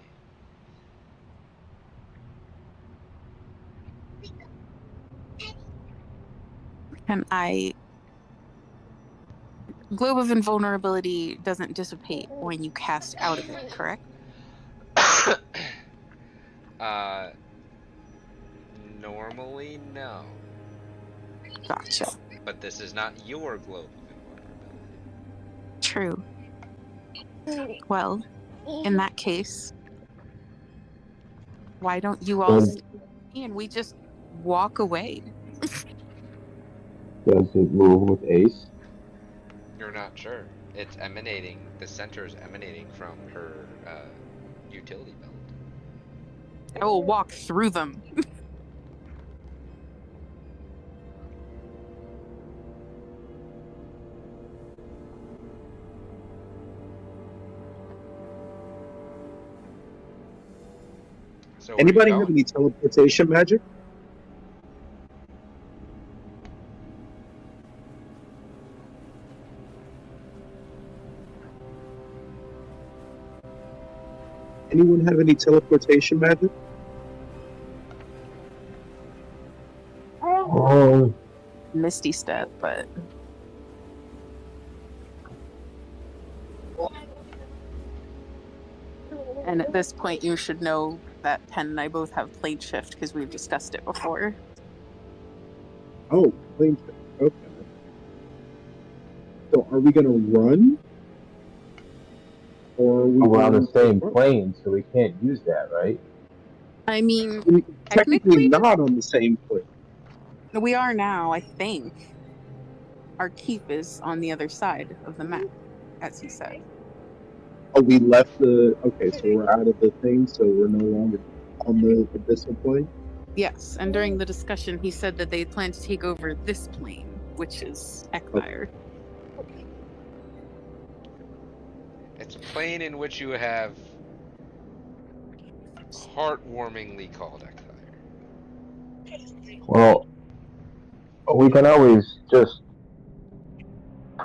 Can I Globe of Invulnerability doesn't dissipate when you cast out of it, correct? uh, Normally, no. Gotcha. But this is not your globe of invulnerability. True. Well, in that case, why don't you all Does, stay and we just walk away? does it move with Ace? You're not sure. It's emanating, the center is emanating from her utility belt. I will walk through them. So where Anybody are you have going? any teleportation magic? Anyone have any teleportation magic? Misty Step, but and at this point you should know that Penn and I both have plane shift because we've discussed it before. Oh, plane shift. Okay. So are we gonna run? Or are we We're on the going same to- plane, so we can't use that, right? I mean, Technically not on the same plane. we are now, I think. Our keep is on the other side of the map, as he said. Oh, we left the. Okay, so we're out of the thing, so we're no longer on the abyssal plane. Yes, and during the discussion, he said that they plan to take over this plane, which is Ekfire. It's a plane in which you have heartwarmingly called Ekfire. Well, we can always just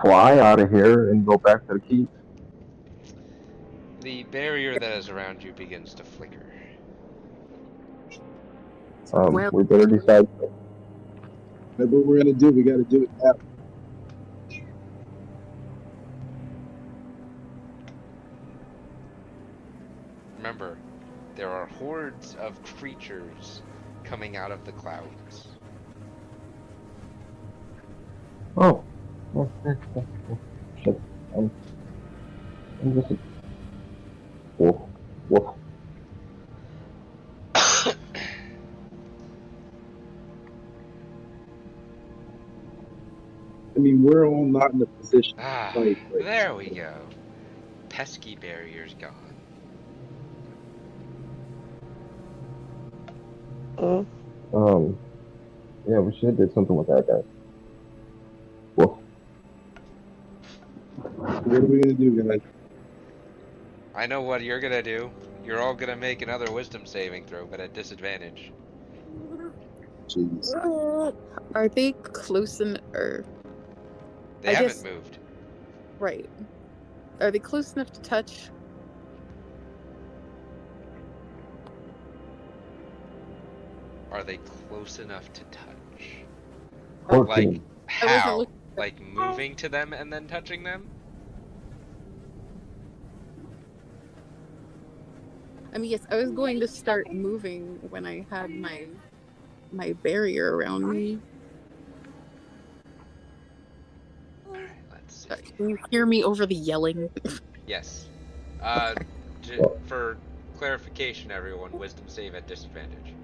fly out of here and go back to the keep. The barrier that is around you begins to flicker. Well, We better decide. That's what we're gonna do. We gotta do it now. Remember, there are hordes of creatures coming out of the clouds. Oh. Shit. I'm just. Woof. Woof. I mean, we're all not in a position to Ah, fight. Right there now. we go. Pesky barrier's gone. Yeah, we should have did something with that guy. Woof. What are we gonna do, guys? I know what you're gonna do. You're all gonna make another wisdom saving throw, but at disadvantage. Jeez. are they close enough? They I haven't guess- moved. Right. Are they close enough to touch? Are they close enough to touch? Or Like, can- I wasn't how? looking at like moving to them and then touching them? I mean, yes, I was going to start moving when I had my barrier around me. Alright, let's see. Can you hear me over the yelling? Yes. For clarification, everyone, wisdom save at disadvantage.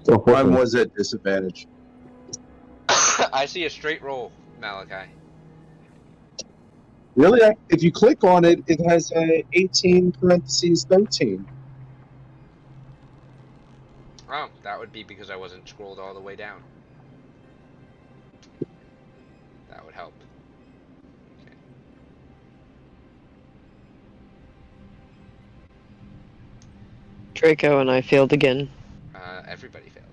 So Mine was at disadvantage. I see a straight roll, Malachi. Really? If you click on it, it has a 18 parentheses 13. Oh, that would be because I wasn't scrolled all the way down. That would help. Okay. Draco and I failed again. Everybody failed.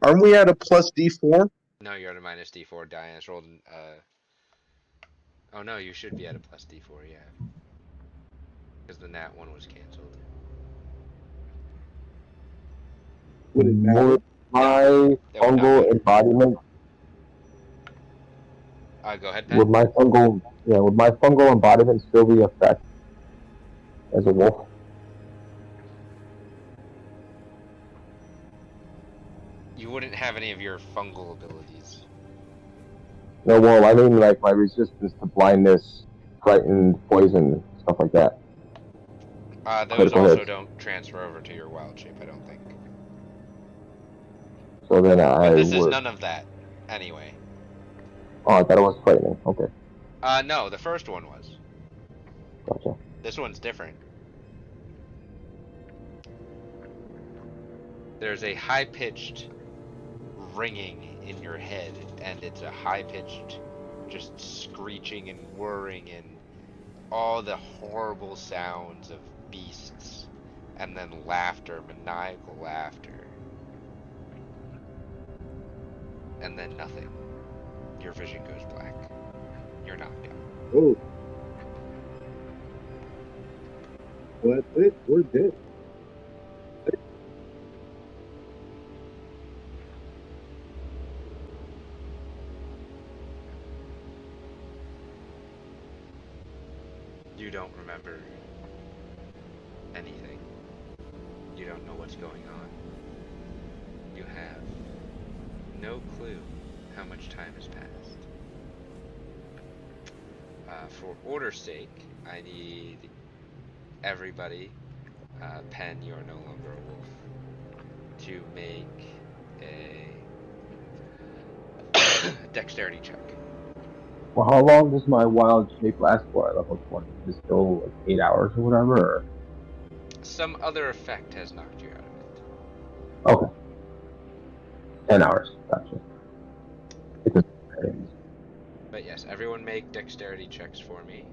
Aren't we at a plus D4? No, you're at a minus D4. Diana's rolled. Oh no, you should be at a plus D4. Yeah, because the nat one was canceled. Would it matter? Would my That would not fungal matter. embodiment Go ahead, Pen. would my fungal embodiment still be effect as a wolf? You wouldn't have any of your fungal abilities. No, well, I mean like my resistance to blindness, frightened, poison, stuff like that. Those Critical also hits. don't transfer over to your wild shape, I don't think. So then But I this is would. none of that, anyway. Oh, I thought it was frightening. Okay, No, the first one was. gotcha. This one's different. There's a high-pitched ringing in your head, and it's a high-pitched, just screeching and whirring and all the horrible sounds of beasts, and then laughter, maniacal laughter, and then nothing. Your vision goes black. You're knocked out. Oh. Well, that's it. We're dead. You don't remember anything. You don't know what's going on. You have no clue how much time has passed. For order's sake, I need everybody, Pen, you're no longer a wolf, to make a dexterity check. Well, how long does my wild shape last for at level 20? Is it still like 8 hours or whatever? Or? Some other effect has knocked you out of it. Okay. 10 hours. Gotcha. But yes, everyone make dexterity checks for me.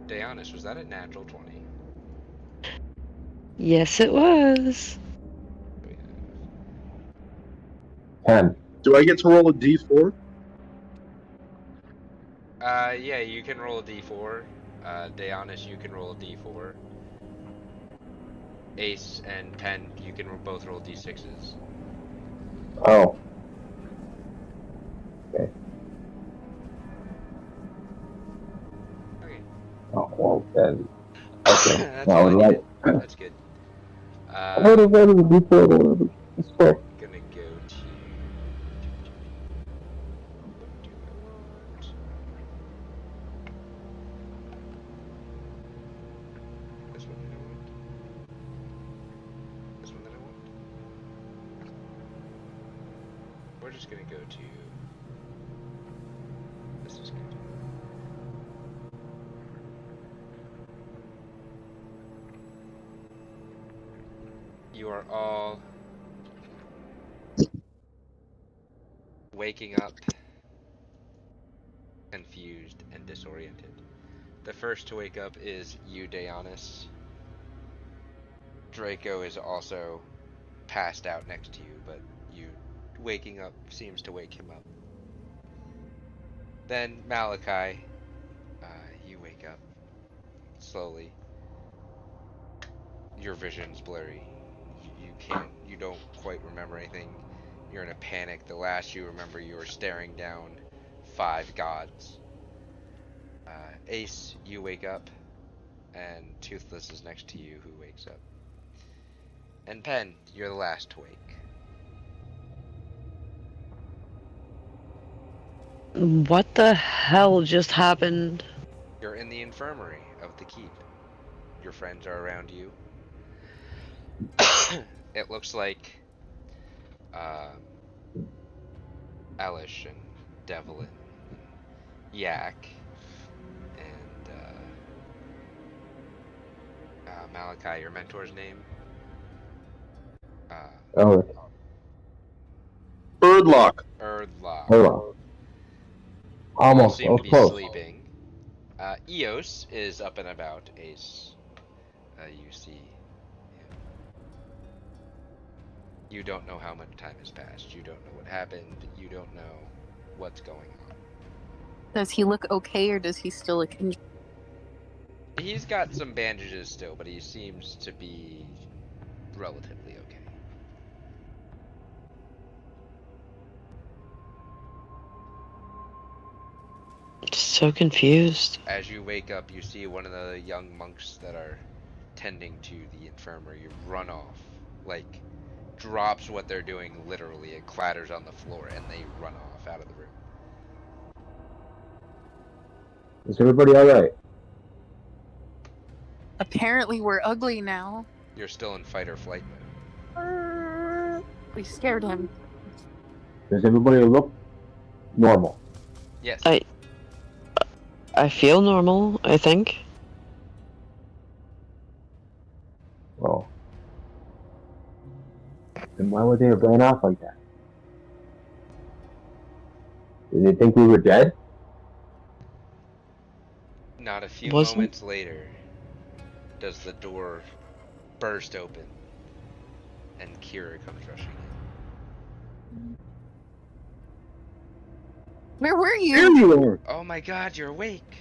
Daeonis, was that a natural 20? Yes, it was. 10. Do I get to roll a D4? Yeah, you can roll a d4. Daeonis, you can roll a d4. Ace and Pen, you can both roll d6s. Oh. Okay. Okay. Oh, well, then. Okay. That's No, all I right. needed. That's good. I would have read it before. It's fair. Gonna go to... What do I want? This one that I want? This one that I want? We're just gonna go to... This is good. You are all waking up confused and disoriented. The first to wake up is you, Daeonis. Draco is also passed out next to you, but you waking up seems to wake him up. Then Malachi, you wake up slowly. your vision's blurry. You don't quite remember anything. You're in a panic. The last you remember, you were staring down 5 gods. Ace, you wake up, and Toothless is next to you, who wakes up. And Pen, you're the last to wake. What the hell just happened? You're in the infirmary of the keep. Your friends are around you. It looks like Elish and Devlin and Yak and Malachi, your mentor's name. Oh, Birdlock. Erdlock. hold on. All Almost. seem I to was be close. sleeping. Eos is up and about. Ace, you see him. You don't know how much time has passed. You don't know what happened. You don't know what's going on. Does he look okay, or does he still look injured? He's got some bandages still, but he seems to be relatively okay. So confused. As you wake up, you see one of the young monks that are tending to the infirmary run off, like drops what they're doing literally. It clatters on the floor and they run off out of the room. Is everybody alright? Apparently, we're ugly now. You're still in fight or flight mode. We scared him. Does everybody look normal? Yes. I feel normal, I think. Well, then why would they have ran off like that? Did they think we were dead? Not a few Wasn't- moments later, does the door burst open and Kira comes rushing in. Where were There you? you are. Oh my god, you're awake.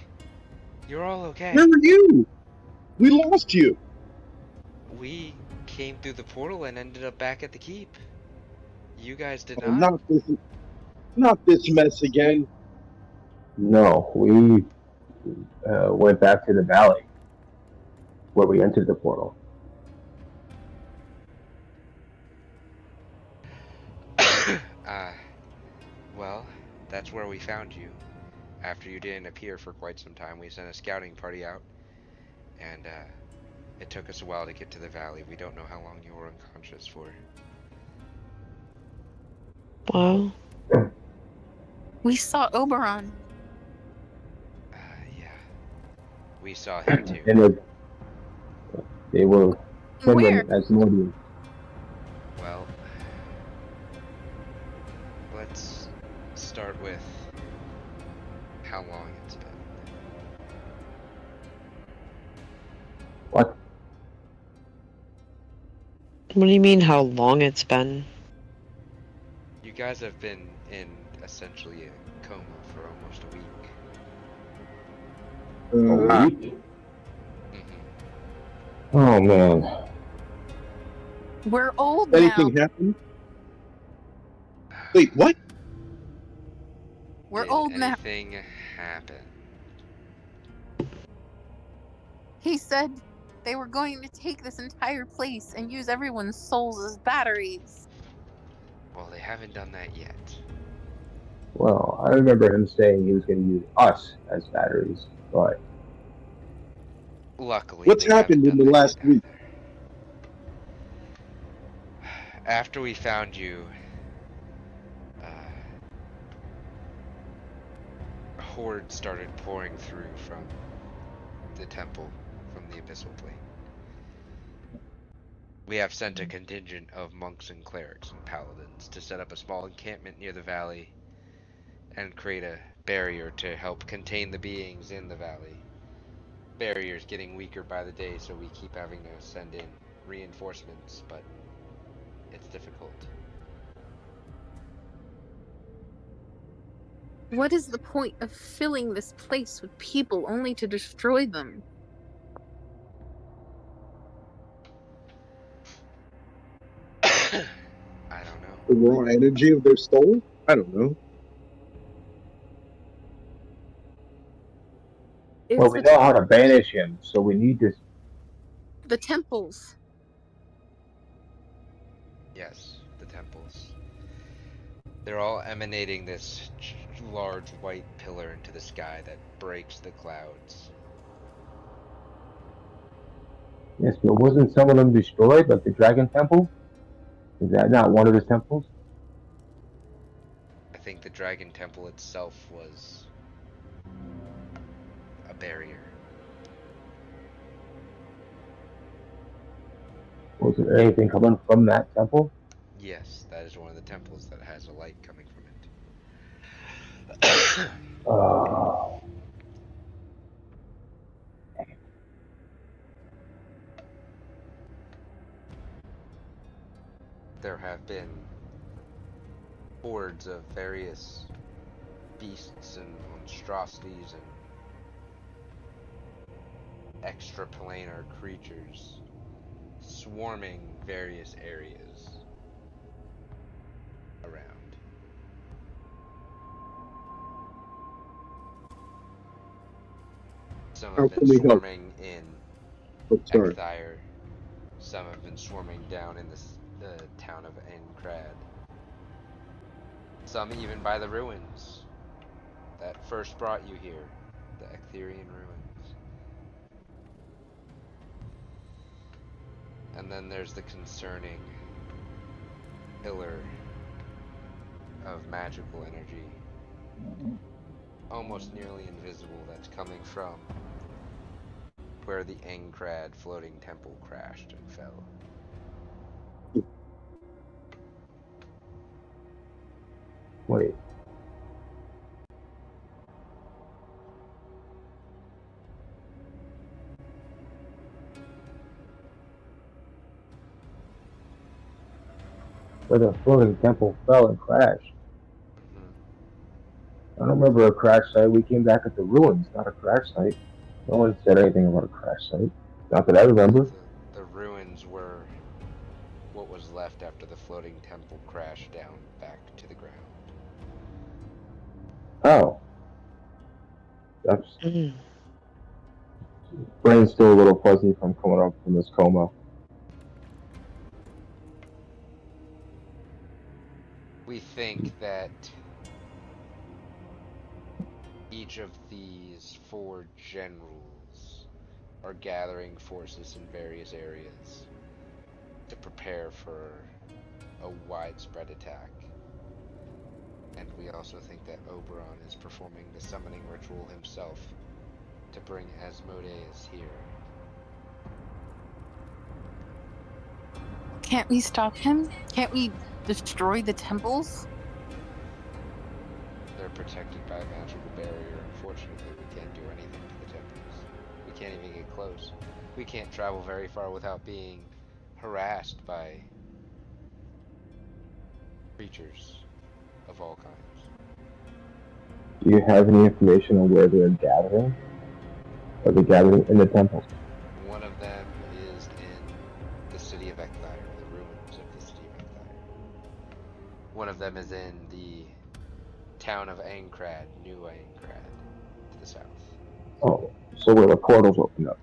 You're all okay. Where were you? We lost you. We came through the portal and ended up back at the keep. You guys did Oh, not. not this mess again. No, we went back to the valley where we entered the portal. Well, that's where we found you. After you didn't appear for quite some time, we sent a scouting party out, and it took us a while to get to the valley. We don't know how long you were unconscious for. Well, We saw Oberon. Yeah. We saw him too. And they were Where? similar as Mordians. Well, let's start with how long it's been. What? what do you mean how long it's been? You guys have been in essentially a coma for almost a week. A week? Mm-hmm. Oh man. We're old now. Anything happened? Wait, what? We're Did old now. anything happen? He said they were going to take this entire place and use everyone's souls as batteries. Well, they haven't done that yet. Well, I remember him saying he was going to use us as batteries, but Luckily, What's they haven't happened in done the that last yet week? either. After we found you, hordes started pouring through from the temple, from the abyssal plane. We have sent a contingent of monks and clerics and paladins to set up a small encampment near the valley and create a barrier to help contain the beings in the valley. Barrier's getting weaker by the day, so we keep having to send in reinforcements, but it's difficult. What is the point of filling this place with people only to destroy them? the raw energy of their soul? I don't know. It's Well, we know how to banish him, so we need to. the temples. Yes, the temples. They're all emanating this large white pillar into the sky that breaks the clouds. Yes, but wasn't some of them destroyed, like the Dragon Temple? Is that not one of the temples? I think the Dragon Temple itself was a barrier. Was there anything coming from that temple? Yes, that is one of the temples that has a light coming from it. Oh, There have been hordes of various beasts and monstrosities and extraplanar creatures swarming various areas around. Some How have can been we help? swarming in Oh, sorry. Ekthire. Some have been swarming down in the town of Enkrad. Some even by the ruins that first brought you here, the Ektherian ruins. And then there's the concerning pillar of magical energy, almost nearly invisible, that's coming from where the Enkrad floating temple crashed and fell. wait. Where the floating temple fell and crashed. I don't remember a crash site. We came back at the ruins, not a crash site. No one said anything about a crash site. Not that I remember. The ruins were what was left after the floating temple crashed down back to the ground. Oh. That's... Brain's still a little fuzzy from coming up from this coma. We think that each of these 4 generals are gathering forces in various areas to prepare for a widespread attack. And we also think that Oberon is performing the summoning ritual himself to bring Asmodeus here. Can't we stop him? Can't we destroy the temples? They're protected by a magical barrier. Unfortunately, we can't do anything to the temples. We can't even get close. We can't travel very far without being harassed by creatures of all kinds. Do you have any information on where they're gathering? Are they gathering in the temples? One of them is in the city of Ekthire, the ruins of the city of Ekthire. One of them is in the town of Ankrad, New Ankrad, to the south. Oh, so where the portals open up.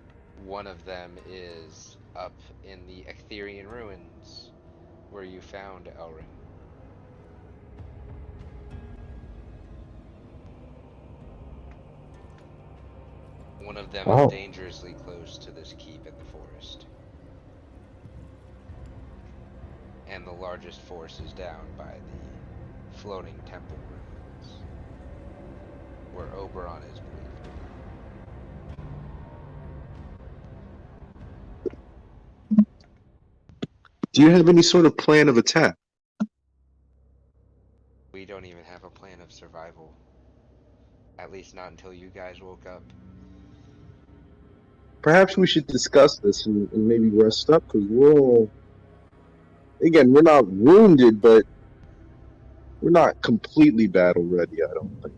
One of them is up in the Ektherian ruins, where you found Elrin. One of them is dangerously close to this keep in the forest. And the largest force is down by the floating temple ruins, where Oberon is believed to be. Do you have any sort of plan of attack? We don't even have a plan of survival. At least not until you guys woke up. Perhaps we should discuss this and maybe rest up, because we're all... Again, we're not wounded, but we're not completely battle ready, I don't think.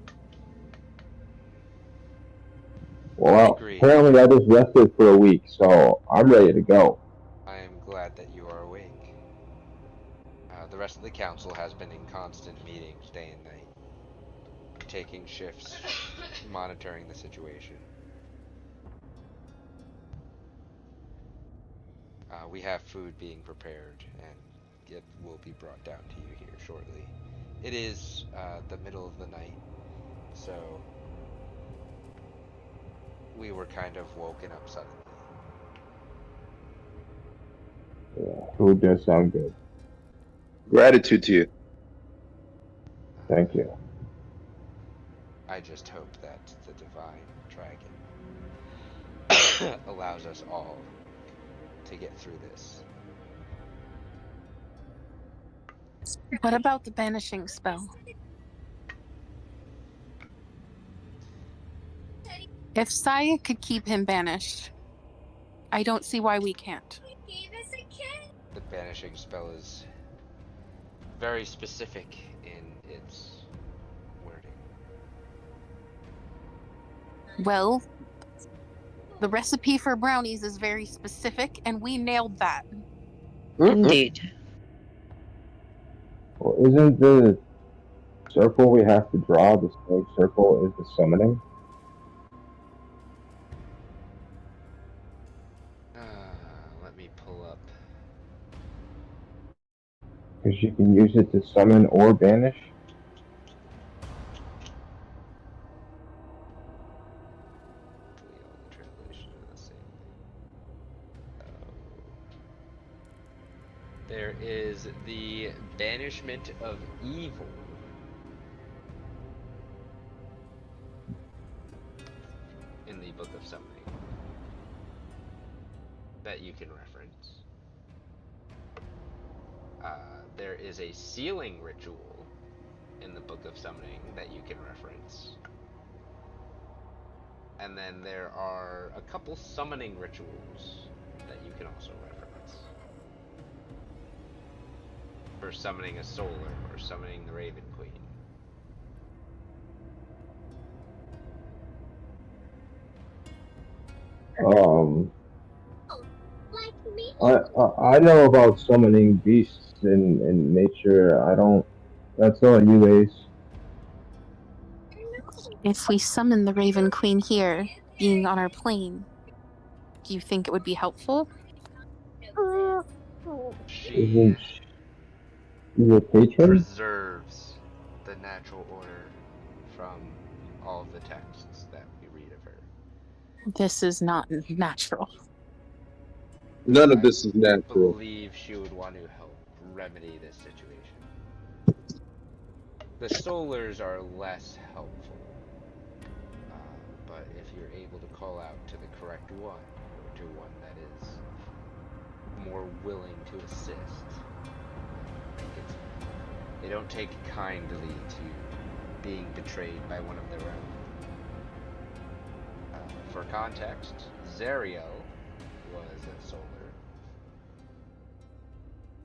Well, apparently I just rested for a week, so I'm ready to go. I am glad that you are awake. The The rest of the council has been in constant meetings day and night, taking shifts, monitoring the situation. We have food being prepared, and it will be brought down to you here shortly. It is the middle of the night, so we were kind of woken up suddenly. Yeah, food does sound good. Gratitude to you. Thank you. I just hope that the divine dragon allows us all to get through this. What about the banishing spell? If Saya could keep him banished, I don't see why we can't. The banishing spell is very specific in its wording. Well, the recipe for brownies is very specific, and we nailed that. Indeed. Well, isn't the circle we have to draw the same circle is the summoning? Let me pull up. Because you can use it to summon or banish. Hopefully all the translations are the same thing. There is the banishment of evil. In the Book of Summoning that you can reference. There is a sealing ritual in the Book of Summoning that you can reference. And then there are a couple summoning rituals that you can also reference. For summoning a solar or summoning the Raven Queen. I know about summoning beasts in nature. I don't. That's all you, Ace. If we summon the Raven Queen here, being on our plane, do you think it would be helpful? She Isn't she a patron? preserves the natural order from all of the texts that we read of her. This is not natural. None of I this is natural. believe she would want to help remedy this situation. The solars are less helpful, but if you're able to call out to the correct one, or to one that is more willing to assist, they don't take kindly to being betrayed by one of their own. For context, Zariel was a solar.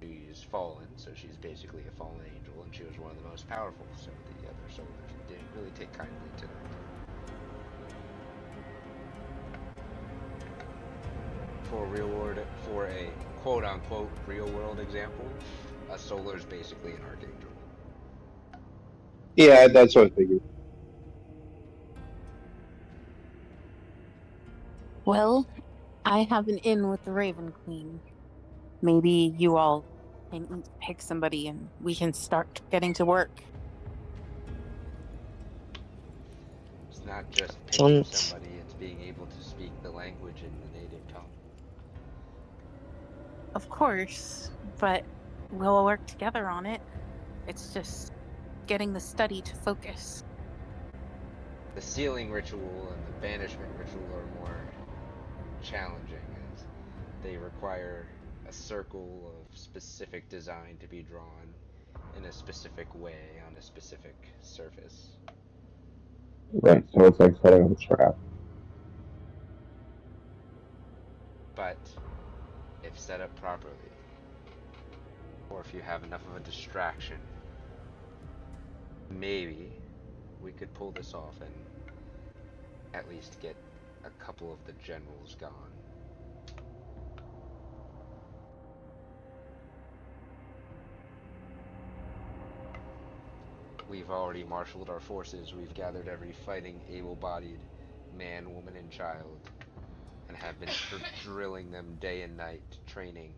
She's fallen, so she's basically a fallen angel, and she was one of the most powerful, so the other soldiers didn't really take kindly to that. For a quote-unquote real-world example, a solar is basically an archangel. Yeah, that's what I figured. Well, I have an in with the Raven Queen. Maybe you all can each pick somebody and we can start getting to work. It's not just picking Sounds somebody, it's being able to speak the language in the native tongue. Of course, but we'll all work together on it. It's just getting the study to focus. The sealing ritual and the banishment ritual are more challenging, as they require a circle of specific design to be drawn in a specific way on a specific surface. Right. So it's like setting up a trap. But if set up properly, or if you have enough of a distraction, maybe we could pull this off and at least get a couple of the generals gone. We've already marshaled our forces. We've gathered every fighting, able-bodied man, woman, and child, and have been drilling them day and night, training.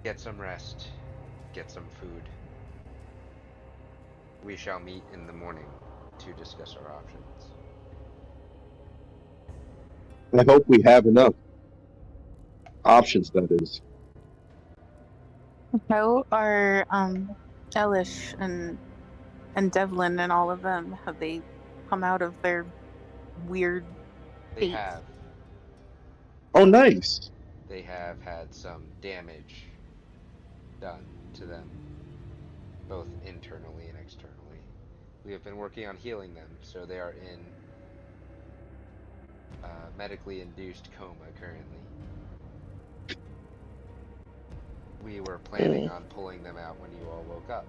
Get some rest. Get some food. We shall meet in the morning to discuss our options. I hope we have enough options, that is. How are Elish and Devlin and all of them? Have they come out of their weird They fate? have. Oh, nice. They have had some damage done to them, both internally and externally. We have been working on healing them, so they are in medically induced coma currently. We were planning on pulling them out when you all woke up,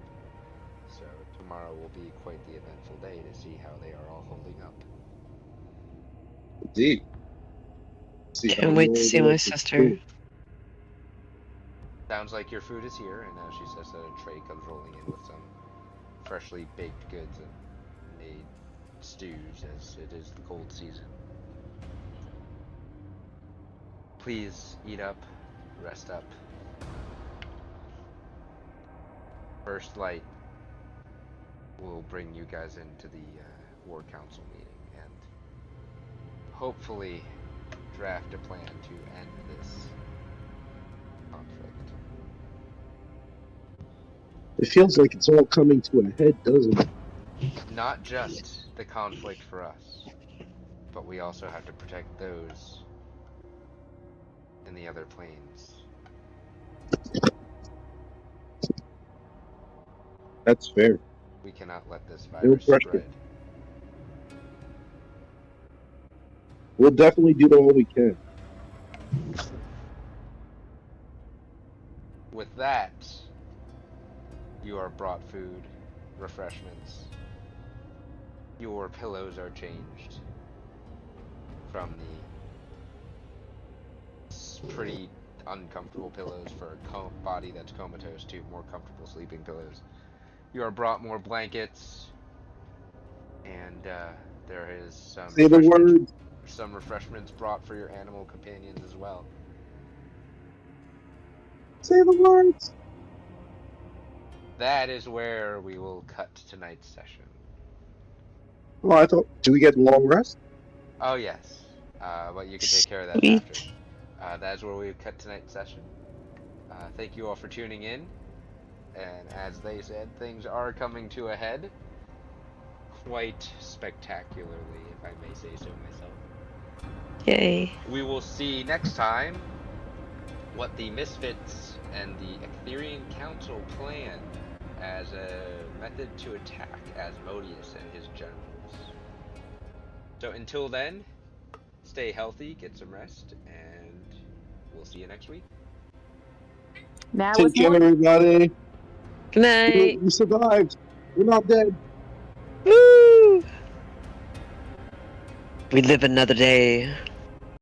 so tomorrow will be quite the eventful day to see how they are all holding up. Indeed. See how Can't wait to you see all my look. sister. Sounds like your food is here, and now she says that a tray comes rolling in with some freshly baked goods and made stews, as it is the cold season. Please eat up, rest up. First light will bring you guys into the War Council meeting and hopefully draft a plan to end this conflict. It feels like it's all coming to a head, doesn't it? Not just the conflict for us, but we also have to protect those in the other planes. That's fair. We cannot let this No virus pressure. spread. We'll definitely do all we can. With that, you are brought food, refreshments. Your pillows are changed from the pretty uncomfortable pillows for a body that's comatose to more comfortable sleeping pillows. You are brought more blankets, and there is Say the word. some refreshments brought for your animal companions as well. Say the words. That is where we will cut tonight's session. Oh, I thought. Do we get a long rest? Oh yes, but you can take care of that Sweet. after. That is where we cut tonight's session. Thank you all for tuning in, and as they said, things are coming to a head, quite spectacularly, if I may say so myself. Yay. We will see next time what the Misfits and the Etherian Council plan as a method to attack Asmodeus and his generals. So until then, stay healthy, get some rest, and we'll see you next week. Now Take with care, more. everybody. Good night. We survived. We're not dead. Woo! We live another day.